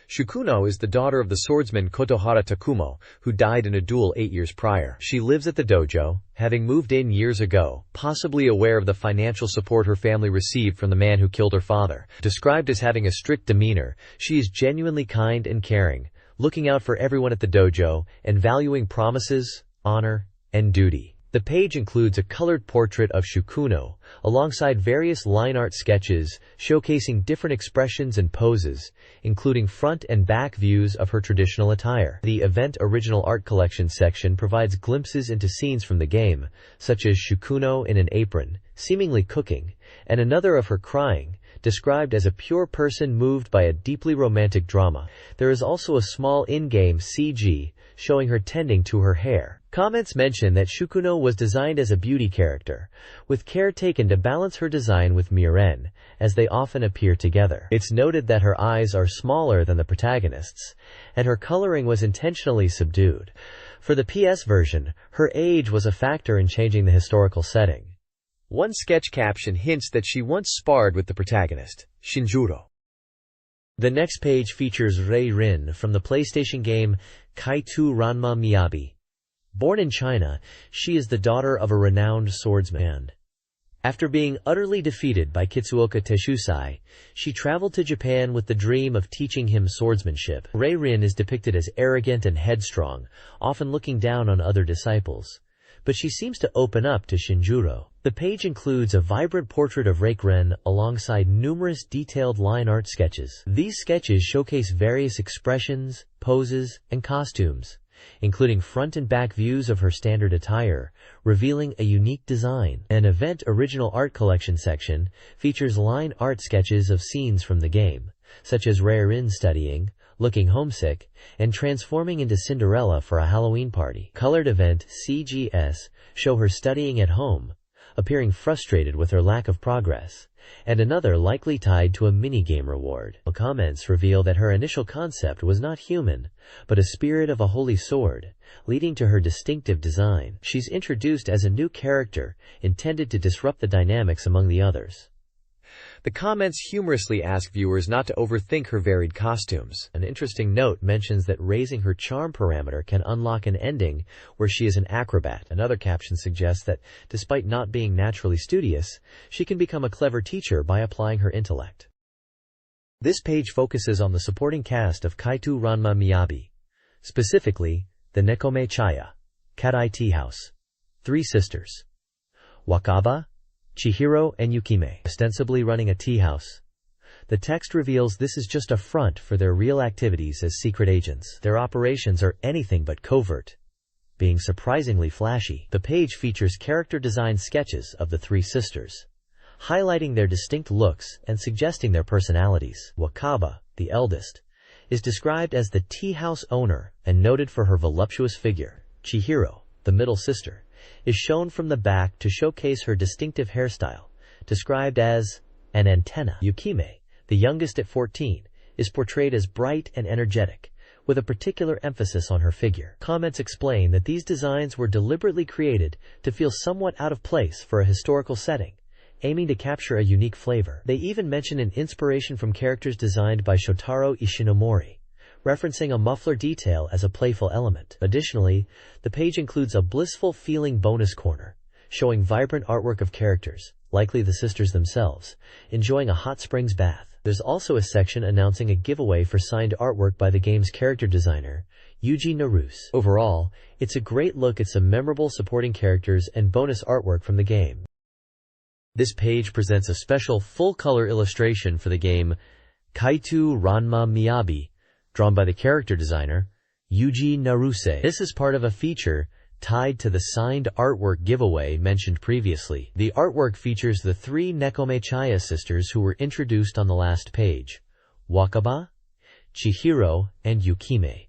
Shukuno is the daughter of the swordsman Kotohara Takumo, who died in a duel 8 years prior. She lives at the dojo, having moved in years ago, possibly aware of the financial support her family received from the man who killed her father. Described as having a strict demeanor, she is genuinely kind and caring, looking out for everyone at the dojo, and valuing promises, honor, and duty. The page includes a colored portrait of Shukuno, alongside various line art sketches showcasing different expressions and poses, including front and back views of her traditional attire. The Event Original Art Collection section provides glimpses into scenes from the game, such as Shukuno in an apron, seemingly cooking, and another of her crying, described as a pure person moved by a deeply romantic drama. There is also a small in-game CG showing her tending to her hair. Comments mention that Shukuno was designed as a beauty character, with care taken to balance her design with Miren, as they often appear together. It's noted that her eyes are smaller than the protagonist's, and her coloring was intentionally subdued. For the PS version, her age was a factor in changing the historical setting. One sketch caption hints that she once sparred with the protagonist, Shinjuro. The next page features Rei Rin from the PlayStation game Kaitu Ranma Miyabi. Born in China, she is the daughter of a renowned swordsman. After being utterly defeated by Kitsuoka Teshusai, she traveled to Japan with the dream of teaching him swordsmanship. Rei Rin is depicted as arrogant and headstrong, often looking down on other disciples, but she seems to open up to Shinjuro. The page includes a vibrant portrait of Rei Rin alongside numerous detailed line art sketches. These sketches showcase various expressions, poses, and costumes, including front and back views of her standard attire, revealing a unique design. An Event Original Art Collection section features line art sketches of scenes from the game, such as Rei Rin studying, looking homesick, and transforming into Cinderella for a Halloween party. Colored Event CGS show her studying at home, appearing frustrated with her lack of progress, and another likely tied to a mini-game reward. Comments reveal that her initial concept was not human, but a spirit of a holy sword, leading to her distinctive design. She's introduced as a new character, intended to disrupt the dynamics among the others. The comments humorously ask viewers not to overthink her varied costumes. An interesting note mentions that raising her charm parameter can unlock an ending where she is an acrobat. Another caption suggests that, despite not being naturally studious, she can become a clever teacher by applying her intellect. This page focuses on the supporting cast of Kaitu Ranma Miyabi, specifically, the Nekome Chaya, Cat-Eye Tea House, three sisters, Wakaba, Chihiro, and Yukime, ostensibly running a tea house. The text reveals this is just a front for their real activities as secret agents. Their operations are anything but covert, being surprisingly flashy. The page features character design sketches of the three sisters, highlighting their distinct looks and suggesting their personalities. Wakaba, the eldest, is described as the tea house owner and noted for her voluptuous figure. Chihiro, the middle sister, is shown from the back to showcase her distinctive hairstyle, described as an antenna. Yukime, the youngest at 14, is portrayed as bright and energetic, with a particular emphasis on her figure. Comments explain that these designs were deliberately created to feel somewhat out of place for a historical setting, aiming to capture a unique flavor. They even mention an inspiration from characters designed by Shotaro Ishinomori, referencing a muffler detail as a playful element. Additionally, the page includes a blissful feeling bonus corner, showing vibrant artwork of characters, likely the sisters themselves, enjoying a hot springs bath. There's also a section announcing a giveaway for signed artwork by the game's character designer, Yuji Naruse. Overall, it's a great look at some memorable supporting characters and bonus artwork from the game. This page presents a special full-color illustration for the game Kaitu Ranma Miyabi, drawn by the character designer, Yuji Naruse. This is part of a feature tied to the signed artwork giveaway mentioned previously. The artwork features the three Nekome Chaya sisters who were introduced on the last page, Wakaba, Chihiro, and Yukime,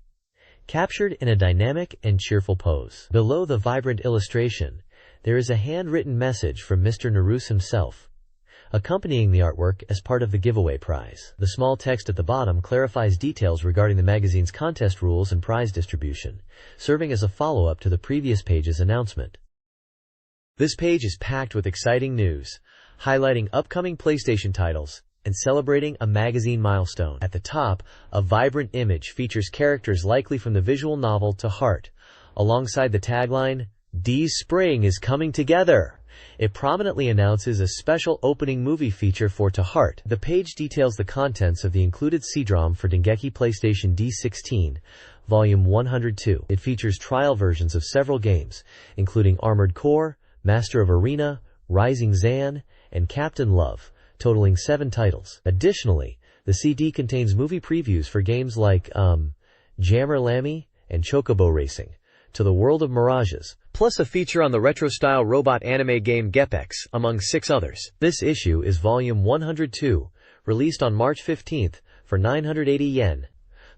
captured in a dynamic and cheerful pose. Below the vibrant illustration, there is a handwritten message from Mr. Naruse himself, accompanying the artwork as part of the giveaway prize. The small text at the bottom clarifies details regarding the magazine's contest rules and prize distribution, serving as a follow-up to the previous page's announcement. This page is packed with exciting news, highlighting upcoming PlayStation titles and celebrating a magazine milestone. At the top, a vibrant image features characters likely from the visual novel To Heart, alongside the tagline, "D's Spring is coming together." It prominently announces a special opening movie feature for To Heart. The page details the contents of the included CD-ROM for Dengeki PlayStation D16, Volume 102. It features trial versions of several games, including Armored Core, Master of Arena, Rising Zan, and Captain Love, totaling 7 titles. Additionally, the CD contains movie previews for games like Jammer Lammy and Chocobo Racing, To the World of Mirages, plus a feature on the retro-style robot anime game Gepex, among 6 others. This issue is Volume 102, released on March 15th for 980 yen.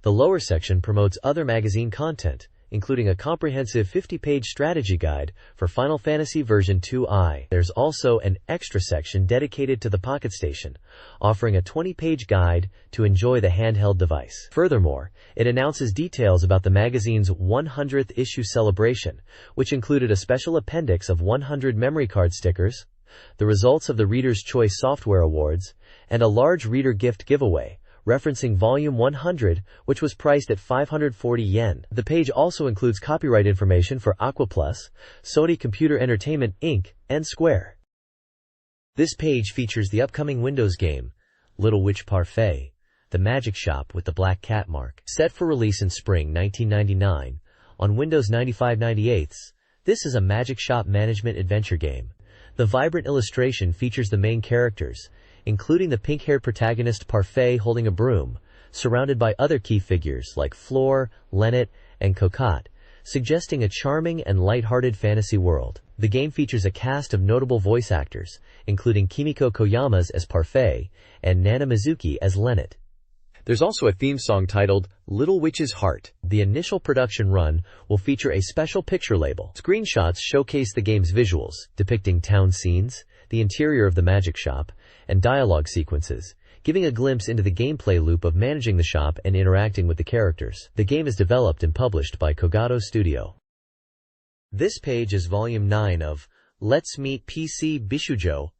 The lower section promotes other magazine content, including a comprehensive 50-page strategy guide for Final Fantasy Version 2i. There's also an extra section dedicated to the Pocket Station, offering a 20-page guide to enjoy the handheld device. Furthermore, it announces details about the magazine's 100th issue celebration, which included a special appendix of 100 memory card stickers, the results of the Reader's Choice Software Awards, and a large reader gift giveaway, referencing Volume 100, which was priced at 540 yen. The page also includes copyright information for Aqua Plus, Sony Computer Entertainment Inc., and Square. This page features the upcoming Windows game, Little Witch Parfait, The Magic Shop with the Black Cat Mark. Set for release in spring 1999, on Windows 95/98, this is a Magic Shop management adventure game. The vibrant illustration features the main characters, including the pink-haired protagonist Parfait holding a broom, surrounded by other key figures like Floor, Lennet, and Cocotte, suggesting a charming and light-hearted fantasy world. The game features a cast of notable voice actors, including Kimiko Koyama as Parfait and Nana Mizuki as Lennet. There's also a theme song titled Little Witch's Heart. The initial production run will feature a special picture label. Screenshots showcase the game's visuals, depicting town scenes, the interior of the magic shop, and dialogue sequences, giving a glimpse into the gameplay loop of managing the shop and interacting with the characters. The game is developed and published by Kogato Studio. This page is Volume 9 of Let's Meet PC bishōjo,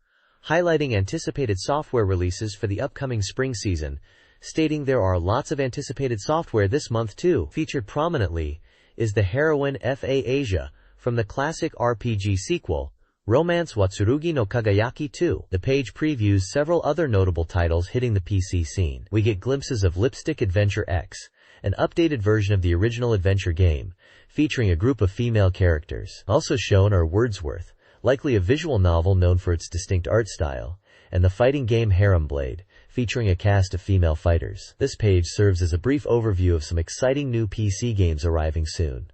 highlighting anticipated software releases for the upcoming spring season, stating there are lots of anticipated software this month too. Featured prominently is the Heroine FA Asia from the classic RPG sequel, Romance Watsurugi no Kagayaki 2. The page previews several other notable titles hitting the PC scene. We get glimpses of Lipstick Adventure X, an updated version of the original adventure game, featuring a group of female characters. Also shown are Wordsworth, likely a visual novel known for its distinct art style, and the fighting game Harem Blade, featuring a cast of female fighters. This page serves as a brief overview of some exciting new PC games arriving soon.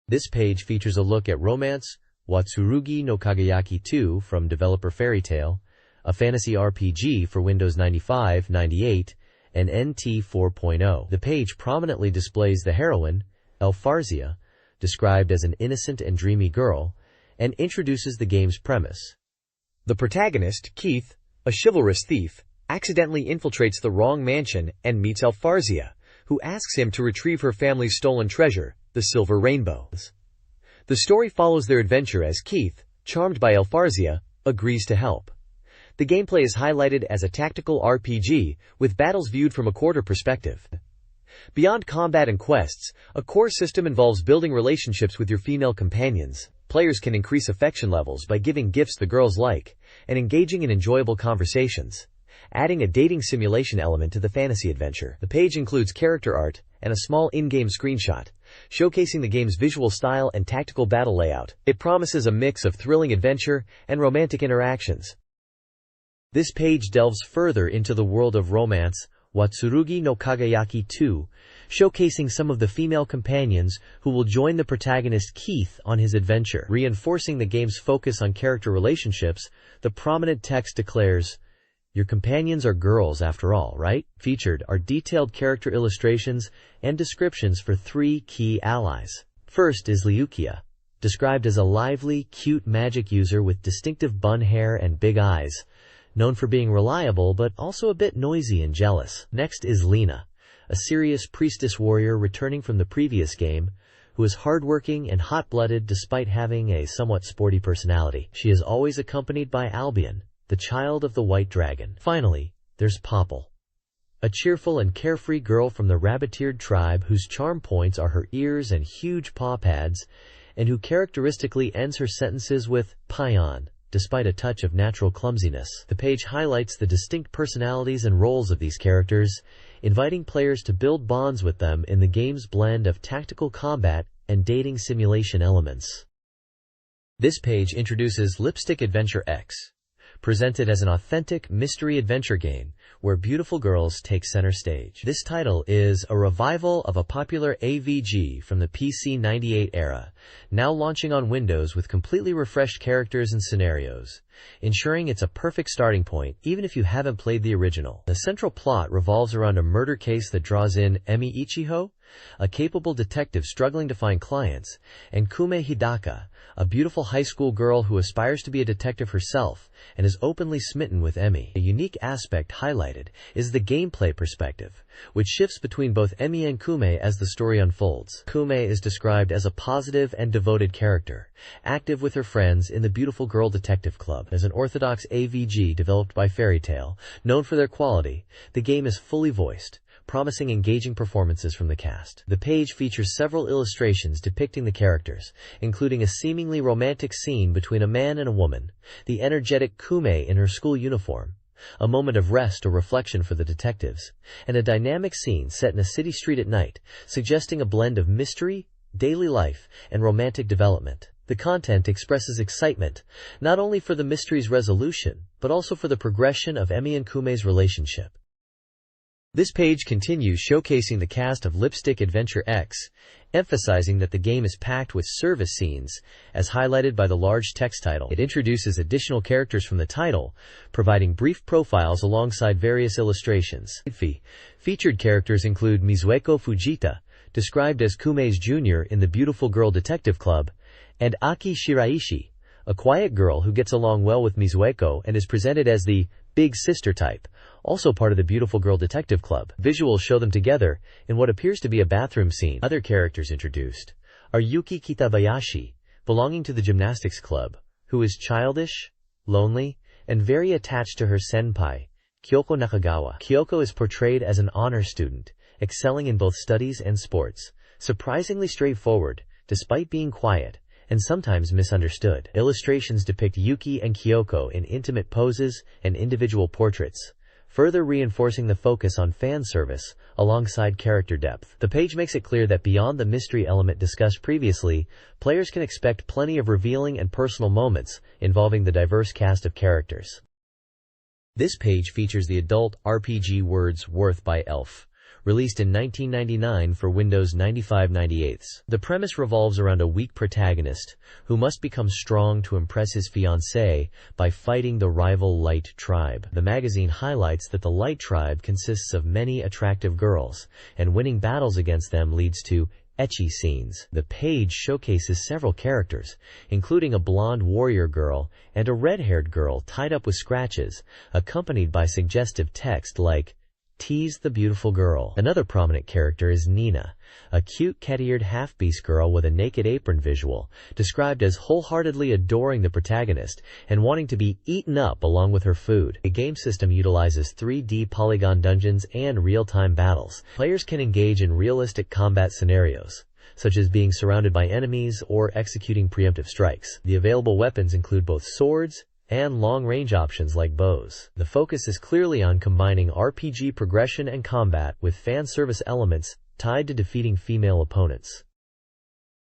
This page features a look at Romance Watsurugi no Kagayaki 2 from developer Fairy Tail, a fantasy RPG for Windows 95, 98, and NT 4.0. The page prominently displays the heroine, Elfarzia, described as an innocent and dreamy girl, and introduces the game's premise. The protagonist, Keith, a chivalrous thief, accidentally infiltrates the wrong mansion and meets Elfarzia, who asks him to retrieve her family's stolen treasure, the Silver Rainbow. The story follows their adventure as Keith, charmed by Elfarzia, agrees to help. The gameplay is highlighted as a tactical RPG, with battles viewed from a quarter perspective. Beyond combat and quests, a core system involves building relationships with your female companions. Players can increase affection levels by giving gifts the girls like, and engaging in enjoyable conversations, adding a dating simulation element to the fantasy adventure. The page includes character art and a small in-game screenshot, showcasing the game's visual style and tactical battle layout. It promises a mix of thrilling adventure and romantic interactions. This page delves further into the world of Romance Watsurugi no Kagayaki 2, showcasing some of the female companions who will join the protagonist Keith on his adventure. Reinforcing the game's focus on character relationships, the prominent text declares, "Your companions are girls after all, right?" Featured are detailed character illustrations and descriptions for 3 key allies. First is Liukia, described as a lively, cute magic user with distinctive bun hair and big eyes, known for being reliable but also a bit noisy and jealous. Next is Lena, a serious priestess warrior returning from the previous game, who is hardworking and hot-blooded despite having a somewhat sporty personality. She is always accompanied by Albion, the child of the White Dragon. Finally, there's Popple, a cheerful and carefree girl from the rabbit-eared tribe whose charm points are her ears and huge paw pads, and who characteristically ends her sentences with "payan," despite a touch of natural clumsiness. The page highlights the distinct personalities and roles of these characters, inviting players to build bonds with them in the game's blend of tactical combat and dating simulation elements. This page introduces Lipstick Adventure X, presented as an authentic mystery adventure game where beautiful girls take center stage. This title is a revival of a popular AVG from the PC 98 era, now launching on Windows with completely refreshed characters and scenarios, ensuring it's a perfect starting point even if you haven't played the original. The central plot revolves around a murder case that draws in Emi Ichiho, a capable detective struggling to find clients, and Kume Hidaka, a beautiful high school girl who aspires to be a detective herself and is openly smitten with Emi. A unique aspect highlighted is the gameplay perspective, which shifts between both Emi and Kume as the story unfolds. Kume is described as a positive and devoted character, active with her friends in the Beautiful Girl Detective Club. As an orthodox AVG developed by Fairy Tail, known for their quality, the game is fully voiced, promising engaging performances from the cast. The page features several illustrations depicting the characters, including a seemingly romantic scene between a man and a woman, the energetic Kume in her school uniform, a moment of rest or reflection for the detectives, and a dynamic scene set in a city street at night, suggesting a blend of mystery, daily life, and romantic development. The content expresses excitement, not only for the mystery's resolution, but also for the progression of Emi and Kume's relationship. This page continues showcasing the cast of Lipstick Adventure X, emphasizing that the game is packed with service scenes, as highlighted by the large text title. It introduces additional characters from the title, providing brief profiles alongside various illustrations. Featured characters include Mizueko Fujita, described as Kume's junior in the Beautiful Girl Detective Club, and Aki Shiraishi, a quiet girl who gets along well with Mizueko and is presented as the big sister type, also part of the Beautiful Girl Detective Club. Visuals show them together in what appears to be a bathroom scene. Other characters introduced are Yuki Kitabayashi, belonging to the gymnastics club, who is childish, lonely, and very attached to her senpai, Kyoko Nakagawa. Kyoko is portrayed as an honor student, excelling in both studies and sports, surprisingly straightforward, despite being quiet, and sometimes misunderstood. Illustrations depict Yuki and Kyoko in intimate poses and individual portraits, further reinforcing the focus on fan service alongside character depth. The page makes it clear that beyond the mystery element discussed previously, players can expect plenty of revealing and personal moments involving the diverse cast of characters. This page features the adult RPG Words Worth by Elf, released in 1999 for Windows 95/98. The premise revolves around a weak protagonist who must become strong to impress his fiancée by fighting the rival Light Tribe. The magazine highlights that the Light Tribe consists of many attractive girls, and winning battles against them leads to ecchi scenes. The page showcases several characters, including a blonde warrior girl and a red-haired girl tied up with scratches, accompanied by suggestive text like, "Tease the beautiful girl." Another prominent character is Nina, a cute cat-eared half-beast girl with a naked apron visual, described as wholeheartedly adoring the protagonist and wanting to be eaten up along with her food. The game system utilizes 3D polygon dungeons and real-time battles. Players can engage in realistic combat scenarios, such as being surrounded by enemies or executing preemptive strikes. The available weapons include both swords and long-range options like bows. The focus is clearly on combining RPG progression and combat with fan service elements tied to defeating female opponents.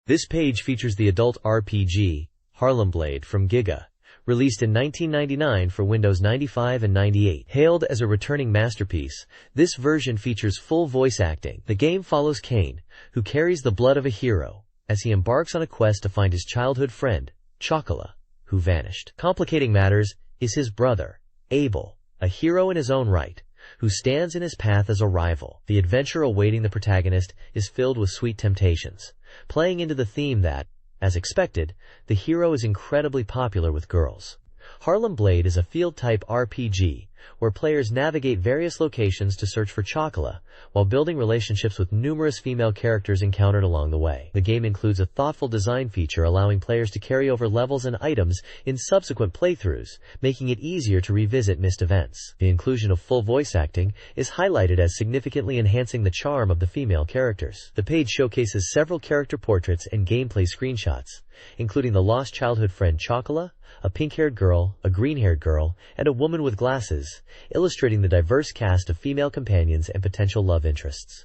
This page features the adult RPG, Harlem Blade from Giga, released in 1999 for Windows 95 and 98. Hailed as a returning masterpiece, this version features full voice acting. The game follows Kane, who carries the blood of a hero, as he embarks on a quest to find his childhood friend, Chocola, who vanished. Complicating matters is his brother, Abel, a hero in his own right, who stands in his path as a rival. The adventure awaiting the protagonist is filled with sweet temptations, playing into the theme that, as expected, the hero is incredibly popular with girls. Harlem Blade is a field-type RPG, where players navigate various locations to search for chocolate, while building relationships with numerous female characters encountered along the way. The game includes a thoughtful design feature allowing players to carry over levels and items in subsequent playthroughs, making it easier to revisit missed events. The inclusion of full voice acting is highlighted as significantly enhancing the charm of the female characters. The page showcases several character portraits and gameplay screenshots, including the lost childhood friend Chocola, a pink-haired girl, a green-haired girl, and a woman with glasses, illustrating the diverse cast of female companions and potential love interests.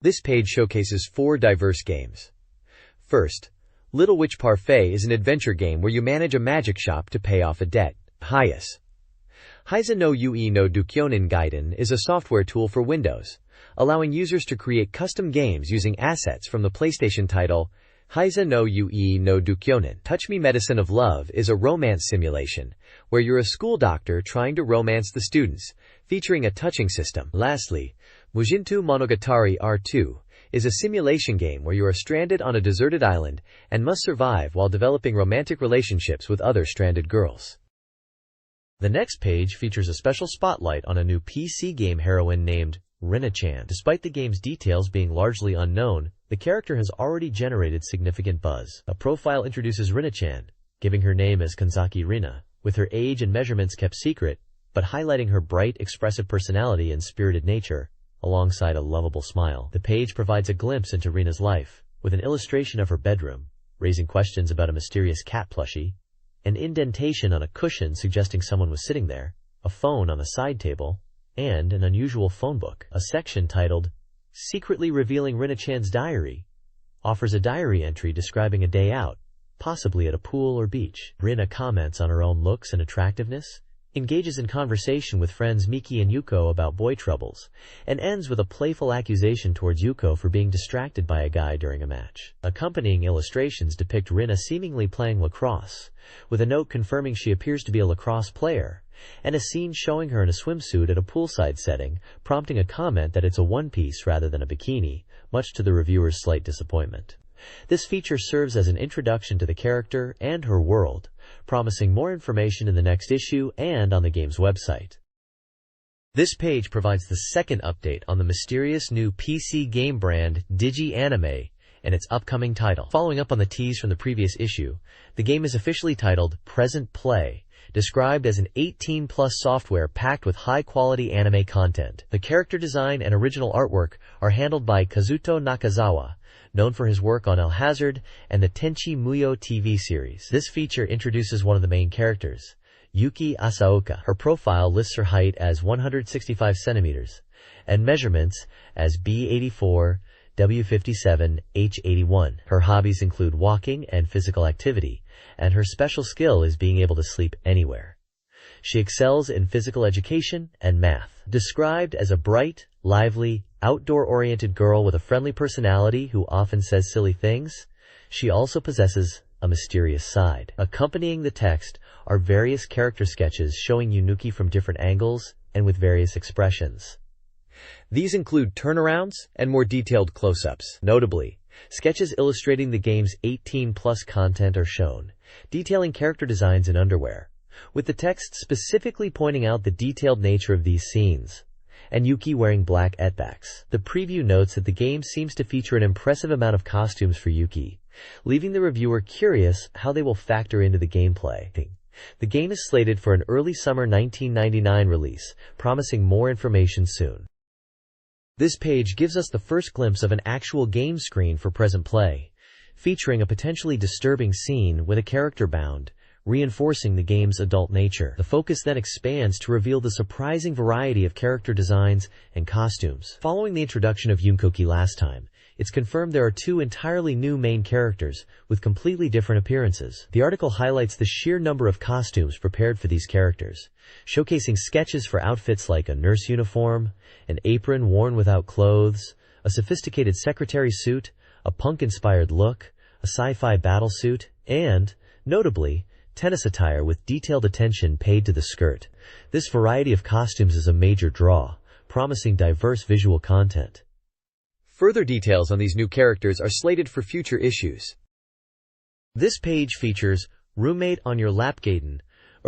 This page showcases 4 diverse games. First, Little Witch Parfait is an adventure game where you manage a magic shop to pay off a debt. Heiza no Ue no Dukyonin Gaiden is a software tool for Windows, allowing users to create custom games using assets from the PlayStation title Heiza no Ue no Dukyonin. Touch Me Medicine of Love is a romance simulation, where you're a school doctor trying to romance the students, featuring a touching system. Lastly, Mujintu Monogatari R2 is a simulation game where you are stranded on a deserted island and must survive while developing romantic relationships with other stranded girls. The next page features a special spotlight on a new PC game heroine named Rina-chan. Despite the game's details being largely unknown, the character has already generated significant buzz. A profile introduces Rina-chan, giving her name as Kanzaki Rina, with her age and measurements kept secret, but highlighting her bright, expressive personality and spirited nature, alongside a lovable smile. The page provides a glimpse into Rina's life, with an illustration of her bedroom, raising questions about a mysterious cat plushie, an indentation on a cushion suggesting someone was sitting there, a phone on the side table, and an unusual phone book. A section titled, Secretly Revealing Rina-chan's Diary, offers a diary entry describing a day out, possibly at a pool or beach. Rina comments on her own looks and attractiveness, engages in conversation with friends Miki and Yuko about boy troubles, and ends with a playful accusation towards Yuko for being distracted by a guy during a match. Accompanying illustrations depict Rina seemingly playing lacrosse, with a note confirming she appears to be a lacrosse player, and a scene showing her in a swimsuit at a poolside setting, prompting a comment that it's a one-piece rather than a bikini, much to the reviewer's slight disappointment. This feature serves as an introduction to the character and her world, promising more information in the next issue and on the game's website. This page provides the second update on the mysterious new PC game brand Digi Anime and its upcoming title. Following up on the tease from the previous issue, the game is officially titled Present Play, described as an 18-plus software packed with high-quality anime content. The character design and original artwork are handled by Kazuto Nakazawa, known for his work on El Hazard and the Tenchi Muyo TV series. This feature introduces one of the main characters, Yuki Asaoka. Her profile lists her height as 165 centimeters and measurements as B84, W57, H81. Her hobbies include walking and physical activity, and her special skill is being able to sleep anywhere. She excels in physical education and math. Described as a bright, lively, outdoor-oriented girl with a friendly personality who often says silly things, she also possesses a mysterious side. Accompanying the text are various character sketches showing Yunuki from different angles and with various expressions. These include turnarounds and more detailed close-ups. Notably, sketches illustrating the game's 18-plus content are shown, detailing character designs in underwear, with the text specifically pointing out the detailed nature of these scenes, and Yuki wearing black etbacks. The preview notes that the game seems to feature an impressive amount of costumes for Yuki, leaving the reviewer curious how they will factor into the gameplay. The game is slated for an early summer 1999 release, promising more information soon. This page gives us the first glimpse of an actual game screen for Present Play, featuring a potentially disturbing scene with a character bound, reinforcing the game's adult nature. The focus then expands to reveal the surprising variety of character designs and costumes. Following the introduction of Yunkoki last time, it's confirmed there are 2 entirely new main characters with completely different appearances. The article highlights the sheer number of costumes prepared for these characters, showcasing sketches for outfits like a nurse uniform, an apron worn without clothes, a sophisticated secretary suit, a punk-inspired look, a sci-fi battle suit, and, notably, tennis attire with detailed attention paid to the skirt. This variety of costumes is a major draw, promising diverse visual content. Further details on these new characters are slated for future issues. This page features Roommate on Your Lap Gaiden,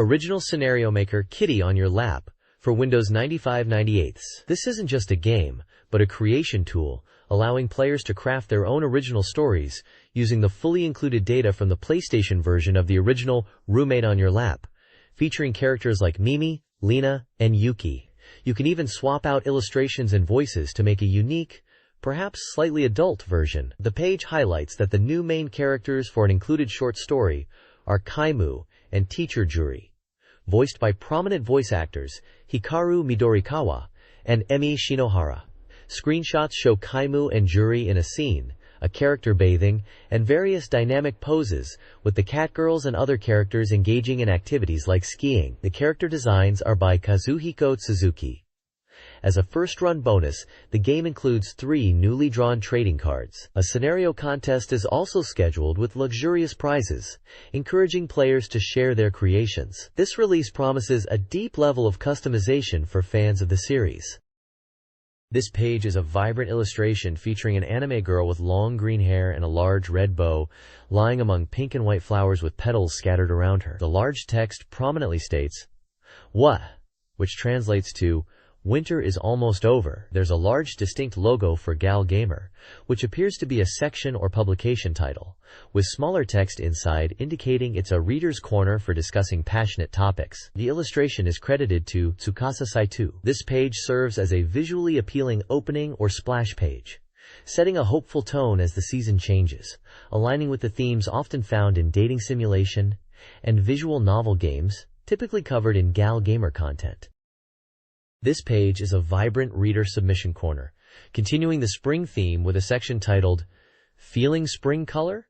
Original Scenario Maker Kitty on your lap for Windows 95/98. This isn't just a game, but a creation tool, allowing players to craft their own original stories using the fully included data from the PlayStation version of the original Roommate on Your Lap, featuring characters like Mimi, Lena, and Yuki. You can even swap out illustrations and voices to make a unique, perhaps slightly adult version. The page highlights that the new main characters for an included short story are Kaimu and Teacher Juri, voiced by prominent voice actors Hikaru Midorikawa and Emi Shinohara. Screenshots show Kaimu and Juri in a scene, a character bathing, and various dynamic poses, with the catgirls and other characters engaging in activities like skiing. The character designs are by Kazuhiko Suzuki. As a first-run bonus, the game includes 3 newly drawn trading cards. A scenario contest is also scheduled with luxurious prizes, encouraging players to share their creations. This release promises a deep level of customization for fans of the series. This page is a vibrant illustration featuring an anime girl with long green hair and a large red bow, lying among pink and white flowers with petals scattered around her. The large text prominently states, "Wa," which translates to, "Winter is almost over." There's a large distinct logo for Gal Gamer, which appears to be a section or publication title, with smaller text inside indicating it's a reader's corner for discussing passionate topics. The illustration is credited to Tsukasa Saito. This page serves as a visually appealing opening or splash page, setting a hopeful tone as the season changes, aligning with the themes often found in dating simulation and visual novel games, typically covered in Gal Gamer content. This page is a vibrant reader submission corner, continuing the spring theme with a section titled, "Feeling Spring Color?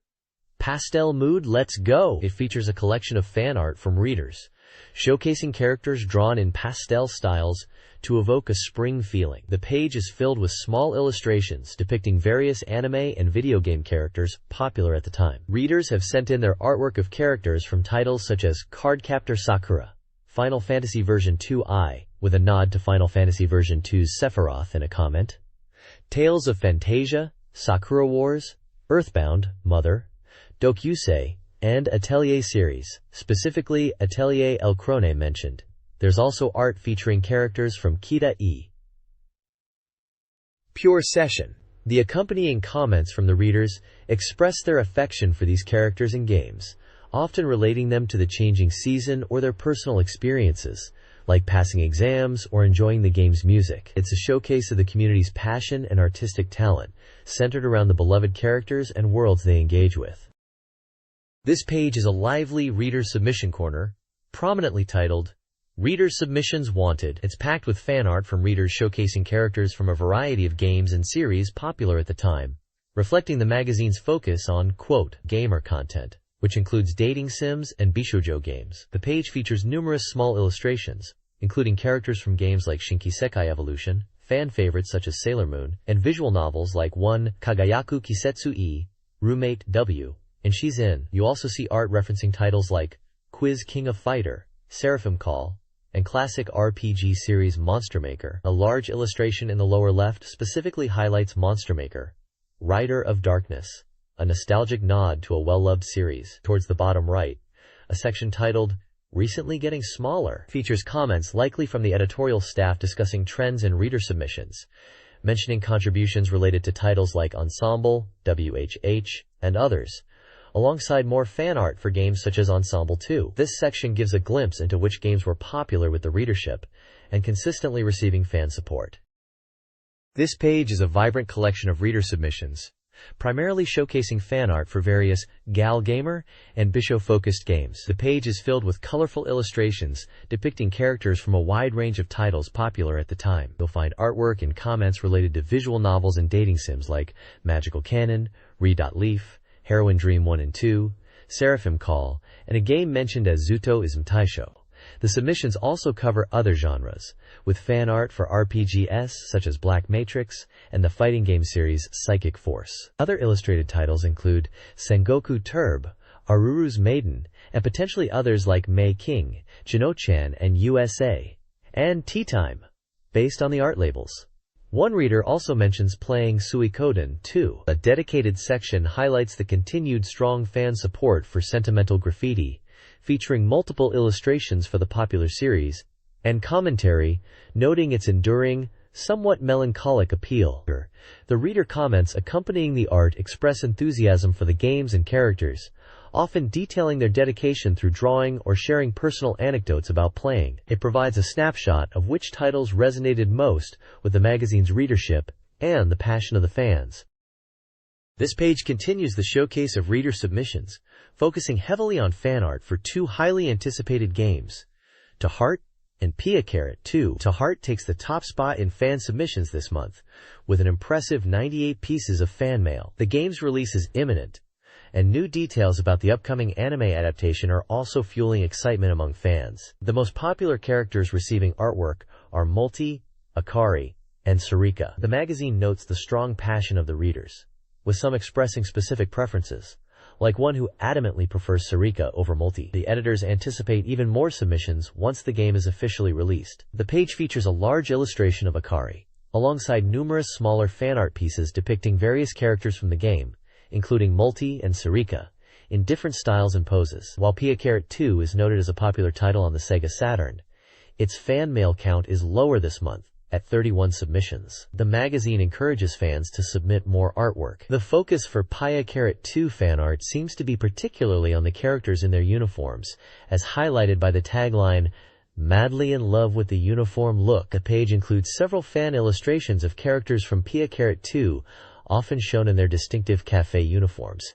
Pastel Mood, Let's Go!" It features a collection of fan art from readers, showcasing characters drawn in pastel styles to evoke a spring feeling. The page is filled with small illustrations depicting various anime and video game characters popular at the time. Readers have sent in their artwork of characters from titles such as Cardcaptor Sakura, Final Fantasy Version 2i, with a nod to Final Fantasy Version 2's Sephiroth in a comment, Tales of Fantasia, Sakura Wars, Earthbound, Mother, Dokyusei, and Atelier series, specifically Atelier El Crone mentioned. There's also art featuring characters from Kita E. Pure Session. The accompanying comments from the readers express their affection for these characters and games, often relating them to the changing season or their personal experiences, like passing exams or enjoying the game's music. It's a showcase of the community's passion and artistic talent, centered around the beloved characters and worlds they engage with. This page is a lively reader submission corner, prominently titled, "Reader Submissions Wanted." It's packed with fan art from readers showcasing characters from a variety of games and series popular at the time, reflecting the magazine's focus on, quote, gamer content, which includes dating sims and bishōjo games. The page features numerous small illustrations, including characters from games like Shinki Sekai Evolution, fan favorites such as Sailor Moon, and visual novels like 1 Kagayaku Kisetsu E, Roommate W, and She's In. You also see art referencing titles like Quiz King of Fighter, Seraphim Call, and classic RPG series Monster Maker. A large illustration in the lower left specifically highlights Monster Maker, Rider of Darkness, a nostalgic nod to a well-loved series. Towards the bottom right, a section titled, "Recently Getting Smaller," features comments likely from the editorial staff discussing trends in reader submissions, mentioning contributions related to titles like Ensemble, WHH, and others, alongside more fan art for games such as Ensemble 2. This section gives a glimpse into which games were popular with the readership and consistently receiving fan support. This page is a vibrant collection of reader submissions, primarily showcasing fan art for various Gal Gamer and Bishō-focused games. The page is filled with colorful illustrations depicting characters from a wide range of titles popular at the time. You'll find artwork and comments related to visual novels and dating sims like Magical Canon, Re.Leaf, Heroine Dream 1 and 2, Seraphim Call, and a game mentioned as Zuto Ism Taisho. The submissions also cover other genres, with fan art for RPGs such as Black Matrix and the fighting game series Psychic Force. Other illustrated titles include Sengoku Turb, Aruru's Maiden, and potentially others like Mei King, Jino-chan, and USA, and Tea Time, based on the art labels. One reader also mentions playing Suikoden 2. A dedicated section highlights the continued strong fan support for Sentimental Graffiti, featuring multiple illustrations for the popular series, and commentary, noting its enduring, somewhat melancholic appeal. The reader comments accompanying the art express enthusiasm for the games and characters, often detailing their dedication through drawing or sharing personal anecdotes about playing. It provides a snapshot of which titles resonated most with the magazine's readership and the passion of the fans. This page continues the showcase of reader submissions, focusing heavily on fan art for two highly anticipated games, To Heart and bishōjo. To Heart takes the top spot in fan submissions this month, with an impressive 98 pieces of fan mail. The game's release is imminent, and new details about the upcoming anime adaptation are also fueling excitement among fans. The most popular characters receiving artwork are Multi, Akari, and Sarika. The magazine notes the strong passion of the readers, with some expressing specific preferences, like one who adamantly prefers Sarika over Multi. The editors anticipate even more submissions once the game is officially released. The page features a large illustration of Akari, alongside numerous smaller fan art pieces depicting various characters from the game, including Multi and Sarika, in different styles and poses. While bishōjo is noted as a popular title on the Sega Saturn, its fan mail count is lower this month, at 31 submissions. The magazine encourages fans to submit more artwork. The focus for bishōjo fan art seems to be particularly on the characters in their uniforms, as highlighted by the tagline, "Madly in love with the uniform look." The page includes several fan illustrations of characters from bishōjo, often shown in their distinctive cafe uniforms.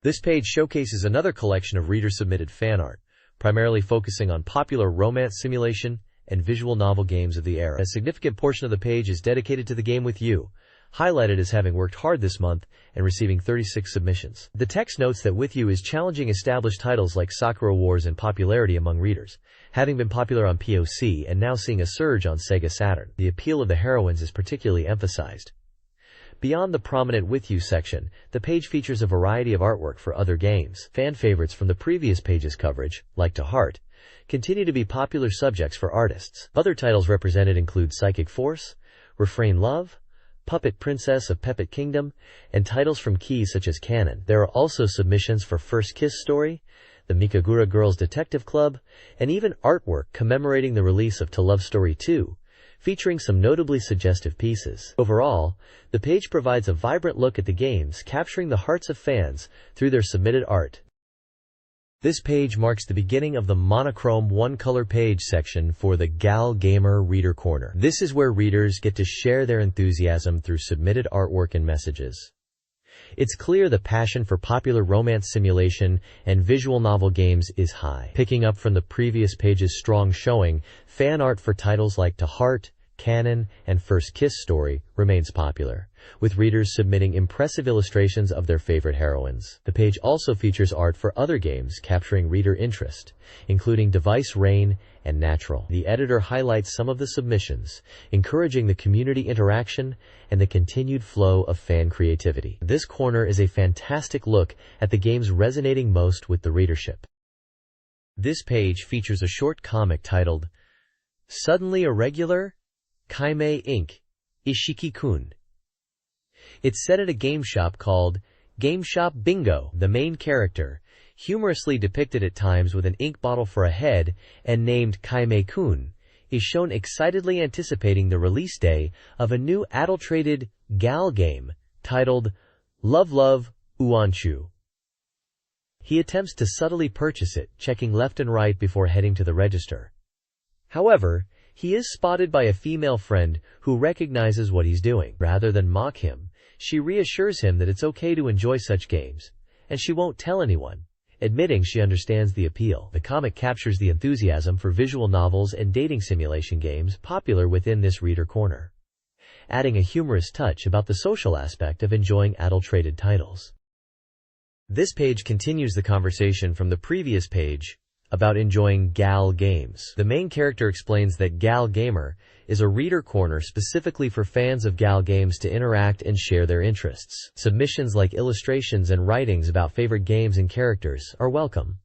This page showcases another collection of reader-submitted fan art, primarily focusing on popular romance simulation and visual novel games of the era. A significant portion of the page is dedicated to the game With You, highlighted as having worked hard this month and receiving 36 submissions. The text notes that With You is challenging established titles like Sakura Wars in popularity among readers, having been popular on POC and now seeing a surge on Sega Saturn. The appeal of the heroines is particularly emphasized. Beyond the prominent With You section, the page features a variety of artwork for other games. Fan favorites from the previous page's coverage, like To Heart, continue to be popular subjects for artists. Other titles represented include Psychic Force, Refrain Love, Puppet Princess of Puppet Kingdom, and titles from keys such as Canon. There are also submissions for First Kiss Story, the Mikagura Girls Detective Club, and even artwork commemorating the release of To Love Story 2, featuring some notably suggestive pieces. Overall, the page provides a vibrant look at the games, capturing the hearts of fans through their submitted art. This page marks the beginning of the monochrome one-color page section for the Gal Gamer Reader Corner. This is where readers get to share their enthusiasm through submitted artwork and messages. It's clear the passion for popular romance simulation and visual novel games is high. Picking up from the previous page's strong showing, fan art for titles like To Heart, Canon, and First Kiss Story remains popular, with readers submitting impressive illustrations of their favorite heroines. The page also features art for other games capturing reader interest, including Device Rain and Natural. The editor highlights some of the submissions, encouraging the community interaction and the continued flow of fan creativity. This corner is a fantastic look at the games resonating most with the readership. This page features a short comic titled, Suddenly Irregular? Kaimei Inc. Ishiki-kun. It's set at a game shop called Game Shop Bingo. The main character, humorously depicted at times with an ink bottle for a head and named Kaimei-kun, is shown excitedly anticipating the release day of a new adulterated gal game titled Love Love Uanchu. He attempts to subtly purchase it, checking left and right before heading to the register. However, he is spotted by a female friend who recognizes what he's doing. Rather than mock him, she reassures him that it's okay to enjoy such games, and she won't tell anyone, admitting she understands the appeal. The comic captures the enthusiasm for visual novels and dating simulation games popular within this reader corner, adding a humorous touch about the social aspect of enjoying adulterated titles. This page continues the conversation from the previous page about enjoying gal games. The main character explains that Gal Gamer is a reader corner specifically for fans of gal games to interact and share their interests. Submissions like illustrations and writings about favorite games and characters are welcome.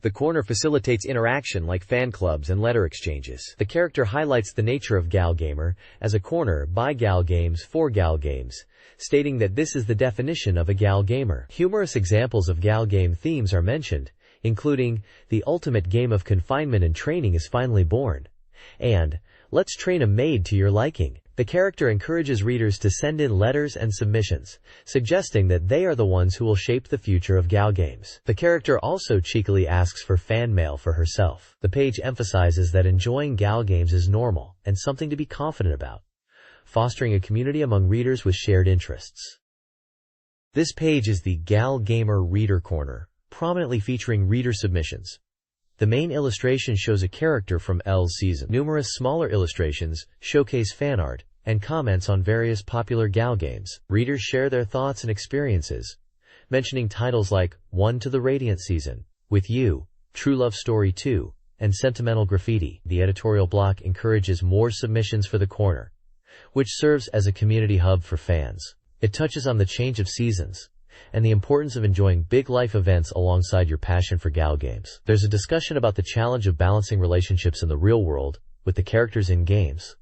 The corner facilitates interaction like fan clubs and letter exchanges. The character highlights the nature of Gal Gamer as a corner by gal games for gal games, stating that this is the definition of a gal gamer. Humorous examples of gal game themes are mentioned, including "The ultimate game of confinement and training is finally born," and "Let's train a maid to your liking." The character encourages readers to send in letters and submissions, suggesting that they are the ones who will shape the future of Gal games. The character also cheekily asks for fan mail for herself. The page emphasizes that enjoying Gal games is normal and something to be confident about, fostering a community among readers with shared interests. This page is the Gal Gamer Reader Corner, prominently featuring reader submissions. The main illustration shows a character from L's season. Numerous smaller illustrations showcase fan art and comments on various popular Gal games. Readers share their thoughts and experiences, mentioning titles like One to the Radiant Season, With You, True Love Story 2, and Sentimental Graffiti. The editorial block encourages more submissions for the corner, which serves as a community hub for fans. It touches on the change of seasons and the importance of enjoying big life events alongside your passion for Gal games. There's a discussion about the challenge of balancing relationships in the real world with the characters in games,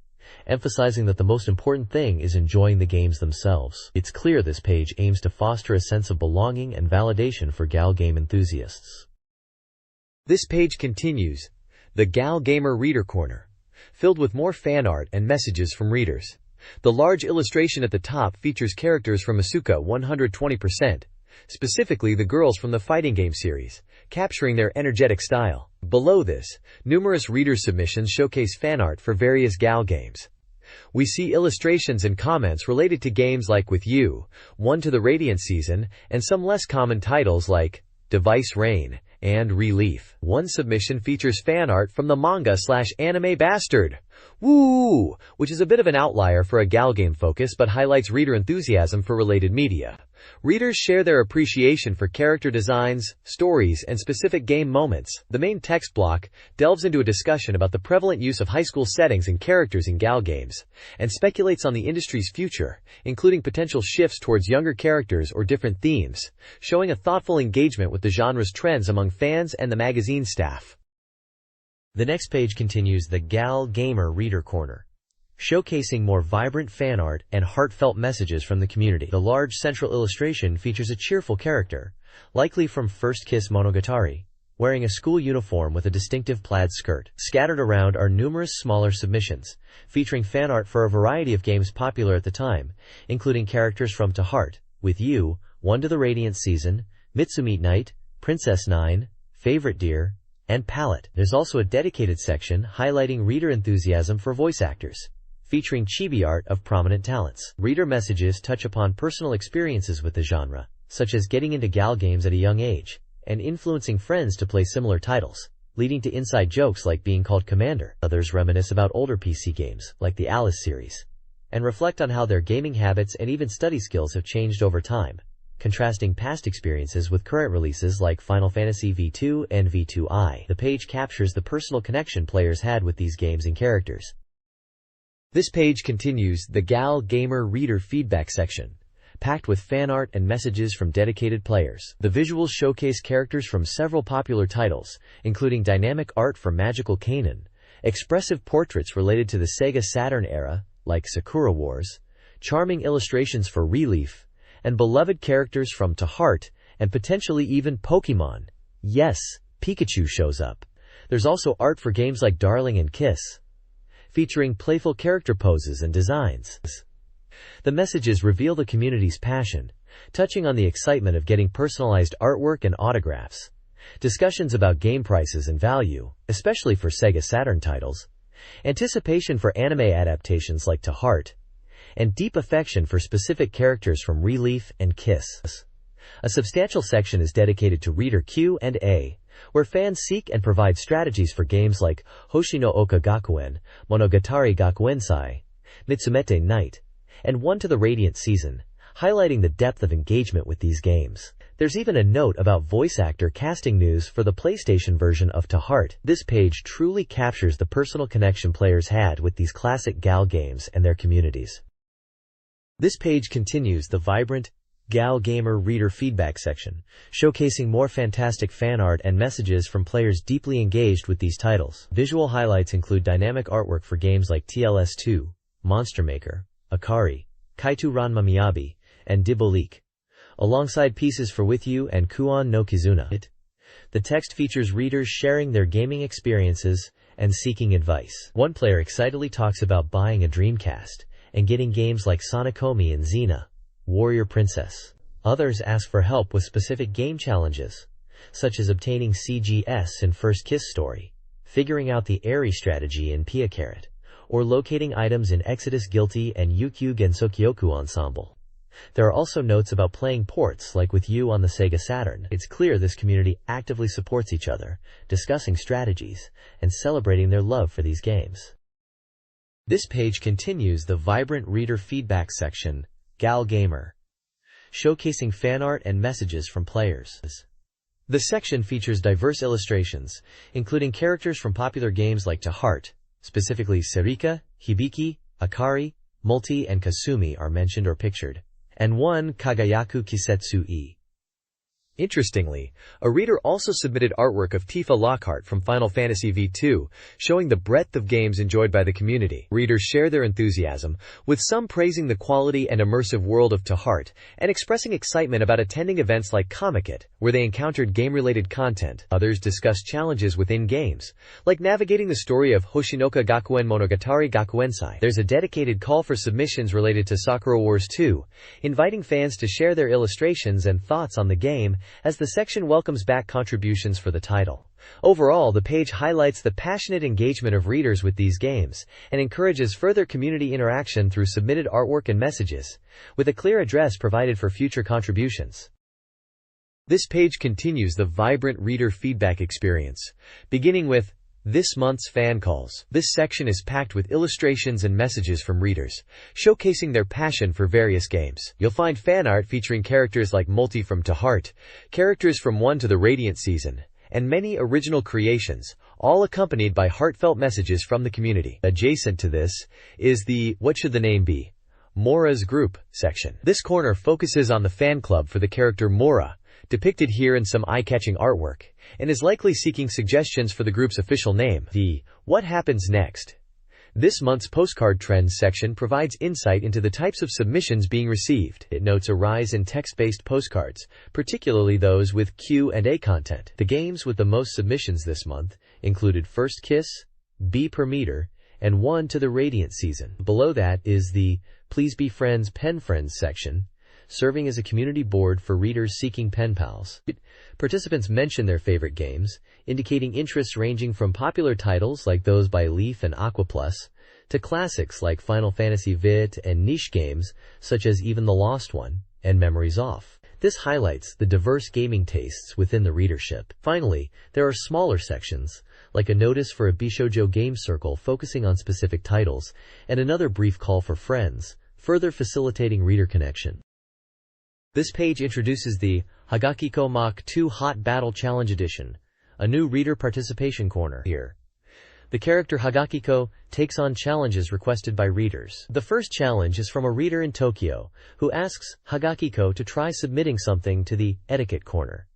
emphasizing that the most important thing is enjoying the games themselves. It's clear this page aims to foster a sense of belonging and validation for Gal game enthusiasts. This page continues, the Gal Gamer Reader Corner, filled with more fan art and messages from readers. The large illustration at the top features characters from Asuka 120%, specifically the girls from the fighting game series, capturing their energetic style. Below this, numerous reader submissions showcase fan art for various Gal games. We see illustrations and comments related to games like With You, One to the Radiant Season, and some less common titles like Device Reign and Relief. One submission features fan art from the manga/anime Bastard, Woo, which is a bit of an outlier for a Gal game focus but highlights reader enthusiasm for related media. Readers share their appreciation for character designs, stories, and specific game moments. The main text block delves into a discussion about the prevalent use of high school settings and characters in Gal games, and speculates on the industry's future, including potential shifts towards younger characters or different themes, showing a thoughtful engagement with the genre's trends among fans and the magazine staff. The next page continues the Gal Gamer Reader Corner, showcasing more vibrant fan art and heartfelt messages from the community. The large central illustration features a cheerful character, likely from First Kiss Monogatari, wearing a school uniform with a distinctive plaid skirt. Scattered around are numerous smaller submissions, featuring fan art for a variety of games popular at the time, including characters from To Heart, With You, One to the Radiant Season, Mitsumi Night, Princess 9, Favorite Dear, and Palette. There's also a dedicated section highlighting reader enthusiasm for voice actors, featuring chibi art of prominent talents. Reader messages touch upon personal experiences with the genre, such as getting into Gal games at a young age, and influencing friends to play similar titles, leading to inside jokes like being called Commander. Others reminisce about older PC games, like the Alice series, and reflect on how their gaming habits and even study skills have changed over time, contrasting past experiences with current releases like Final Fantasy V2 and V2I. The page captures the personal connection players had with these games and characters. This page continues the Gal Gamer Reader Feedback section, packed with fan art and messages from dedicated players. The visuals showcase characters from several popular titles, including dynamic art for Magical Kanon, expressive portraits related to the Sega Saturn era, like Sakura Wars, charming illustrations for Relief, and beloved characters from To Heart, and potentially even Pokemon. Yes, Pikachu shows up. There's also art for games like Darling and Kiss, featuring playful character poses and designs. The messages reveal the community's passion, touching on the excitement of getting personalized artwork and autographs, discussions about game prices and value, especially for Sega Saturn titles, anticipation for anime adaptations like To Heart, and deep affection for specific characters from Relief and Kiss. A substantial section is dedicated to reader Q&A, where fans seek and provide strategies for games like Hoshi no Oka Gakuen, Monogatari Gakuensai, Mitsumete Night, and One to the Radiant Season, highlighting the depth of engagement with these games. There's even a note about voice actor casting news for the PlayStation version of To Heart. This page truly captures the personal connection players had with these classic Gal games and their communities. This page continues the vibrant Gal Gamer Reader Feedback section, showcasing more fantastic fan art and messages from players deeply engaged with these titles. Visual highlights include dynamic artwork for games like TLS2, Monster Maker, Akari, Kaitu Ranma Miyabi, and Diboleak, alongside pieces for With You and Kuon no Kizuna. The text features readers sharing their gaming experiences and seeking advice. One player excitedly talks about buying a Dreamcast and getting games like Sonokomi and Xena, Warrior Princess. Others ask for help with specific game challenges, such as obtaining CGS in First Kiss Story, figuring out the Eri strategy in Pia Carrot, or locating items in Exodus Guilty and Yukyu Gensokyoku Ensemble. There are also notes about playing ports like with You on the Sega Saturn. It's clear this community actively supports each other, discussing strategies, and celebrating their love for these games. This page continues the vibrant reader feedback section, Gal Gamer, showcasing fan art and messages from players. The section features diverse illustrations, including characters from popular games like To Heart, specifically Serika, Hibiki, Akari, Multi, and Kasumi are mentioned or pictured, and one Kagayaku Kisetsu-e. Interestingly, a reader also submitted artwork of Tifa Lockhart from Final Fantasy V2, showing the breadth of games enjoyed by the community. Readers share their enthusiasm, with some praising the quality and immersive world of To Heart, and expressing excitement about attending events like Comic-It, where they encountered game-related content. Others discuss challenges within games, like navigating the story of Hoshinoka Gakuen Monogatari Gakuensai. There's a dedicated call for submissions related to Sakura Wars 2, inviting fans to share their illustrations and thoughts on the game, as the section welcomes back contributions for the title. Overall, the page highlights the passionate engagement of readers with these games, and encourages further community interaction through submitted artwork and messages, with a clear address provided for future contributions. This page continues the vibrant reader feedback experience, beginning with this month's fan calls. This section is packed with illustrations and messages from readers, showcasing their passion for various games. You'll find fan art featuring characters like Multi from To Heart, characters from 1 to the Radiant season, and many original creations, all accompanied by heartfelt messages from the community. Adjacent to this is the What Should the Name Be? Mora's Group section. This corner focuses on the fan club for the character Mora, depicted here in some eye-catching artwork, and is likely seeking suggestions for the group's official name. The What Happens Next? This month's postcard trends section provides insight into the types of submissions being received. It notes a rise in text-based postcards, particularly those with Q&A content. The games with the most submissions this month included First Kiss, B per Meter, and 1 to the Radiant season. Below that is the Please Be Friends Pen Friends section, serving as a community board for readers seeking pen pals. Participants mention their favorite games, indicating interests ranging from popular titles like those by Leaf and Aquaplus, to classics like Final Fantasy VIT and niche games such as Even the Lost One and Memories Off. This highlights the diverse gaming tastes within the readership. Finally, there are smaller sections, like a notice for a bishōjo game circle focusing on specific titles, and another brief call for friends, further facilitating reader connection. This page introduces the Hagakiko Mach 2 Hot Battle Challenge Edition, a new reader participation corner. Here, the character Hagakiko takes on challenges requested by readers. The first challenge is from a reader in Tokyo, who asks Hagakiko to try submitting something to the etiquette corner.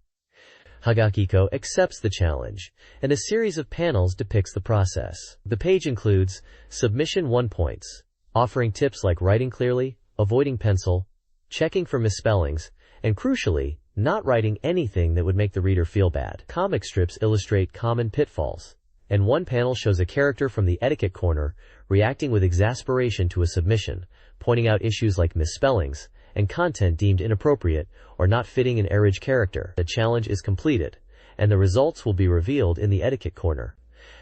Hagakiko accepts the challenge, and a series of panels depicts the process. The page includes submission 1 points, offering tips like writing clearly, avoiding pencil, checking for misspellings, and crucially, not writing anything that would make the reader feel bad. Comic strips illustrate common pitfalls, and one panel shows a character from the etiquette corner reacting with exasperation to a submission, pointing out issues like misspellings and content deemed inappropriate or not fitting an average character. The challenge is completed, and the results will be revealed in the etiquette corner.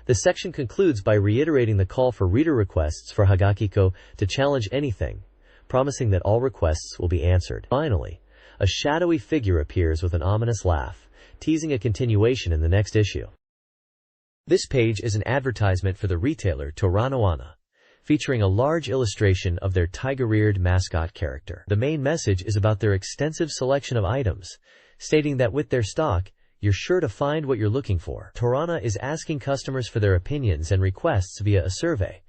The section concludes by reiterating the call for reader requests for Hagakiko to challenge anything, promising that all requests will be answered. Finally, a shadowy figure appears with an ominous laugh, teasing a continuation in the next issue. This page is an advertisement for the retailer Toranoana, featuring a large illustration of their tiger-eared mascot character. The main message is about their extensive selection of items, stating that with their stock, you're sure to find what you're looking for. Torana is asking customers for their opinions and requests via a survey,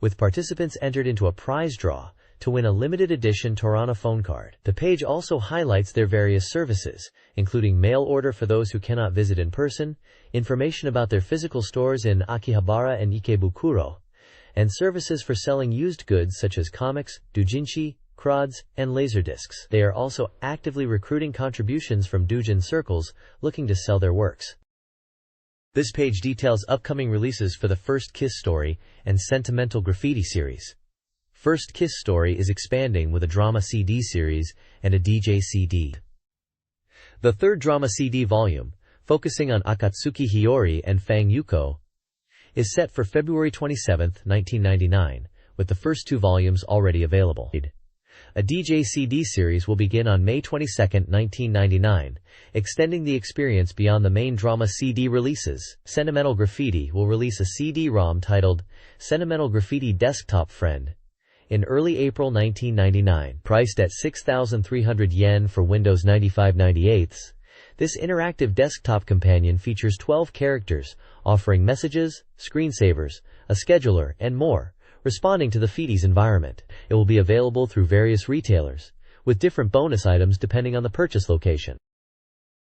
with participants entered into a prize draw to win a limited edition Torana phone card. The page also highlights their various services, including mail order for those who cannot visit in person, information about their physical stores in Akihabara and Ikebukuro, and services for selling used goods such as comics, doujinshi, crowds, and laserdiscs. They are also actively recruiting contributions from doujin circles looking to sell their works. This page details upcoming releases for the First Kiss Story and Sentimental Graffiti series. First Kiss Story is expanding with a drama CD series and a DJ CD. The third drama CD volume, focusing on Akatsuki Hiyori and Fang Yuko, is set for February 27, 1999, with the first two volumes already available. A DJ CD series will begin on May 22, 1999, extending the experience beyond the main drama CD releases. Sentimental Graffiti will release a CD-ROM titled Sentimental Graffiti Desktop Friend in early April 1999, priced at 6,300 yen for Windows 95/98. This interactive desktop companion features 12 characters, offering messages, screensavers, a scheduler, and more, responding to the Fiddy's environment. It will be available through various retailers, with different bonus items depending on the purchase location.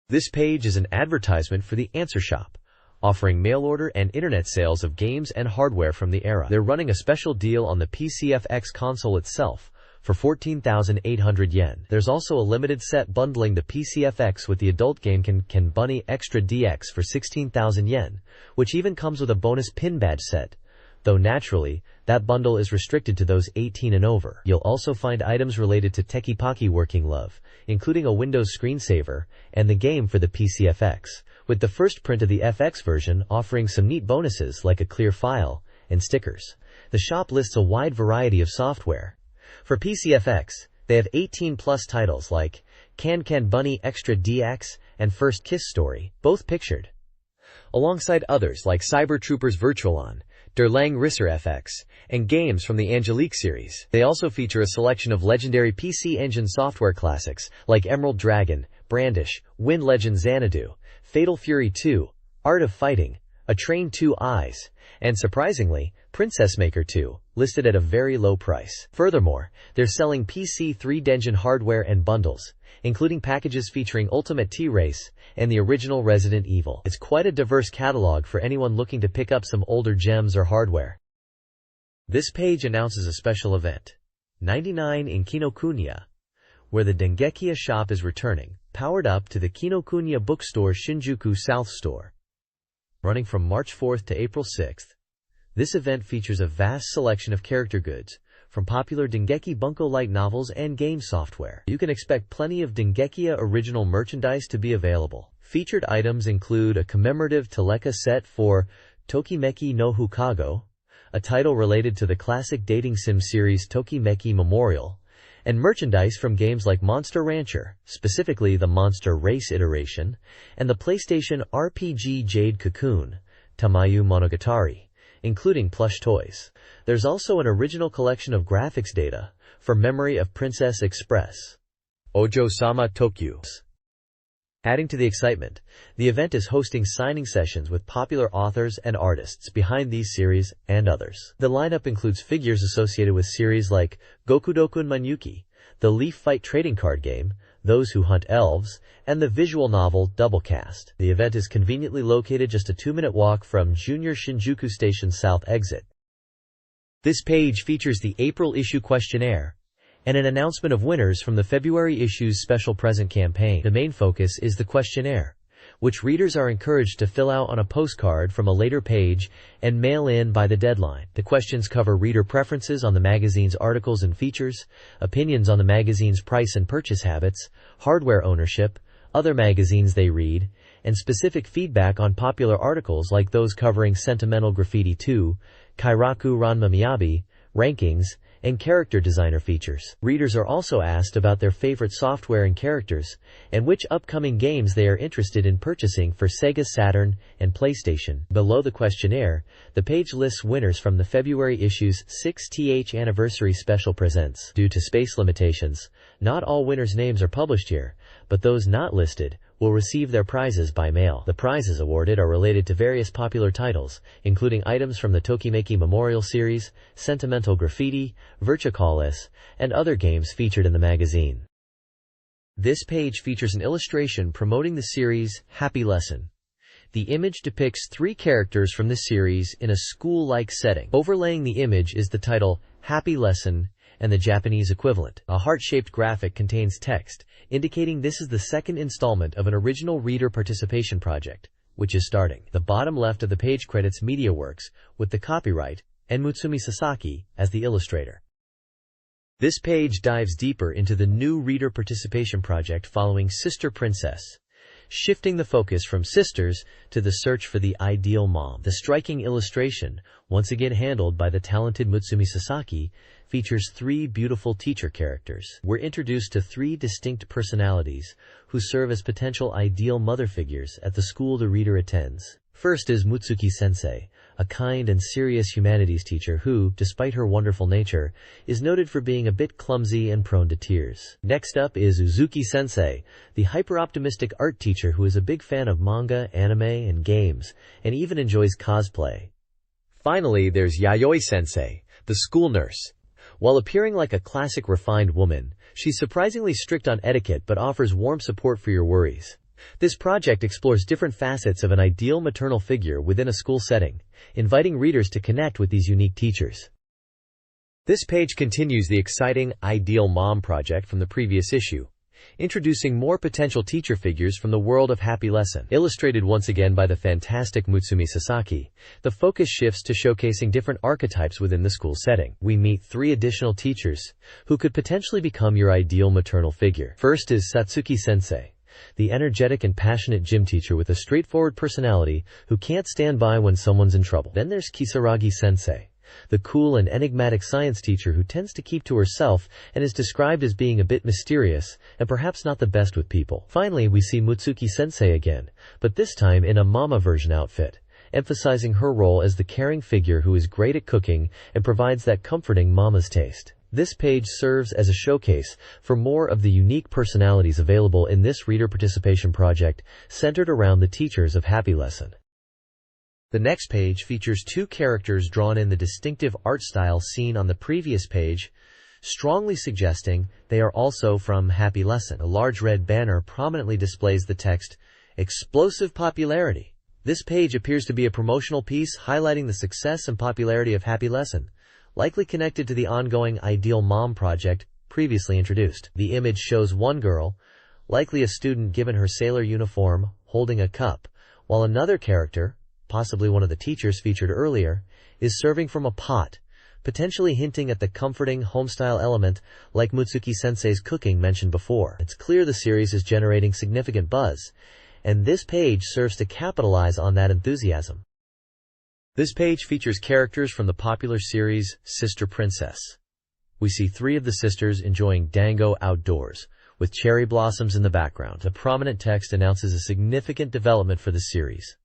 This page is an advertisement for the Answer Shop, offering mail order and internet sales of games and hardware from the era. They're running a special deal on the PCFX console itself for 14,800 yen. There's also a limited set bundling the PCFX with the adult game Ken Bunny Extra DX for 16,000 yen, which even comes with a bonus pin badge set, though naturally, that bundle is restricted to those 18 and over. You'll also find items related to Tekipaki Working Love, including a Windows screensaver and the game for the PCFX, with the first print of the FX version offering some neat bonuses like a clear file and stickers. The shop lists a wide variety of software. For PCFX, they have 18+ titles like Can Bunny Extra DX and First Kiss Story, both pictured, alongside others like Cyber Troopers Virtualon, Der Lang Risser FX, and games from the Angelique series. They also feature a selection of legendary PC Engine software classics like Emerald Dragon, Brandish, Wind Legend Xanadu, Fatal Fury 2, Art of Fighting, A Train 2 Eyes, and surprisingly, Princess Maker 2, listed at a very low price. Furthermore, they're selling PC 3-Dengen hardware and bundles, including packages featuring Ultimate T-Race and the original Resident Evil. It's quite a diverse catalog for anyone looking to pick up some older gems or hardware. This page announces a special event, 99 in Kinokuniya, where the Dengekiya shop is returning, powered up to the Kinokuniya bookstore Shinjuku South Store. Running from March 4th to April 6th, this event features a vast selection of character goods, from popular Dengeki Bunko light novels and game software. You can expect plenty of Dengekiya original merchandise to be available. Featured items include a commemorative Teleka set for Tokimeki no Hukago, a title related to the classic dating sim series Tokimeki Memorial, and merchandise from games like Monster Rancher, specifically the Monster Race iteration, and the PlayStation RPG Jade Cocoon, Tamayu Monogatari, including plush toys. There's also an original collection of graphics data for Memory of Princess Express, Ojo-sama Tokyo. Adding to the excitement, the event is hosting signing sessions with popular authors and artists behind these series and others. The lineup includes figures associated with series like Gokudokun Manyuki, the Leaf Fight trading card game, Those Who Hunt Elves, and the visual novel Doublecast. The event is conveniently located just a 2-minute walk from Junior Shinjuku Station South exit. This page features the April issue questionnaire and an announcement of winners from the February issue's special present campaign. The main focus is the questionnaire, which readers are encouraged to fill out on a postcard from a later page and mail in by the deadline. The questions cover reader preferences on the magazine's articles and features, opinions on the magazine's price and purchase habits, hardware ownership, other magazines they read, and specific feedback on popular articles like those covering Sentimental Graffiti 2, Kairaku Ranma Miyabi, rankings, and character designer features. Readers are also asked about their favorite software and characters, and which upcoming games they are interested in purchasing for Sega Saturn and PlayStation. Below the questionnaire, the page lists winners from the February issue's 6th Anniversary Special Presents. Due to space limitations, not all winners' names are published here, but those not listed will receive their prizes by mail. The prizes awarded are related to various popular titles, including items from the Tokimeki Memorial series, Sentimental Graffiti, Virtualis, and other games featured in the magazine. This page features an illustration promoting the series Happy Lesson. The image depicts 3 characters from the series in a school-like setting. Overlaying the image is the title Happy Lesson and the Japanese equivalent. A heart-shaped graphic contains text, indicating this is the second installment of an original reader participation project, which is starting. The bottom left of the page credits MediaWorks, with the copyright, and Mutsumi Sasaki, as the illustrator. This page dives deeper into the new reader participation project following Sister Princess, shifting the focus from sisters to the search for the ideal mom. The striking illustration, once again handled by the talented Mutsumi Sasaki, features 3 beautiful teacher characters. We're introduced to 3 distinct personalities who serve as potential ideal mother figures at the school the reader attends. First is Mutsuki-sensei, a kind and serious humanities teacher who, despite her wonderful nature, is noted for being a bit clumsy and prone to tears. Next up is Uzuki-sensei, the hyper-optimistic art teacher who is a big fan of manga, anime, and games, and even enjoys cosplay. Finally, there's Yayoi-sensei, the school nurse. While appearing like a classic refined woman, she's surprisingly strict on etiquette but offers warm support for your worries. This project explores different facets of an ideal maternal figure within a school setting, inviting readers to connect with these unique teachers. This page continues the exciting Ideal Mom project from the previous issue, introducing more potential teacher figures from the world of Happy Lesson. Illustrated once again by the fantastic Mutsumi Sasaki, the focus shifts to showcasing different archetypes within the school setting. We meet 3 additional teachers who could potentially become your ideal maternal figure. First is Satsuki-sensei, the energetic and passionate gym teacher with a straightforward personality who can't stand by when someone's in trouble. Then there's Kisaragi-sensei, the cool and enigmatic science teacher who tends to keep to herself and is described as being a bit mysterious and perhaps not the best with people. Finally, we see Mutsuki-sensei again, but this time in a mama version outfit, emphasizing her role as the caring figure who is great at cooking and provides that comforting mama's taste. This page serves as a showcase for more of the unique personalities available in this reader participation project centered around the teachers of Happy Lesson. The next page features 2 characters drawn in the distinctive art style seen on the previous page, strongly suggesting they are also from Happy Lesson. A large red banner prominently displays the text, "Explosive Popularity." This page appears to be a promotional piece highlighting the success and popularity of Happy Lesson, likely connected to the ongoing Ideal Mom project previously introduced. The image shows one girl, likely a student given her sailor uniform, holding a cup, while another character, possibly one of the teachers featured earlier, is serving from a pot, potentially hinting at the comforting home-style element like Mutsuki-sensei's cooking mentioned before. It's clear the series is generating significant buzz, and this page serves to capitalize on that enthusiasm. This page features characters from the popular series Sister Princess. We see 3 of the sisters enjoying dango outdoors, with cherry blossoms in the background. The prominent text announces a significant development for the series.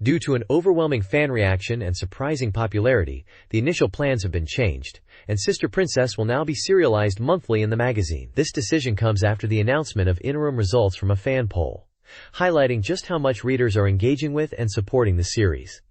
Due to an overwhelming fan reaction and surprising popularity, the initial plans have been changed, and Sister Princess will now be serialized monthly in the magazine. This decision comes after the announcement of interim results from a fan poll, highlighting just how much readers are engaging with and supporting the series.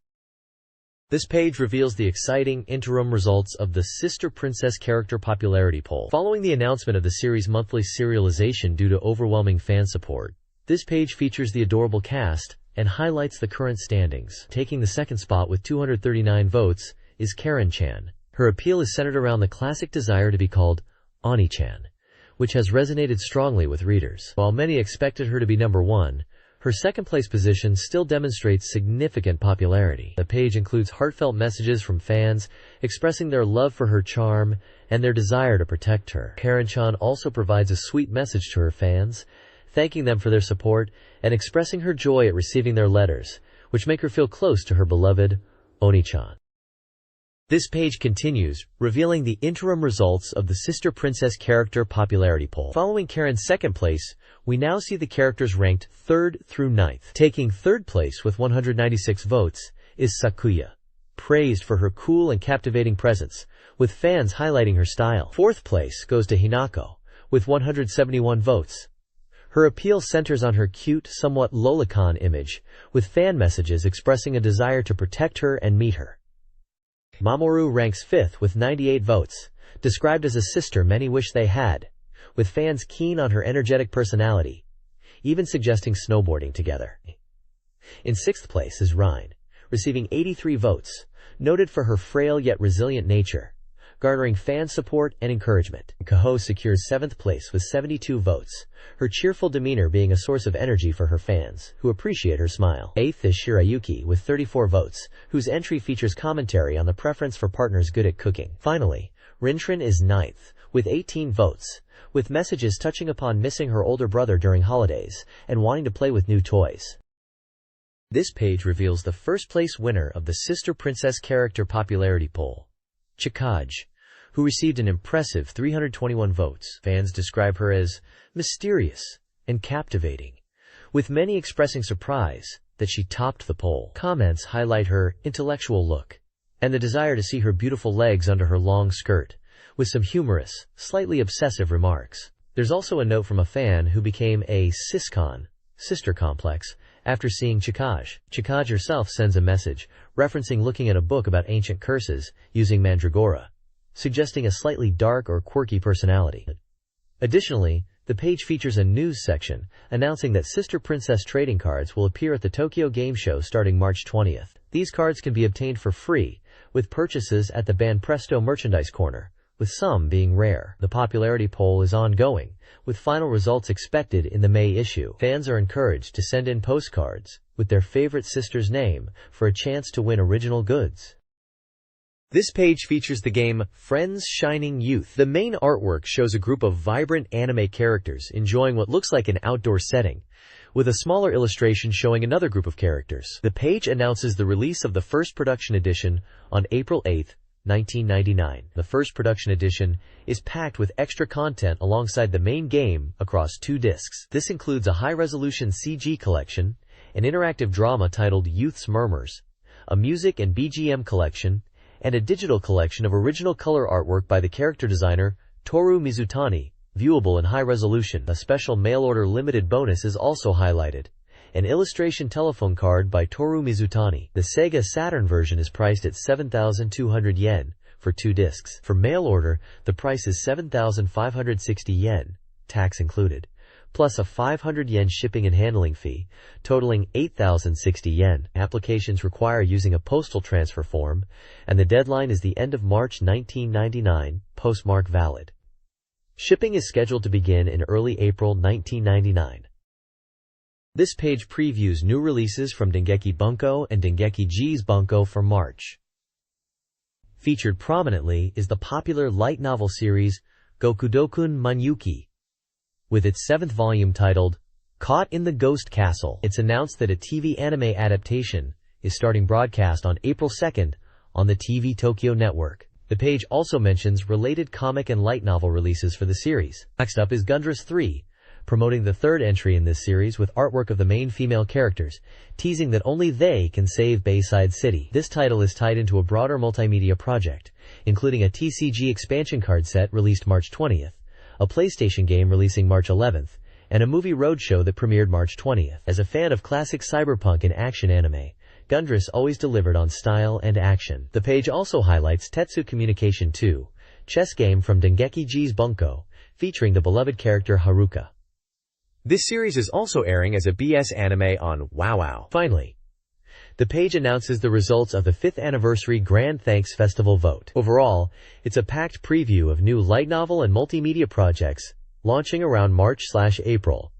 This page reveals the exciting interim results of the Sister Princess character popularity poll. Following the announcement of the series' monthly serialization due to overwhelming fan support, this page features the adorable cast and highlights the current standings. Taking the second spot with 239 votes is Karen-chan. Her appeal is centered around the classic desire to be called Oni-chan, which has resonated strongly with readers. While many expected her to be number 1, her second-place position still demonstrates significant popularity. The page includes heartfelt messages from fans expressing their love for her charm and their desire to protect her. Karen-chan also provides a sweet message to her fans, thanking them for their support and expressing her joy at receiving their letters, which make her feel close to her beloved Oni-chan. This page continues, revealing the interim results of the Sister Princess character popularity poll. Following Karen's second place, we now see the characters ranked 3rd through 9th. Taking 3rd place with 196 votes is Sakuya, praised for her cool and captivating presence, with fans highlighting her style. 4th place goes to Hinako, with 171 votes. Her appeal centers on her cute, somewhat lolicon image, with fan messages expressing a desire to protect her and meet her. Mamoru ranks 5th with 98 votes, described as a sister many wish they had, with fans keen on her energetic personality, even suggesting snowboarding together. In 6th place is Rhine, receiving 83 votes, noted for her frail yet resilient nature. garnering fan support and encouragement. Kaho secures 7th place with 72 votes, her cheerful demeanor being a source of energy for her fans, who appreciate her smile. 8th is Shirayuki with 34 votes, whose entry features commentary on the preference for partners good at cooking. Finally, Rintrun is 9th, with 18 votes, with messages touching upon missing her older brother during holidays and wanting to play with new toys. This page reveals the first-place winner of the Sister Princess Character Popularity Poll, Chikaj, who received an impressive 321 votes. Fans describe her as mysterious and captivating, with many expressing surprise that she topped the poll. Comments highlight her intellectual look and the desire to see her beautiful legs under her long skirt, with some humorous, slightly obsessive remarks. There's also a note from a fan who became a siscon, sister complex, after seeing Chikaj. Chikaj herself sends a message, referencing looking at a book about ancient curses using Mandragora, suggesting a slightly dark or quirky personality. Additionally, the page features a news section, announcing that Sister Princess trading cards will appear at the Tokyo Game Show starting March 20th. These cards can be obtained for free, with purchases at the Banpresto merchandise corner, with some being rare. The popularity poll is ongoing, with final results expected in the May issue. Fans are encouraged to send in postcards with their favorite sister's name for a chance to win original goods. This page features the game Friends Shining Youth. The main artwork shows a group of vibrant anime characters enjoying what looks like an outdoor setting, with a smaller illustration showing another group of characters. The page announces the release of the first production edition on April 8, 1999. The first production edition is packed with extra content alongside the main game across 2 discs. This includes a high-resolution CG collection, an interactive drama titled Youth's Murmurs, a music and BGM collection, and a digital collection of original color artwork by the character designer Toru Mizutani, viewable in high resolution. A special mail-order limited bonus is also highlighted, an illustration telephone card by Toru Mizutani. The Sega Saturn version is priced at 7,200 yen for 2 discs. For mail order, the price is 7,560 yen, tax included, plus a 500 yen shipping and handling fee, totaling 8,060 yen. Applications require using a postal transfer form, and the deadline is the end of March 1999, postmark valid. Shipping is scheduled to begin in early April 1999. This page previews new releases from Dengeki Bunko and Dengeki G's Bunko for March. Featured prominently is the popular light novel series Gokudokun Manyuki, with its 7th volume titled Caught in the Ghost Castle. It's announced that a TV anime adaptation is starting broadcast on April 2nd on the TV Tokyo network. The page also mentions related comic and light novel releases for the series. Next up is Gundress 3, promoting the 3rd entry in this series with artwork of the main female characters, teasing that only they can save Bayside City. This title is tied into a broader multimedia project, including a TCG expansion card set released March 20th, a PlayStation game releasing March 11th, and a movie roadshow that premiered March 20th. As a fan of classic cyberpunk and action anime, Gundress always delivered on style and action. The page also highlights Tetsu Communication 2, chess game from Dengeki G's Bunko, featuring the beloved character Haruka. This series is also airing as a BS anime on WoW. Finally, the page announces the results of the 5th anniversary Grand Thanks Festival vote. Overall, it's a packed preview of new light novel and multimedia projects launching around March/April,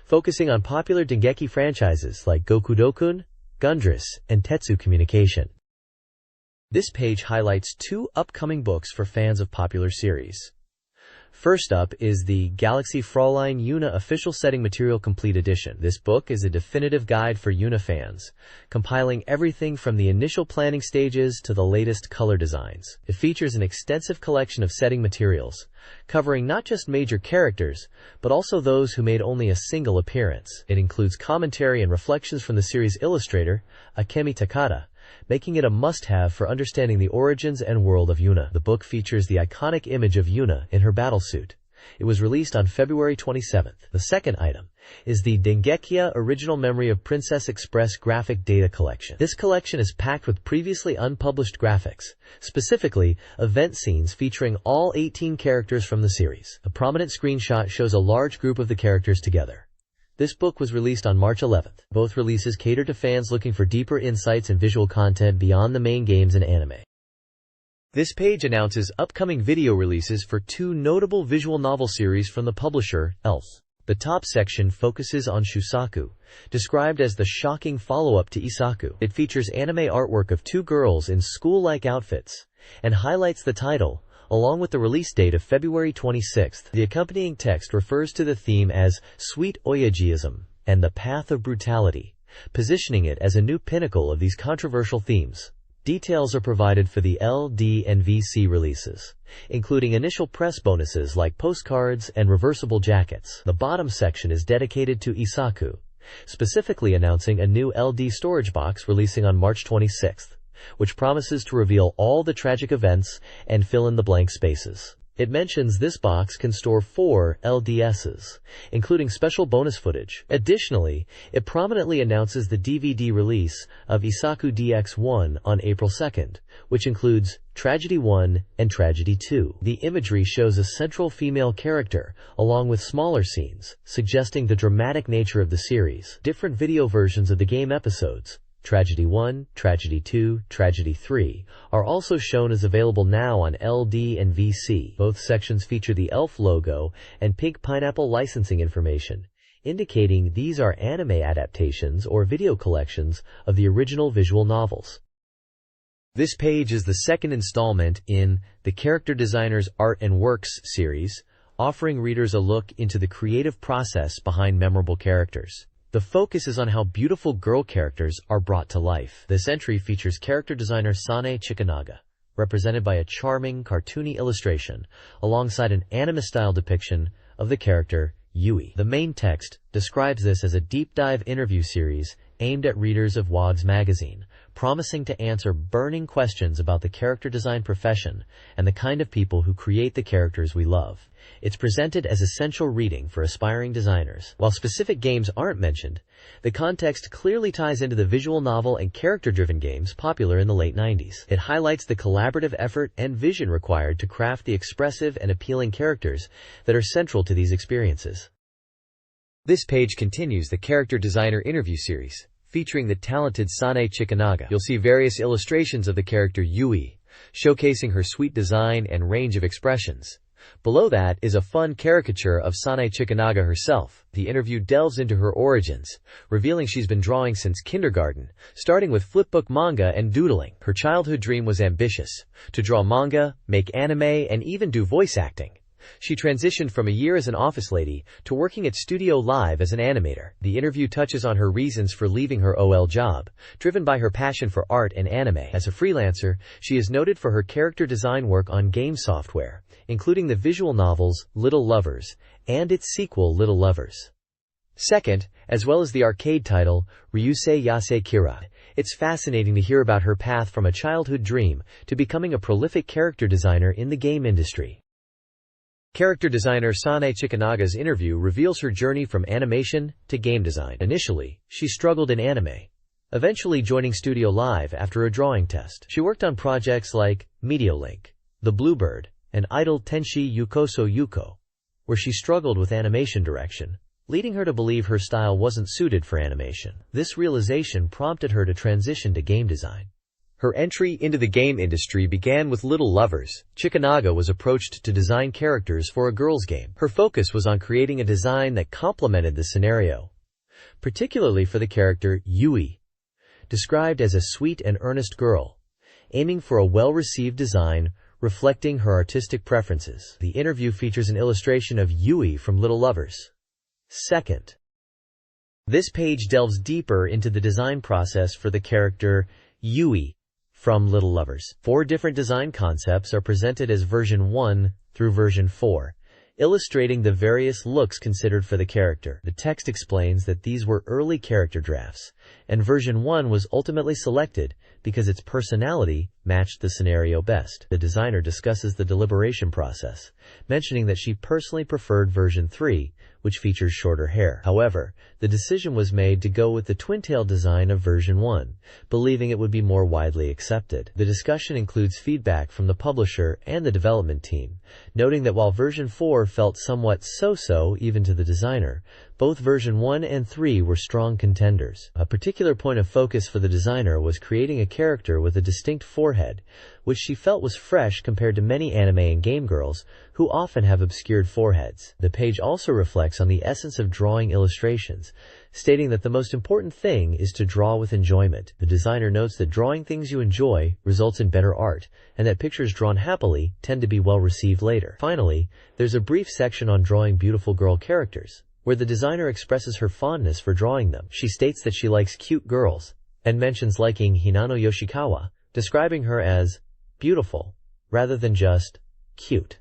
focusing on popular Dengeki franchises like Gokudokun, Gundress, and Tetsu Communication. This page highlights 2 upcoming books for fans of popular series. First up is the Galaxy Fräulein Yuna Official Setting Material Complete Edition. This book is a definitive guide for Yuna fans, compiling everything from the initial planning stages to the latest color designs. It features an extensive collection of setting materials, covering not just major characters, but also those who made only a single appearance. It includes commentary and reflections from the series illustrator, Akemi Takada, making it a must-have for understanding the origins and world of Yuna. The book features the iconic image of Yuna in her battlesuit. It was released on February 27th. The second item is the Dengekia Original Memory of Princess Express Graphic Data Collection. This collection is packed with previously unpublished graphics, specifically event scenes featuring all 18 characters from the series. A prominent screenshot shows a large group of the characters together. This book was released on March 11th. Both releases cater to fans looking for deeper insights and visual content beyond the main games and anime. This page announces upcoming video releases for two notable visual novel series from the publisher, Elf. The top section focuses on Shusaku, described as the shocking follow-up to Isaku. It features anime artwork of two girls in school-like outfits, and highlights the title, along with the release date of February 26th. The accompanying text refers to the theme as Sweet Oyajiism and the Path of Brutality, positioning it as a new pinnacle of these controversial themes. Details are provided for the LD and VC releases, including initial press bonuses like postcards and reversible jackets. The bottom section is dedicated to Isaku, specifically announcing a new LD storage box releasing on March 26th, which promises to reveal all the tragic events and fill in the blank spaces. It mentions this box can store 4 LDSs, including special bonus footage. Additionally, it prominently announces the DVD release of Isaku DX1 on April 2nd, which includes Tragedy 1 and Tragedy 2. The imagery shows a central female character, along with smaller scenes, suggesting the dramatic nature of the series. Different video versions of the game episodes, Tragedy 1, Tragedy 2, Tragedy 3, are also shown as available now on LD and VC. Both sections feature the Elf logo and Pink Pineapple licensing information, indicating these are anime adaptations or video collections of the original visual novels. This page is the second installment in the Character Designer's Art and Works series, offering readers a look into the creative process behind memorable characters. The focus is on how beautiful girl characters are brought to life. This entry features character designer Sane Chikanaga, represented by a charming, cartoony illustration, alongside an anime-style depiction of the character Yui. The main text describes this as a deep-dive interview series aimed at readers of WOG's magazine, promising to answer burning questions about the character design profession and the kind of people who create the characters we love. It's presented as essential reading for aspiring designers. While specific games aren't mentioned, the context clearly ties into the visual novel and character-driven games popular in the late 90s. It highlights the collaborative effort and vision required to craft the expressive and appealing characters that are central to these experiences. This page continues the character designer interview series, featuring the talented Sane Chikanaga. You'll see various illustrations of the character Yui, showcasing her sweet design and range of expressions. Below that is a fun caricature of Sane Chikanaga herself. The interview delves into her origins, revealing she's been drawing since kindergarten, starting with flipbook manga and doodling. Her childhood dream was ambitious: to draw manga, make anime, and even do voice acting. She transitioned from a year as an office lady to working at Studio Live as an animator. The interview touches on her reasons for leaving her OL job, driven by her passion for art and anime. As a freelancer, she is noted for her character design work on game software, including the visual novels Little Lovers and its sequel Little Lovers Second, as well as the arcade title Ryusei Yasei Kira. It's fascinating to hear about her path from a childhood dream to becoming a prolific character designer in the game industry. Character designer Sane Chikanaga's interview reveals her journey from animation to game design. Initially, she struggled in anime, eventually joining Studio Live after a drawing test. She worked on projects like Meteolink, The Bluebird, and Idol Tenshi Yukoso Yuko, where she struggled with animation direction, leading her to believe her style wasn't suited for animation. This realization prompted her to transition to game design. Her entry into the game industry began with Little Lovers. Chikanaga was approached to design characters for a girls' game. Her focus was on creating a design that complemented the scenario, particularly for the character Yui, described as a sweet and earnest girl, aiming for a well-received design reflecting her artistic preferences. The interview features an illustration of Yui from Little Lovers Second. This page delves deeper into the design process for the character Yui from Little Lovers. 4 different design concepts are presented as version 1 through version 4, illustrating the various looks considered for the character. The text explains that these were early character drafts, and version 1 was ultimately selected because its personality matched the scenario best. The designer discusses the deliberation process, mentioning that she personally preferred version 3, which features shorter hair. However, the decision was made to go with the twin-tail design of version 1, believing it would be more widely accepted. The discussion includes feedback from the publisher and the development team, noting that while version 4 felt somewhat so-so even to the designer, Both version 1 and 3 were strong contenders. A particular point of focus for the designer was creating a character with a distinct forehead, which she felt was fresh compared to many anime and game girls, who often have obscured foreheads. The page also reflects on the essence of drawing illustrations, stating that the most important thing is to draw with enjoyment. The designer notes that drawing things you enjoy results in better art, and that pictures drawn happily tend to be well received later. Finally, there's a brief section on drawing beautiful girl characters, where the designer expresses her fondness for drawing them. She states that she likes cute girls, and mentions liking Hinano Yoshikawa, describing her as beautiful, rather than just cute.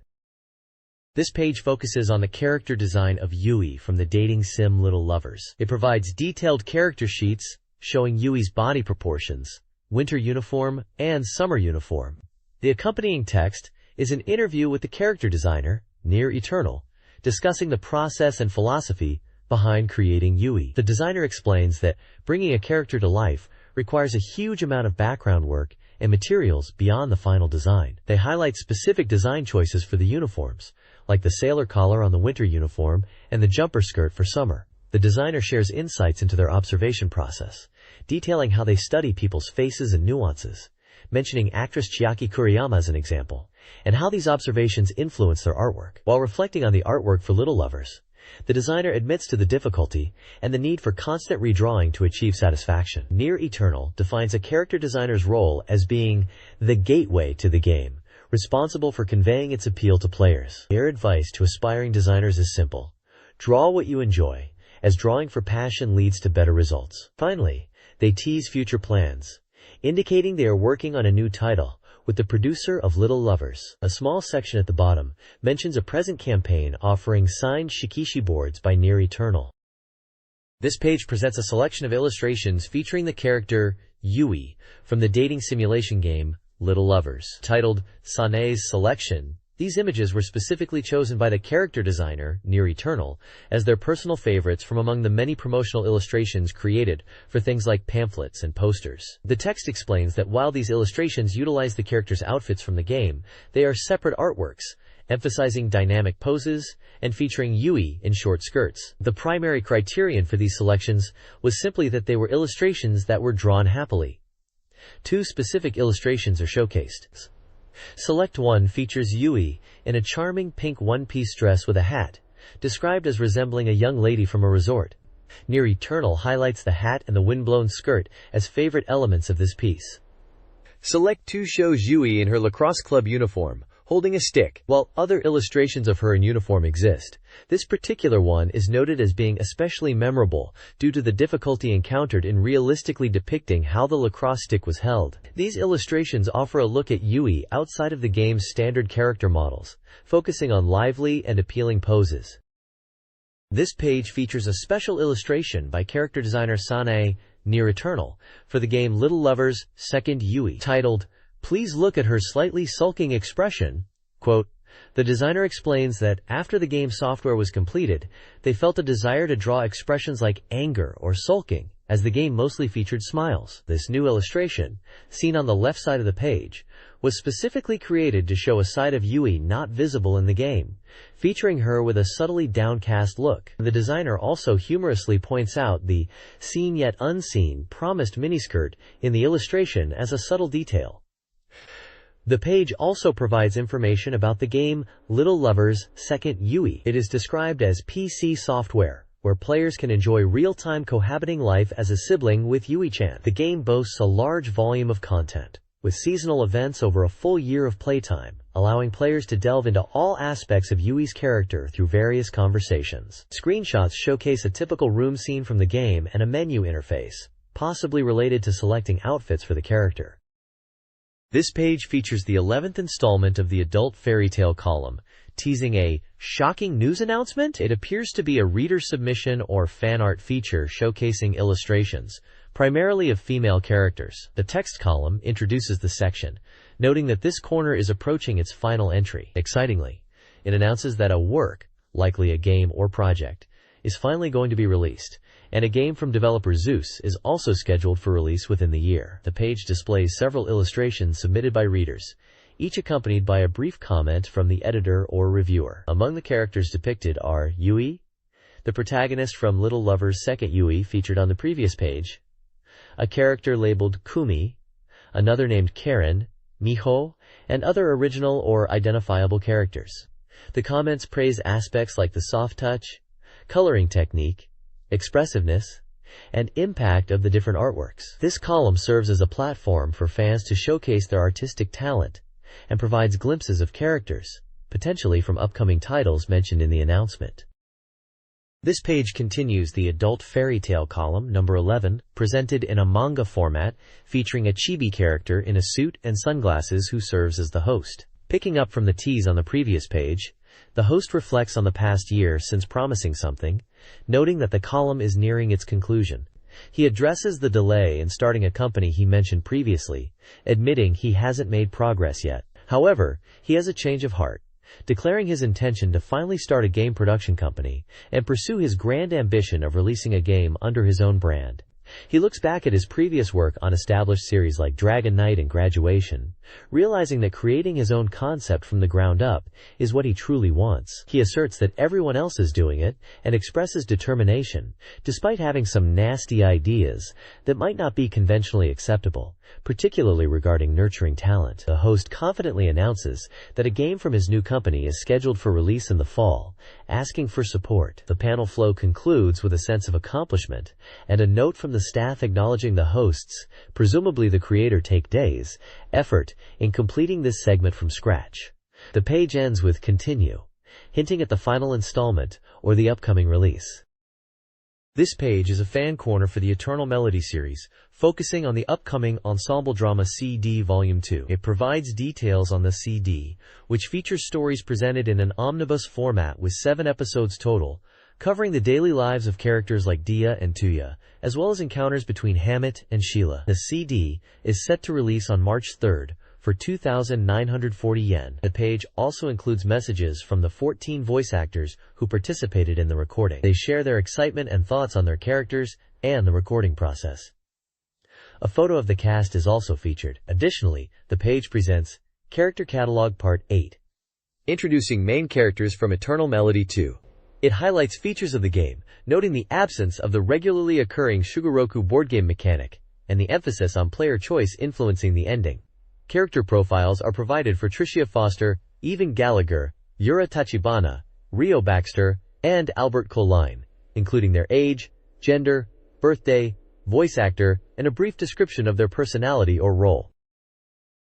This page focuses on the character design of Yui from the dating sim Little Lovers. It provides detailed character sheets showing Yui's body proportions, winter uniform, and summer uniform. The accompanying text is an interview with the character designer, Near Eternal, discussing the process and philosophy behind creating Yui. The designer explains that bringing a character to life requires a huge amount of background work and materials beyond the final design. They highlight specific design choices for the uniforms, like the sailor collar on the winter uniform and the jumper skirt for summer. The designer shares insights into their observation process, detailing how they study people's faces and nuances, mentioning actress Chiaki Kuriyama as an example, and how these observations influence their artwork. While reflecting on the artwork for Little Lovers, the designer admits to the difficulty and the need for constant redrawing to achieve satisfaction. Near Eternal defines a character designer's role as being the gateway to the game, responsible for conveying its appeal to players. Their advice to aspiring designers is simple: draw what you enjoy, as drawing for passion leads to better results. Finally, they tease future plans, indicating they are working on a new title with the producer of Little Lovers. A small section at the bottom mentions a present campaign offering signed shikishi boards by Near Eternal. This page presents a selection of illustrations featuring the character Yui from the dating simulation game Little Lovers. Titled Sane's Selection, these images were specifically chosen by the character designer, Near Eternal, as their personal favorites from among the many promotional illustrations created for things like pamphlets and posters. The text explains that while these illustrations utilize the characters' outfits from the game, they are separate artworks, emphasizing dynamic poses and featuring Yui in short skirts. The primary criterion for these selections was simply that they were illustrations that were drawn happily. Two specific illustrations are showcased. Select 1 features Yui in a charming pink one-piece dress with a hat, described as resembling a young lady from a resort. Near Eternal highlights the hat and the windblown skirt as favorite elements of this piece. Select 2 shows Yui in her lacrosse club uniform, holding a stick, while other illustrations of her in uniform exist. This particular one is noted as being especially memorable due to the difficulty encountered in realistically depicting how the lacrosse stick was held. These illustrations offer a look at Yui outside of the game's standard character models, focusing on lively and appealing poses. This page features a special illustration by character designer Sane, Near Eternal, for the game Little Lovers' second Yui, titled, "Please look at her slightly sulking expression." Quote, the designer explains that after the game software was completed, they felt a desire to draw expressions like anger or sulking, as the game mostly featured smiles. This new illustration, seen on the left side of the page, was specifically created to show a side of Yui not visible in the game, featuring her with a subtly downcast look. The designer also humorously points out the seen yet unseen promised miniskirt in the illustration as a subtle detail. The page also provides information about the game Little Lovers' second Yui. It is described as PC software, where players can enjoy real-time cohabiting life as a sibling with Yui-chan. The game boasts a large volume of content, with seasonal events over a full year of playtime, allowing players to delve into all aspects of Yui's character through various conversations. Screenshots showcase a typical room scene from the game and a menu interface, possibly related to selecting outfits for the character. This page features the 11th installment of the Adult Fairy Tale column, teasing a shocking news announcement. It appears to be a reader submission or fan art feature showcasing illustrations, primarily of female characters. The text column introduces the section, noting that this corner is approaching its final entry. Excitingly, it announces that a work, likely a game or project, is finally going to be released, and a game from developer Zeus is also scheduled for release within the year. The page displays several illustrations submitted by readers, each accompanied by a brief comment from the editor or reviewer. Among the characters depicted are Yui, the protagonist from Little Lovers Second Yui featured on the previous page, a character labeled Kumi, another named Karen, Miho, and other original or identifiable characters. The comments praise aspects like the soft touch, coloring technique, expressiveness, and impact of the different artworks. This column serves as a platform for fans to showcase their artistic talent and provides glimpses of characters, potentially from upcoming titles mentioned in the announcement. This page continues the adult fairy tale column, number 11, presented in a manga format, featuring a chibi character in a suit and sunglasses who serves as the host. Picking up from the tease on the previous page, the host reflects on the past year since promising something, noting that the column is nearing its conclusion. He addresses the delay in starting a company he mentioned previously, admitting he hasn't made progress yet. However, he has a change of heart, declaring his intention to finally start a game production company and pursue his grand ambition of releasing a game under his own brand. He looks back at his previous work on established series like Dragon Knight and Graduation, realizing that creating his own concept from the ground up is what he truly wants. He asserts that everyone else is doing it and expresses determination, despite having some nasty ideas that might not be conventionally acceptable, particularly regarding nurturing talent. The host confidently announces that a game from his new company is scheduled for release in the fall, asking for support. The panel flow concludes with a sense of accomplishment and a note from the staff acknowledging the hosts, presumably the creator, take days, effort in completing this segment from scratch. The page ends with continue, hinting at the final installment or the upcoming release. This page is a fan corner for the Eternal Melody series, focusing on the upcoming ensemble drama CD Volume 2. It provides details on the CD, which features stories presented in an omnibus format with 7 episodes total, covering the daily lives of characters like Dia and Tuya, as well as encounters between Hammett and Sheila. The CD is set to release on March 3rd for 2,940 yen. The page also includes messages from the 14 voice actors who participated in the recording. They share their excitement and thoughts on their characters and the recording process. A photo of the cast is also featured. Additionally, the page presents Character Catalog Part 8, introducing main characters from Eternal Melody 2. It highlights features of the game, noting the absence of the regularly occurring Sugoroku board game mechanic, and the emphasis on player choice influencing the ending. Character profiles are provided for Tricia Foster, Evan Gallagher, Yura Tachibana, Rio Baxter, and Albert Colline, including their age, gender, birthday, voice actor, and a brief description of their personality or role.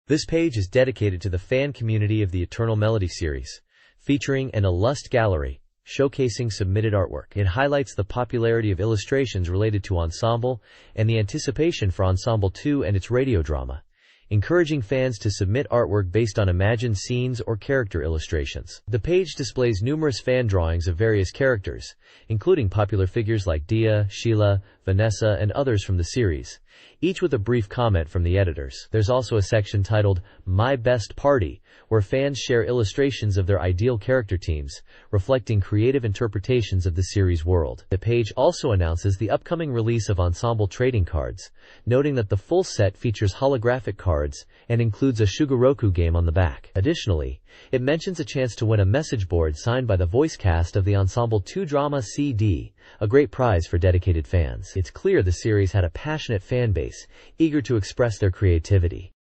This page is dedicated to the fan community of the Eternal Melody series, featuring an illustrious gallery showcasing submitted artwork. It highlights the popularity of illustrations related to Ensemble and the anticipation for Ensemble 2 and its radio drama, encouraging fans to submit artwork based on imagined scenes or character illustrations. The page displays numerous fan drawings of various characters, including popular figures like Dia, Sheila, Vanessa, and others from the series, each with a brief comment from the editors. There's also a section titled My Best Party, where fans share illustrations of their ideal character teams, reflecting creative interpretations of the series world. The page also announces the upcoming release of Ensemble trading cards, noting that the full set features holographic cards and includes a Sugoroku game on the back. Additionally, it mentions a chance to win a message board signed by the voice cast of the Ensemble 2 drama CD, a great prize for dedicated fans. It's clear the series had a passionate fan base, eager to express their creativity.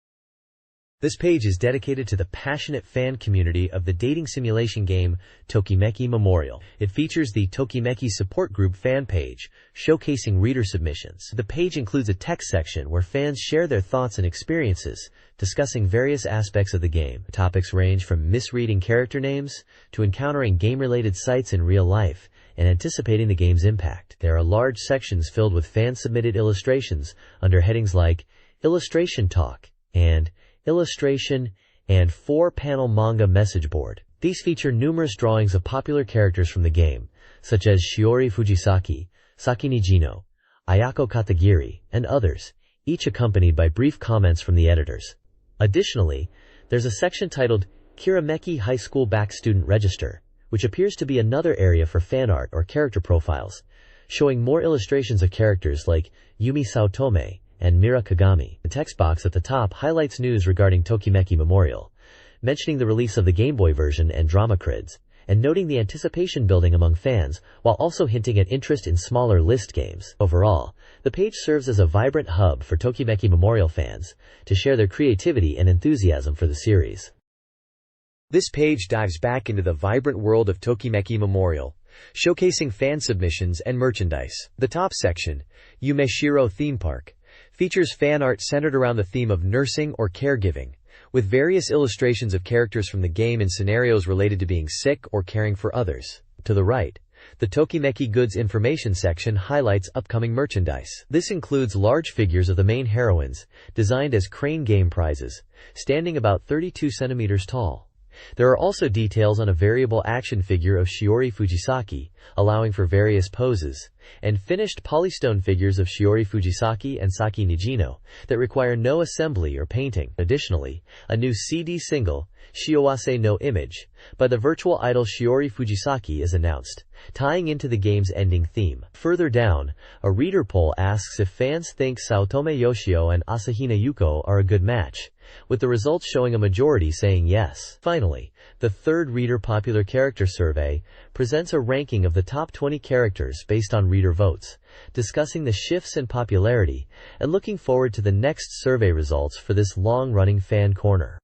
This page is dedicated to the passionate fan community of the dating simulation game Tokimeki Memorial. It features the Tokimeki support group fan page, showcasing reader submissions. The page includes a text section where fans share their thoughts and experiences, discussing various aspects of the game. Topics range from misreading character names to encountering game-related sites in real life and anticipating the game's impact. There are large sections filled with fan-submitted illustrations under headings like Illustration Talk and Illustration and 4-panel manga message board. These feature numerous drawings of popular characters from the game, such as Shiori Fujisaki, Saki Nijino, Ayako Katagiri, and others, each accompanied by brief comments from the editors. Additionally, there's a section titled Kirameki High School Back Student Register, which appears to be another area for fan art or character profiles, showing more illustrations of characters like Yumi Saotome and Mira Kagami. The text box at the top highlights news regarding Tokimeki Memorial, mentioning the release of the Game Boy version and drama crids, and noting the anticipation building among fans, while also hinting at interest in smaller list games. Overall, the page serves as a vibrant hub for Tokimeki Memorial fans to share their creativity and enthusiasm for the series. This page dives back into the vibrant world of Tokimeki Memorial, showcasing fan submissions and merchandise. The top section, Umeshiro Theme Park, features fan art centered around the theme of nursing or caregiving, with various illustrations of characters from the game in scenarios related to being sick or caring for others. To the right, the Tokimeki Goods information section highlights upcoming merchandise. This includes large figures of the main heroines, designed as crane game prizes, standing about 32 centimeters tall. There are also details on a variable action figure of Shiori Fujisaki, allowing for various poses, and finished polystone figures of Shiori Fujisaki and Saki Nijino that require no assembly or painting. Additionally, a new CD single, Shiowase no Image, by the virtual idol Shiori Fujisaki is announced, tying into the game's ending theme. Further down, a reader poll asks if fans think Saotome Yoshio and Asahina Yuko are a good match, with the results showing a majority saying yes. Finally, the third Reader Popular Character Survey presents a ranking of the top 20 characters based on reader votes, discussing the shifts in popularity and looking forward to the next survey results for this long-running fan corner.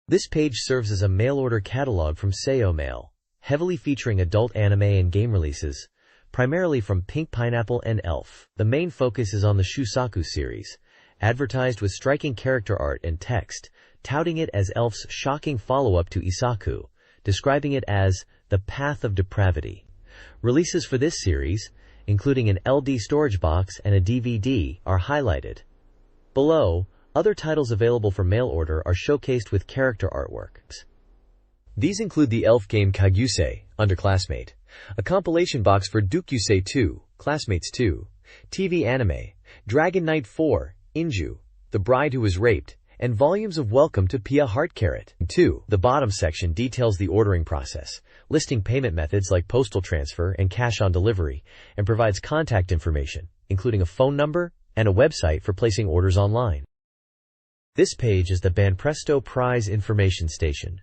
This page serves as a mail-order catalog from Seiyo Mail, heavily featuring adult anime and game releases, primarily from Pink Pineapple and Elf. The main focus is on the Shusaku series, advertised with striking character art and text, touting it as Elf's shocking follow-up to Isaku, describing it as the path of depravity. Releases for this series, including an LD storage box and a DVD, are highlighted. Below, other titles available for mail order are showcased with character artwork. These include the Elf game Kagusei, Underclassmate, a compilation box for Dukyusei 2, Classmates 2, TV anime, Dragon Knight 4, Inju, The Bride Who Was Raped, and volumes of Welcome to Pia Heartcarrot. 2. The bottom section details the ordering process, listing payment methods like postal transfer and cash on delivery, and provides contact information, including a phone number and a website for placing orders online. This page is the Banpresto Prize Information Station,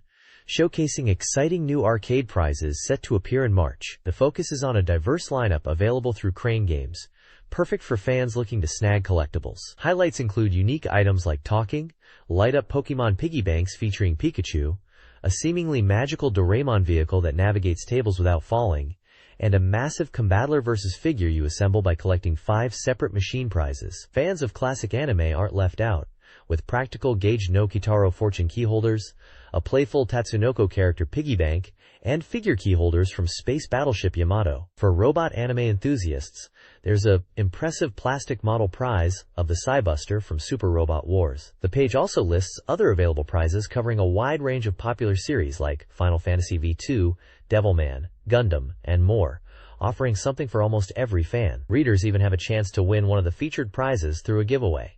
showcasing exciting new arcade prizes set to appear in March. The focus is on a diverse lineup available through Crane Games, perfect for fans looking to snag collectibles. Highlights include unique items like talking, light-up Pokemon piggy banks featuring Pikachu, a seemingly magical Doraemon vehicle that navigates tables without falling, and a massive Combattler vs. figure you assemble by collecting 5 separate machine prizes. Fans of classic anime aren't left out, with practical Gage no Kitaro fortune keyholders, a playful Tatsunoko character piggy bank, and figure keyholders from Space Battleship Yamato. For robot anime enthusiasts, there's a impressive plastic model prize of the Cybuster from Super Robot Wars. The page also lists other available prizes covering a wide range of popular series like Final Fantasy V2, Devilman, Gundam, and more, offering something for almost every fan. Readers even have a chance to win one of the featured prizes through a giveaway.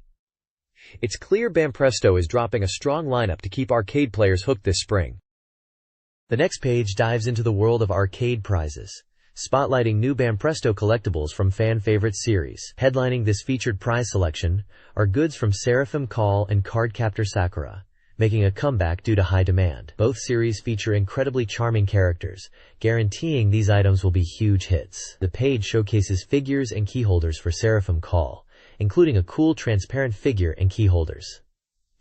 It's clear Banpresto is dropping a strong lineup to keep arcade players hooked this spring. The next page dives into the world of arcade prizes, spotlighting new Banpresto collectibles from fan-favorite series. Headlining this featured prize selection are goods from Seraphim Call and Cardcaptor Sakura, making a comeback due to high demand. Both series feature incredibly charming characters, guaranteeing these items will be huge hits. The page showcases figures and keyholders for Seraphim Call, including a cool transparent figure and keyholders.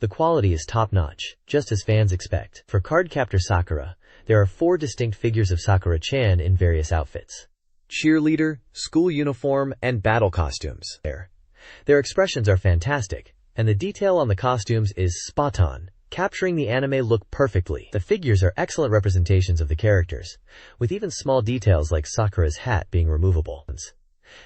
The quality is top-notch, just as fans expect. For Cardcaptor Sakura, there are 4 distinct figures of Sakura-chan in various outfits: cheerleader, school uniform, and battle costumes. Their expressions are fantastic, and the detail on the costumes is spot-on, capturing the anime look perfectly. The figures are excellent representations of the characters, with even small details like Sakura's hat being removable.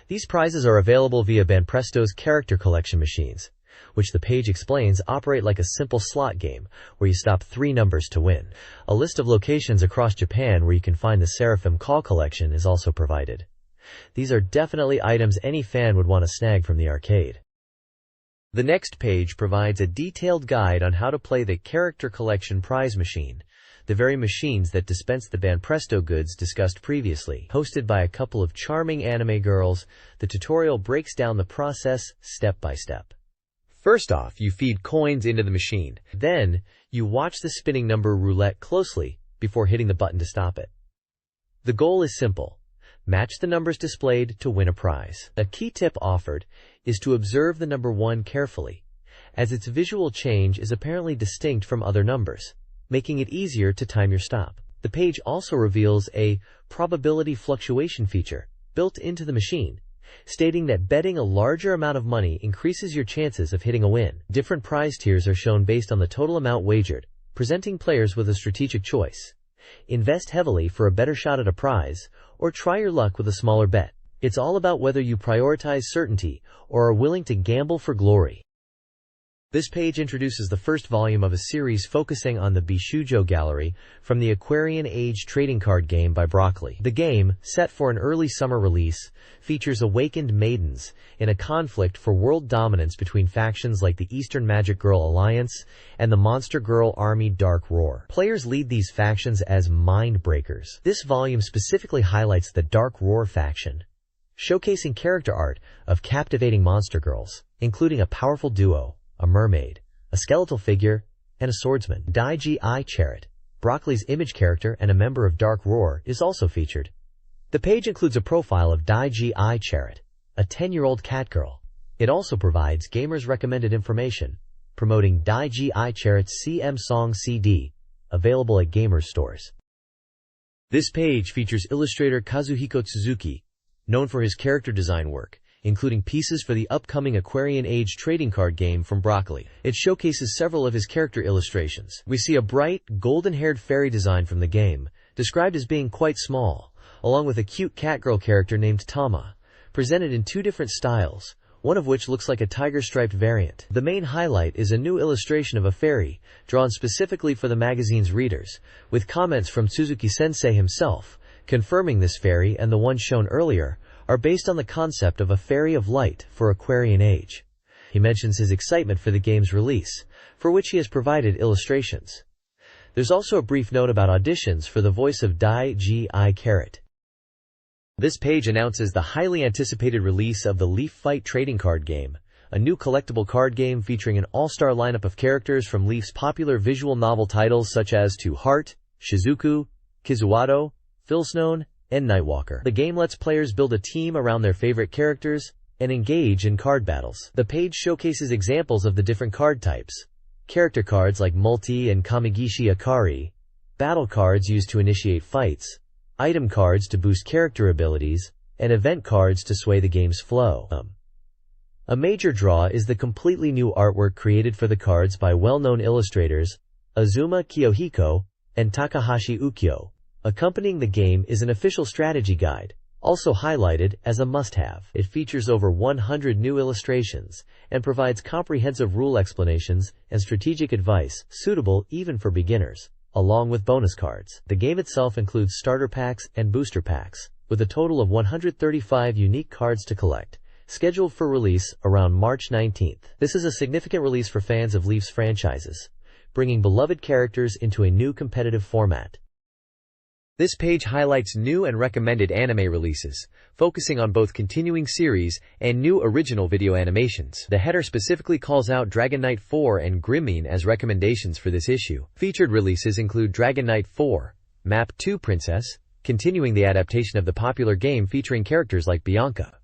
These prizes are available via Banpresto's character collection machines, which the page explains operate like a simple slot game where you stop 3 numbers to win. A list of locations across Japan where you can find the Seraphim Call collection is also provided. These are definitely items any fan would want to snag from the arcade. The next page provides a detailed guide on how to play the character collection prize machine, the very machines that dispense the Banpresto goods discussed previously. Hosted by a couple of charming anime girls, the tutorial breaks down the process step by step. First off, you feed coins into the machine. Then, you watch the spinning number roulette closely before hitting the button to stop it. The goal is simple. Match the numbers displayed to win a prize. A key tip offered is to observe the number 1 carefully, as its visual change is apparently distinct from other numbers, making it easier to time your stop. The page also reveals a probability fluctuation feature built into the machine, stating that betting a larger amount of money increases your chances of hitting a win. Different prize tiers are shown based on the total amount wagered, presenting players with a strategic choice. Invest heavily for a better shot at a prize, or try your luck with a smaller bet. It's all about whether you prioritize certainty or are willing to gamble for glory. This page introduces the first volume of a series focusing on the bishōjo gallery from the Aquarian Age trading card game by Broccoli. The game, set for an early summer release, features awakened maidens in a conflict for world dominance between factions like the Eastern Magic Girl Alliance and the Monster Girl Army Dark Roar. Players lead these factions as mind breakers. This volume specifically highlights the Dark Roar faction, showcasing character art of captivating monster girls, including a powerful duo, a mermaid, a skeletal figure, and a swordsman. DGK G, Broccoli's image character and a member of Dark Roar, is also featured. The page includes a profile of DGK G, a 10-year-old catgirl. It also provides gamers recommended information, promoting DGK G's CM Song CD, available at gamers stores. This page features illustrator Kazuhiko Tsuzuki, known for his character design work, including pieces for the upcoming Aquarian Age trading card game from Broccoli. It showcases several of his character illustrations. We see a bright, golden-haired fairy design from the game, described as being quite small, along with a cute catgirl character named Tama, presented in 2 different styles, one of which looks like a tiger-striped variant. The main highlight is a new illustration of a fairy, drawn specifically for the magazine's readers, with comments from Tsuzuki-sensei himself, confirming this fairy and the one shown earlier are based on the concept of a fairy of light for Aquarian Age. He mentions his excitement for the game's release, for which he has provided illustrations. There's also a brief note about auditions for the voice of DGK G. This page announces the highly anticipated release of the Leaf Fight trading card game, a new collectible card game featuring an all-star lineup of characters from Leaf's popular visual novel titles such as To Heart, Shizuku, Kizuado, Philstone, and Nightwalker. The game lets players build a team around their favorite characters and engage in card battles. The page showcases examples of the different card types: character cards like Multi and Kamigishi Akari, battle cards used to initiate fights, item cards to boost character abilities, and event cards to sway the game's flow. A major draw is the completely new artwork created for the cards by well-known illustrators Azuma Kiyohiko and Takahashi Ukyo. Accompanying the game is an official strategy guide, also highlighted as a must-have. It features over 100 new illustrations and provides comprehensive rule explanations and strategic advice suitable even for beginners, along with bonus cards. The game itself includes starter packs and booster packs, with a total of 135 unique cards to collect, scheduled for release around March 19th. This is a significant release for fans of Leaf's franchises, bringing beloved characters into a new competitive format. This page highlights new and recommended anime releases, focusing on both continuing series and new original video animations. The header specifically calls out Dragon Knight 4 and Grimmine as recommendations for this issue. Featured releases include Dragon Knight 4, Map 2 Princess, continuing the adaptation of the popular game featuring characters like Bianca.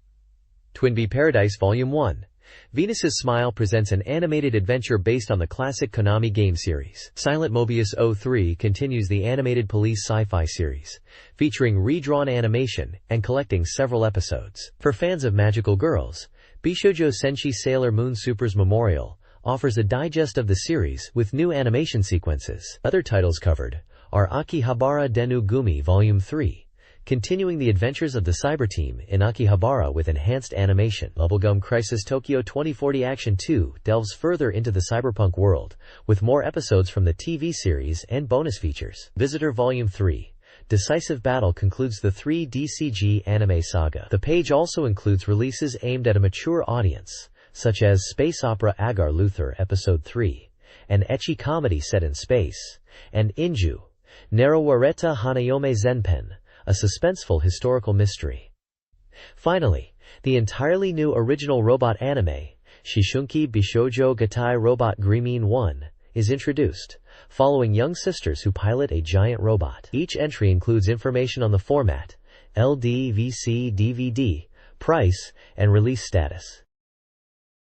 Twinbee Paradise Volume 1. Venus's Smile presents an animated adventure based on the classic Konami game series. Silent Mobius 03 continues the animated police sci-fi series, featuring redrawn animation and collecting several episodes. For fans of magical girls, bishōjo Senshi Sailor Moon Super's Memorial offers a digest of the series with new animation sequences. Other titles covered are Akihabara Denu Gumi Volume 3, continuing the adventures of the cyber team in Akihabara with enhanced animation. Bubblegum Crisis Tokyo 2040 Action 2 delves further into the cyberpunk world, with more episodes from the TV series and bonus features. Visitor Volume 3, Decisive Battle concludes the 3 DCG anime saga. The page also includes releases aimed at a mature audience, such as space opera Agar Luther Episode 3, an ecchi comedy set in space, and Inju, Narawareta Hanayome Zenpen, a suspenseful historical mystery. Finally, the entirely new original robot anime, Shishunki Bishōjo Gatai Robot Grimmine 1, is introduced, following young sisters who pilot a giant robot. Each entry includes information on the format, LD, VC, DVD, price, and release status.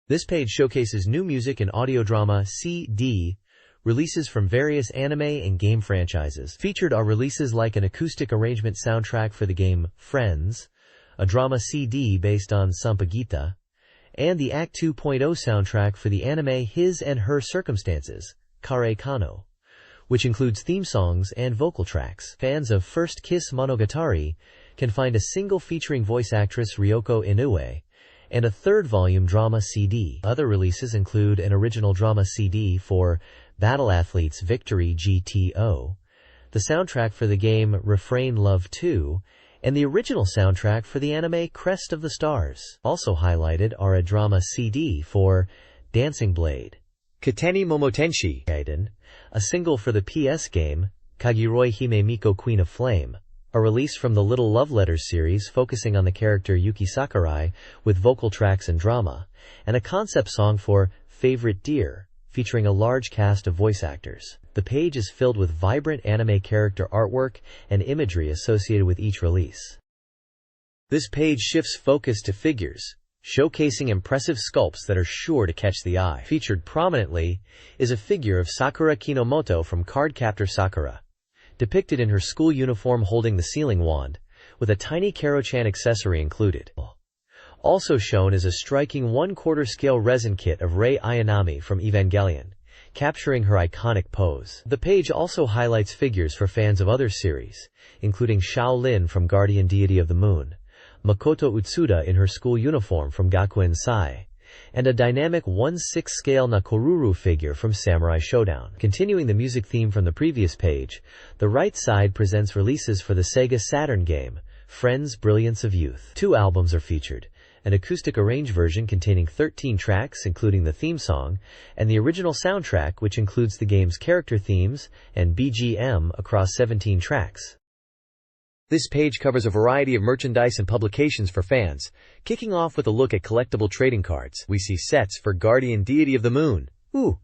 This page showcases new music and audio drama CD releases from various anime and game franchises. Featured are releases like an acoustic arrangement soundtrack for the game Friends, a drama CD based on Sampagita, and the Act 2.0 soundtrack for the anime His and Her Circumstances, Kare Kano, which includes theme songs and vocal tracks. Fans of First Kiss Monogatari can find a single featuring voice actress Ryoko Inoue, and a third volume drama CD. Other releases include an original drama CD for Battle Athletes Victory GTO, the soundtrack for the game Refrain Love 2, and the original soundtrack for the anime Crest of the Stars. Also highlighted are a drama CD for Dancing Blade, Kateni Momotenshi Gaiden, a single for the PS game Kagiroi Hime Miko Queen of Flame, a release from the Little Love Letters series focusing on the character Yuki Sakurai with vocal tracks and drama, and a concept song for Favorite Dear, featuring a large cast of voice actors. The page is filled with vibrant anime character artwork and imagery associated with each release. This page shifts focus to figures, showcasing impressive sculpts that are sure to catch the eye. Featured prominently is a figure of Sakura Kinomoto from Cardcaptor Sakura, depicted in her school uniform holding the sealing wand, with a tiny Karo-chan accessory included. Also shown is a striking 1/4 scale resin kit of Rei Ayanami from Evangelion, capturing her iconic pose. The page also highlights figures for fans of other series, including Shaolin from Guardian Deity of the Moon, Makoto Utsuda in her school uniform from Gakuen Sai, and a dynamic 1/6 scale Nakoruru figure from Samurai Shodown. Continuing the music theme from the previous page, the right side presents releases for the Sega Saturn game, Friends Brilliance of Youth. 2 albums are featured, an acoustic arranged version containing 13 tracks including the theme song, and the original soundtrack which includes the game's character themes and BGM across 17 tracks. This page covers a variety of merchandise and publications for fans, kicking off with a look at collectible trading cards. We see sets for Guardian Deity of the Moon,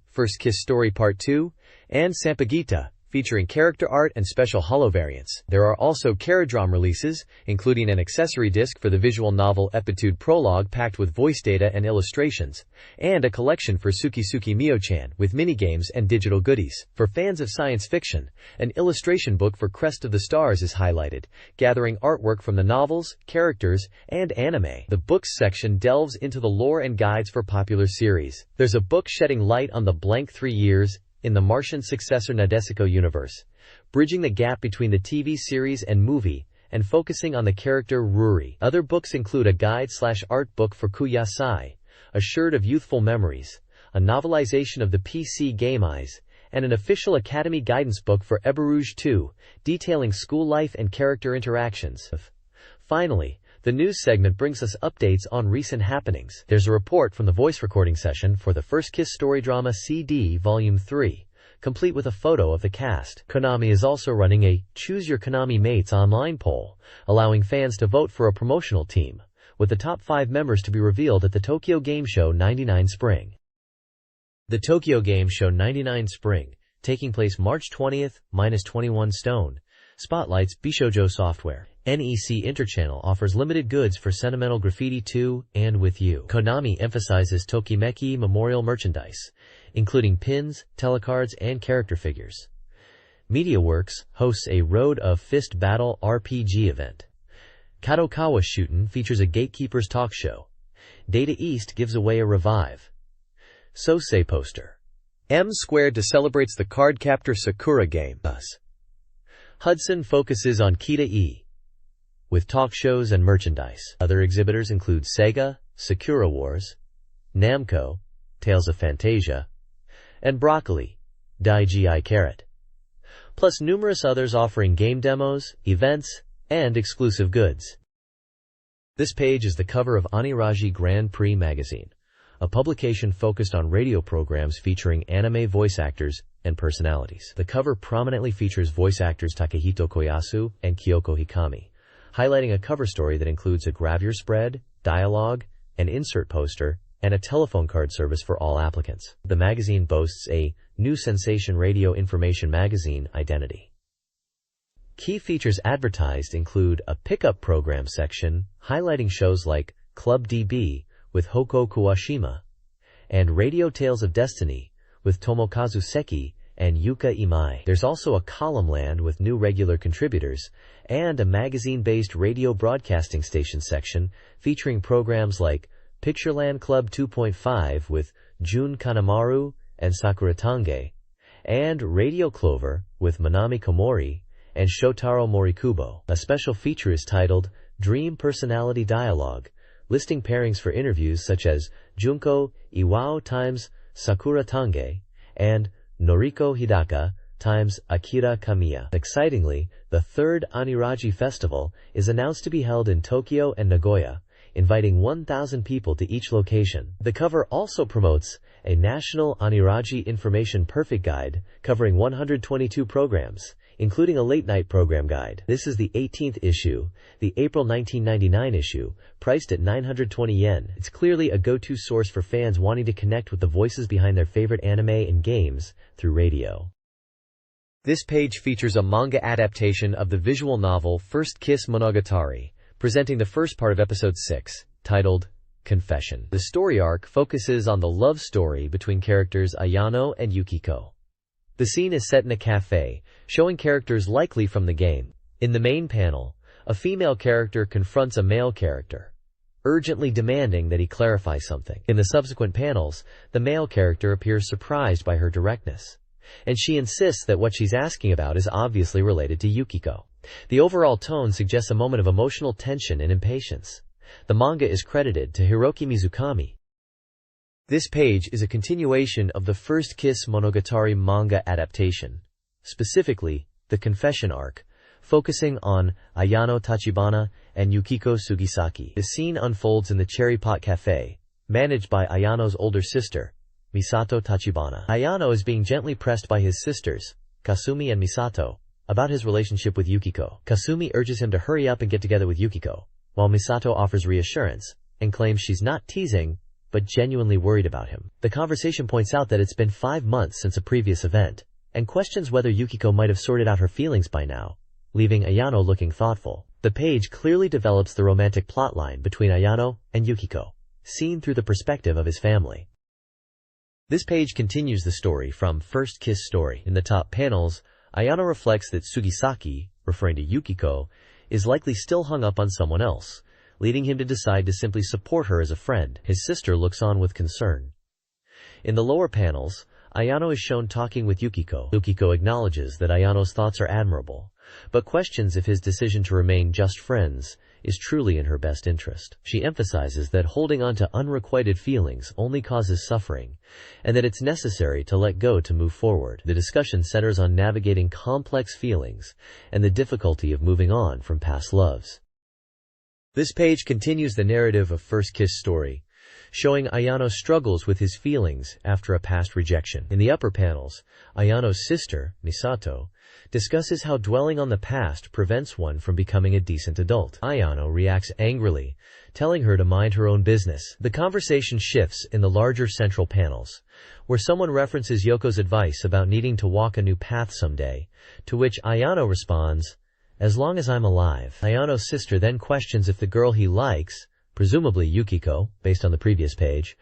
First Kiss Story Part 2, and Sampagita, featuring character art and special holo variants. There are also Caradrom releases, including an accessory disc for the visual novel Epitude Prologue packed with voice data and illustrations, and a collection for Suki Mio-chan with minigames and digital goodies. For fans of science fiction, an illustration book for Crest of the Stars is highlighted, gathering artwork from the novels, characters, and anime. The books section delves into the lore and guides for popular series. There's a book shedding light on the blank 3 years in the Martian successor Nadesico universe, bridging the gap between the TV series and movie, and focusing on the character Ruri. Other books include a guide/art book for Kuyasai, Assured of Youthful Memories, a novelization of the PC game Eyes, and an official Academy guidance book for Eberouge 2, detailing school life and character interactions. Finally, the news segment brings us updates on recent happenings. There's a report from the voice recording session for the First Kiss Story Drama CD Volume 3, complete with a photo of the cast. Konami is also running a Choose Your Konami Mates online poll, allowing fans to vote for a promotional team, with the top 5 members to be revealed at the Tokyo Game Show 99 Spring. The Tokyo Game Show 99 Spring, taking place March 20th, -21 Stone, spotlights bishōjo software. NEC Interchannel offers limited goods for Sentimental Graffiti 2 and With You. Konami emphasizes Tokimeki memorial merchandise, including pins, telecards, and character figures. MediaWorks hosts a Road of Fist Battle RPG event. Kadokawa Shuten features a Gatekeepers talk show. Data East gives away a Revive Sosei poster. M² celebrates the Cardcaptor Sakura game. Hudson focuses on Kita-e, with talk shows and merchandise. Other exhibitors include Sega, Sakura Wars, Namco, Tales of Fantasia, and Broccoli, DGK G, plus numerous others offering game demos, events, and exclusive goods. This page is the cover of Aniraji Grand Prix magazine, a publication focused on radio programs featuring anime voice actors and personalities. The cover prominently features voice actors Takehito Koyasu and Kyoko Hikami, highlighting a cover story that includes a gravure spread, dialogue, an insert poster, and a telephone card service for all applicants. The magazine boasts a new sensation radio information magazine identity. Key features advertised include a pickup program section highlighting shows like Club DB with Hoko Kuwashima and Radio Tales of Destiny with Tomokazu Seki and Yuka Imai. There's also a column-land with new regular contributors and a magazine-based radio broadcasting station section featuring programs like Pictureland Club 2.5 with Jun Kanemaru and Sakura Tange, and Radio Clover with Manami Komori and Shotaro Morikubo. A special feature is titled Dream Personality Dialogue, listing pairings for interviews such as Junko Iwao times Sakura Tange and Noriko Hidaka times Akira Kamiya. Excitingly, the third Aniraji Festival is announced to be held in Tokyo and Nagoya, inviting 1,000 people to each location. The cover also promotes a National Aniraji Information Perfect Guide covering 122 programs, including a late-night program guide. This is the 18th issue, the April 1999 issue, priced at 920 yen. It's clearly a go-to source for fans wanting to connect with the voices behind their favorite anime and games through radio. This page features a manga adaptation of the visual novel First Kiss Monogatari, presenting the first part of episode 6, titled Confession. The story arc focuses on the love story between characters Ayano and Yukiko. The scene is set in a cafe, showing characters likely from the game. In the main panel, a female character confronts a male character, urgently demanding that he clarify something. In the subsequent panels, the male character appears surprised by her directness, and she insists that what she's asking about is obviously related to Yukiko. The overall tone suggests a moment of emotional tension and impatience. The manga is credited to Hiroki Mizukami. This page is a continuation of the First Kiss Monogatari manga adaptation, specifically the Confession arc, focusing on Ayano Tachibana and Yukiko Sugisaki. The scene unfolds in the Cherry Pot Cafe, managed by Ayano's older sister, Misato Tachibana. Ayano is being gently pressed by his sisters, Kasumi and Misato, about his relationship with Yukiko. Kasumi urges him to hurry up and get together with Yukiko, while Misato offers reassurance and claims she's not teasing, but genuinely worried about him. The conversation points out that it's been 5 months since a previous event, and questions whether Yukiko might have sorted out her feelings by now, leaving Ayano looking thoughtful. The page clearly develops the romantic plotline between Ayano and Yukiko, seen through the perspective of his family. This page continues the story from First Kiss Story. In the top panels, Ayano reflects that Sugisaki, referring to Yukiko, is likely still hung up on someone else, leading him to decide to simply support her as a friend. His sister looks on with concern. In the lower panels, Ayano is shown talking with Yukiko. Yukiko acknowledges that Ayano's thoughts are admirable, but questions if his decision to remain just friends is truly in her best interest. She emphasizes that holding on to unrequited feelings only causes suffering, and that it's necessary to let go to move forward. The discussion centers on navigating complex feelings and the difficulty of moving on from past loves. This page continues the narrative of First Kiss Story, showing Ayano's struggles with his feelings after a past rejection. In the upper panels, Ayano's sister, Misato, discusses how dwelling on the past prevents one from becoming a decent adult. Ayano reacts angrily, telling her to mind her own business. The conversation shifts in the larger central panels, where someone references Yoko's advice about needing to walk a new path someday, to which Ayano responds, "As long as I'm alive." Ayano's sister then questions if the girl he likes, presumably Yukiko, based on the previous page,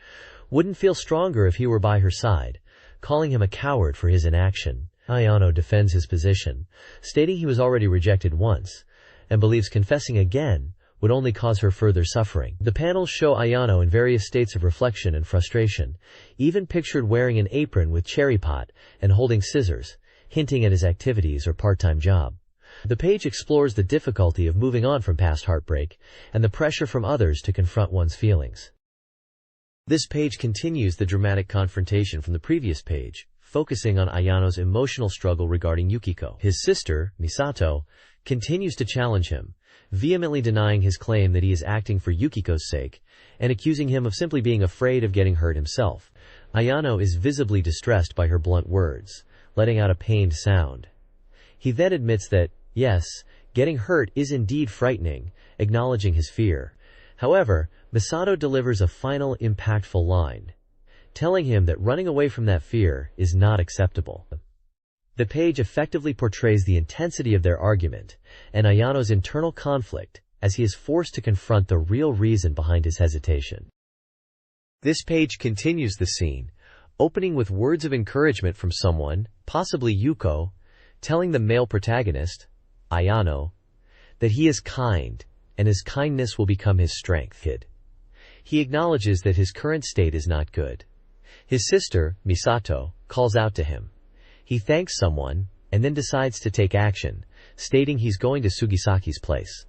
wouldn't feel stronger if he were by her side, calling him a coward for his inaction. Ayano defends his position, stating he was already rejected once, and believes confessing again would only cause her further suffering. The panels show Ayano in various states of reflection and frustration, even pictured wearing an apron with cherry pot and holding scissors, hinting at his activities or part-time job. The page explores the difficulty of moving on from past heartbreak and the pressure from others to confront one's feelings. This page continues the dramatic confrontation from the previous page, focusing on Ayano's emotional struggle regarding Yukiko. His sister, Misato, continues to challenge him, vehemently denying his claim that he is acting for Yukiko's sake and accusing him of simply being afraid of getting hurt himself. Ayano is visibly distressed by her blunt words, letting out a pained sound. He then admits that, yes, getting hurt is indeed frightening, acknowledging his fear. However, Misato delivers a final impactful line, telling him that running away from that fear is not acceptable. The page effectively portrays the intensity of their argument and Ayano's internal conflict as he is forced to confront the real reason behind his hesitation. This page continues the scene, opening with words of encouragement from someone, possibly Yuko, telling the male protagonist, Ayano, that he is kind and his kindness will become his strength. He acknowledges that his current state is not good. His sister, Misato, calls out to him. He thanks someone and then decides to take action, stating he's going to Sugisaki's place.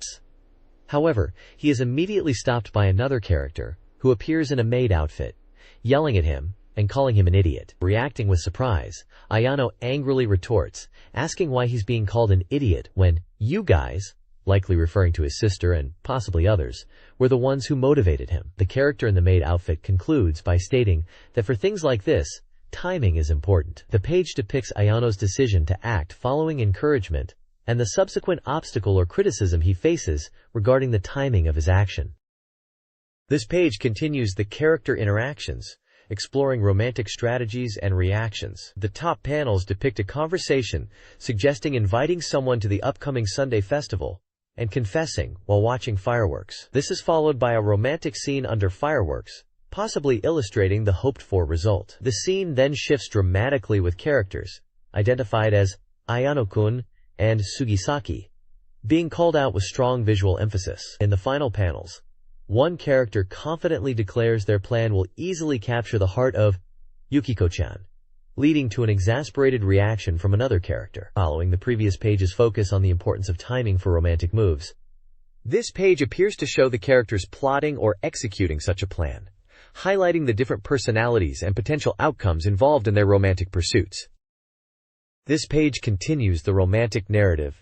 However, he is immediately stopped by another character, who appears in a maid outfit, yelling at him and calling him an idiot. Reacting with surprise, Ayano angrily retorts, asking why he's being called an idiot when you guys, likely referring to his sister and possibly others, were the ones who motivated him. The character in the maid outfit concludes by stating that for things like this, timing is important. The page depicts Ayano's decision to act following encouragement and the subsequent obstacle or criticism he faces regarding the timing of his action. This page continues the character interactions, exploring romantic strategies and reactions. The top panels depict a conversation suggesting inviting someone to the upcoming Sunday festival and confessing while watching fireworks. This is followed by a romantic scene under fireworks, possibly illustrating the hoped-for result. The scene then shifts dramatically with characters, identified as Ayano-kun and Sugisaki, being called out with strong visual emphasis. In the final panels, one character confidently declares their plan will easily capture the heart of Yukiko-chan, leading to an exasperated reaction from another character. Following the previous page's focus on the importance of timing for romantic moves, this page appears to show the characters plotting or executing such a plan, highlighting the different personalities and potential outcomes involved in their romantic pursuits. This page continues the romantic narrative,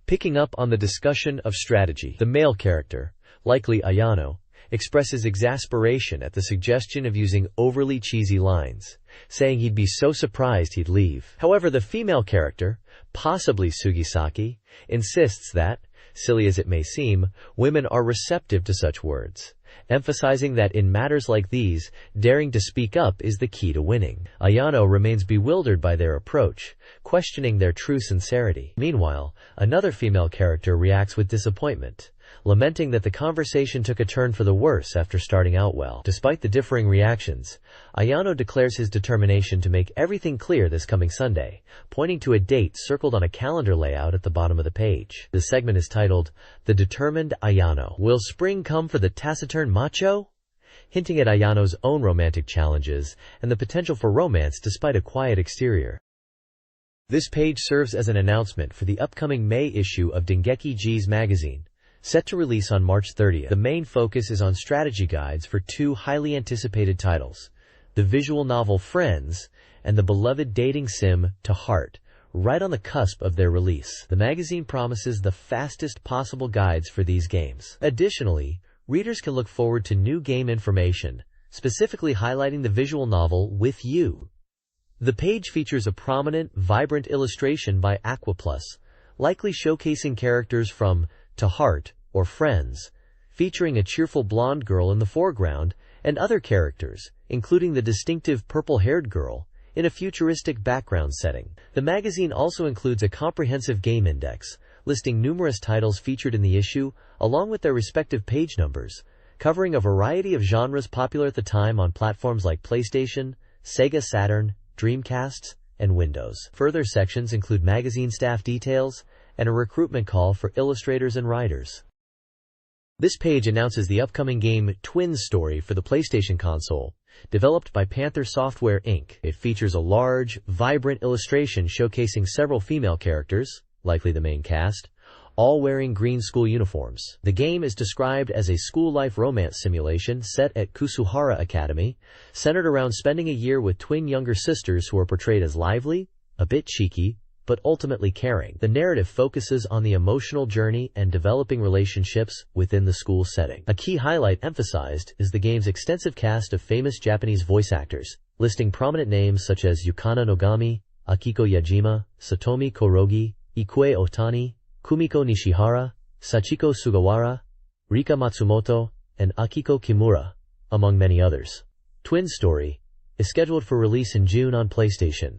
picking up on the discussion of strategy. The male character, likely Ayano, expresses exasperation at the suggestion of using overly cheesy lines, saying he'd be so surprised he'd leave. However, the female character, possibly Sugisaki, insists that, silly as it may seem, women are receptive to such words, emphasizing that in matters like these, daring to speak up is the key to winning. Ayano remains bewildered by their approach, questioning their true sincerity. Meanwhile, another female character reacts with disappointment, lamenting that the conversation took a turn for the worse after starting out well. Despite the differing reactions, Ayano declares his determination to make everything clear this coming Sunday, pointing to a date circled on a calendar layout at the bottom of the page. The segment is titled, The Determined Ayano. Will spring come for the taciturn macho? Hinting at Ayano's own romantic challenges and the potential for romance despite a quiet exterior. This page serves as an announcement for the upcoming May issue of DGK G's magazine, set to release on March 30th. The main focus is on strategy guides for two highly anticipated titles, the visual novel Friends and the beloved dating sim To Heart, right on the cusp of their release. The magazine promises the fastest possible guides for these games. Additionally, readers can look forward to new game information, specifically highlighting the visual novel With You. The page features a prominent, vibrant illustration by Aquaplus, likely showcasing characters from To Heart or Friends, featuring a cheerful blonde girl in the foreground and other characters, including the distinctive purple-haired girl, in a futuristic background setting. The magazine also includes a comprehensive game index, listing numerous titles featured in the issue, along with their respective page numbers, covering a variety of genres popular at the time on platforms like PlayStation, Sega Saturn, Dreamcast, and Windows. Further sections include magazine staff details and a recruitment call for illustrators and writers. This page announces the upcoming game Twins Story for the PlayStation console, developed by Panther Software Inc. It features a large, vibrant illustration showcasing several female characters, likely the main cast, all wearing green school uniforms. The game is described as a school-life romance simulation set at Kusuhara Academy, centered around spending a year with twin younger sisters who are portrayed as lively, a bit cheeky, but ultimately caring. The narrative focuses on the emotional journey and developing relationships within the school setting. A key highlight emphasized is the game's extensive cast of famous Japanese voice actors, listing prominent names such as Yukana Nogami, Akiko Yajima, Satomi Korogi, Ikue Otani, Kumiko Nishihara, Sachiko Sugawara, Rika Matsumoto, and Akiko Kimura, among many others. Twin Story is scheduled for release in June on PlayStation.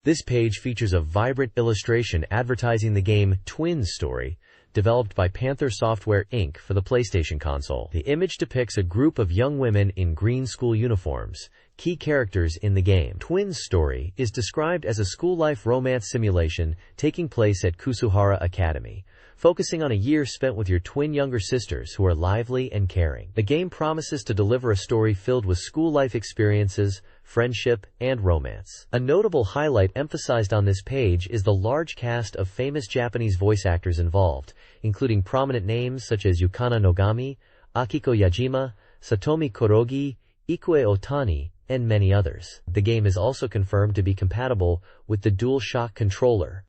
This page features a vibrant illustration advertising the game Twin Story, developed by Panther Software Inc. for the PlayStation console. The image depicts a group of young women in green school uniforms, key characters in the game. Twin Story is described as a school-life romance simulation taking place at Kusuhara Academy, focusing on a year spent with your twin younger sisters who are lively and caring. The game promises to deliver a story filled with school-life experiences, friendship, and romance. A notable highlight emphasized on this page is the large cast of famous Japanese voice actors involved, including prominent names such as Yukana Nogami, Akiko Yajima, Satomi Kurogi, Ikue Otani, and many others. The game is also confirmed to be compatible with the DualShock controller.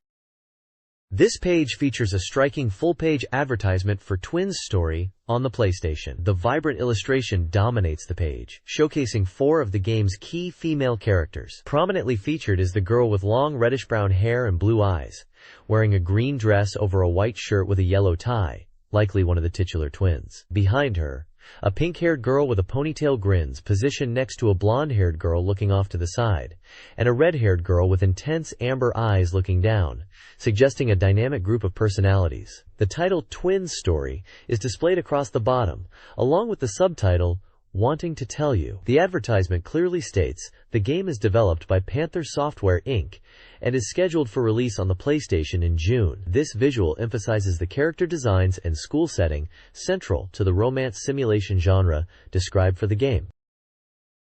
This page features a striking full-page advertisement for Twin Story on the PlayStation. The vibrant illustration dominates the page, showcasing 4 of the game's key female characters. Prominently featured is the girl with long reddish-brown hair and blue eyes, wearing a green dress over a white shirt with a yellow tie, likely one of the titular twins. Behind her, a pink-haired girl with a ponytail grins, positioned next to a blonde-haired girl looking off to the side, and a red-haired girl with intense amber eyes looking down, suggesting a dynamic group of personalities. The title Twin Story is displayed across the bottom, along with the subtitle, Wanting to Tell You. The advertisement clearly states the game is developed by Panther Software Inc. and is scheduled for release on the PlayStation in June. This visual emphasizes the character designs and school setting central to the romance simulation genre described for the game.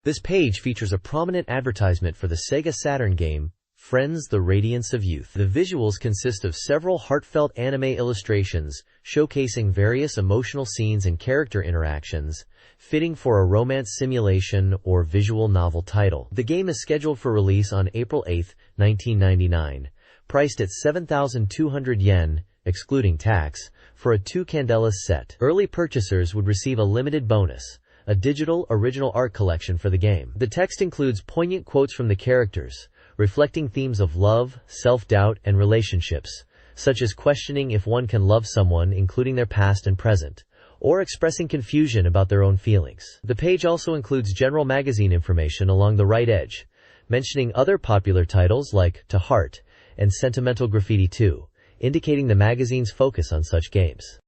This page features a prominent advertisement for the Sega Saturn game Friends: The Radiance of Youth. The visuals consist of several heartfelt anime illustrations showcasing various emotional scenes and character interactions, fitting for a romance simulation or visual novel title. The game is scheduled for release on April 8, 1999, priced at 7,200 yen, excluding tax, for a 2 candelas set. Early purchasers would receive a limited bonus, a digital original art collection for the game. The text includes poignant quotes from the characters, reflecting themes of love, self-doubt, and relationships, such as questioning if one can love someone including their past and present, or expressing confusion about their own feelings. The page also includes general magazine information along the right edge, mentioning other popular titles like To Heart and Sentimental Graffiti 2, indicating the magazine's focus on such games.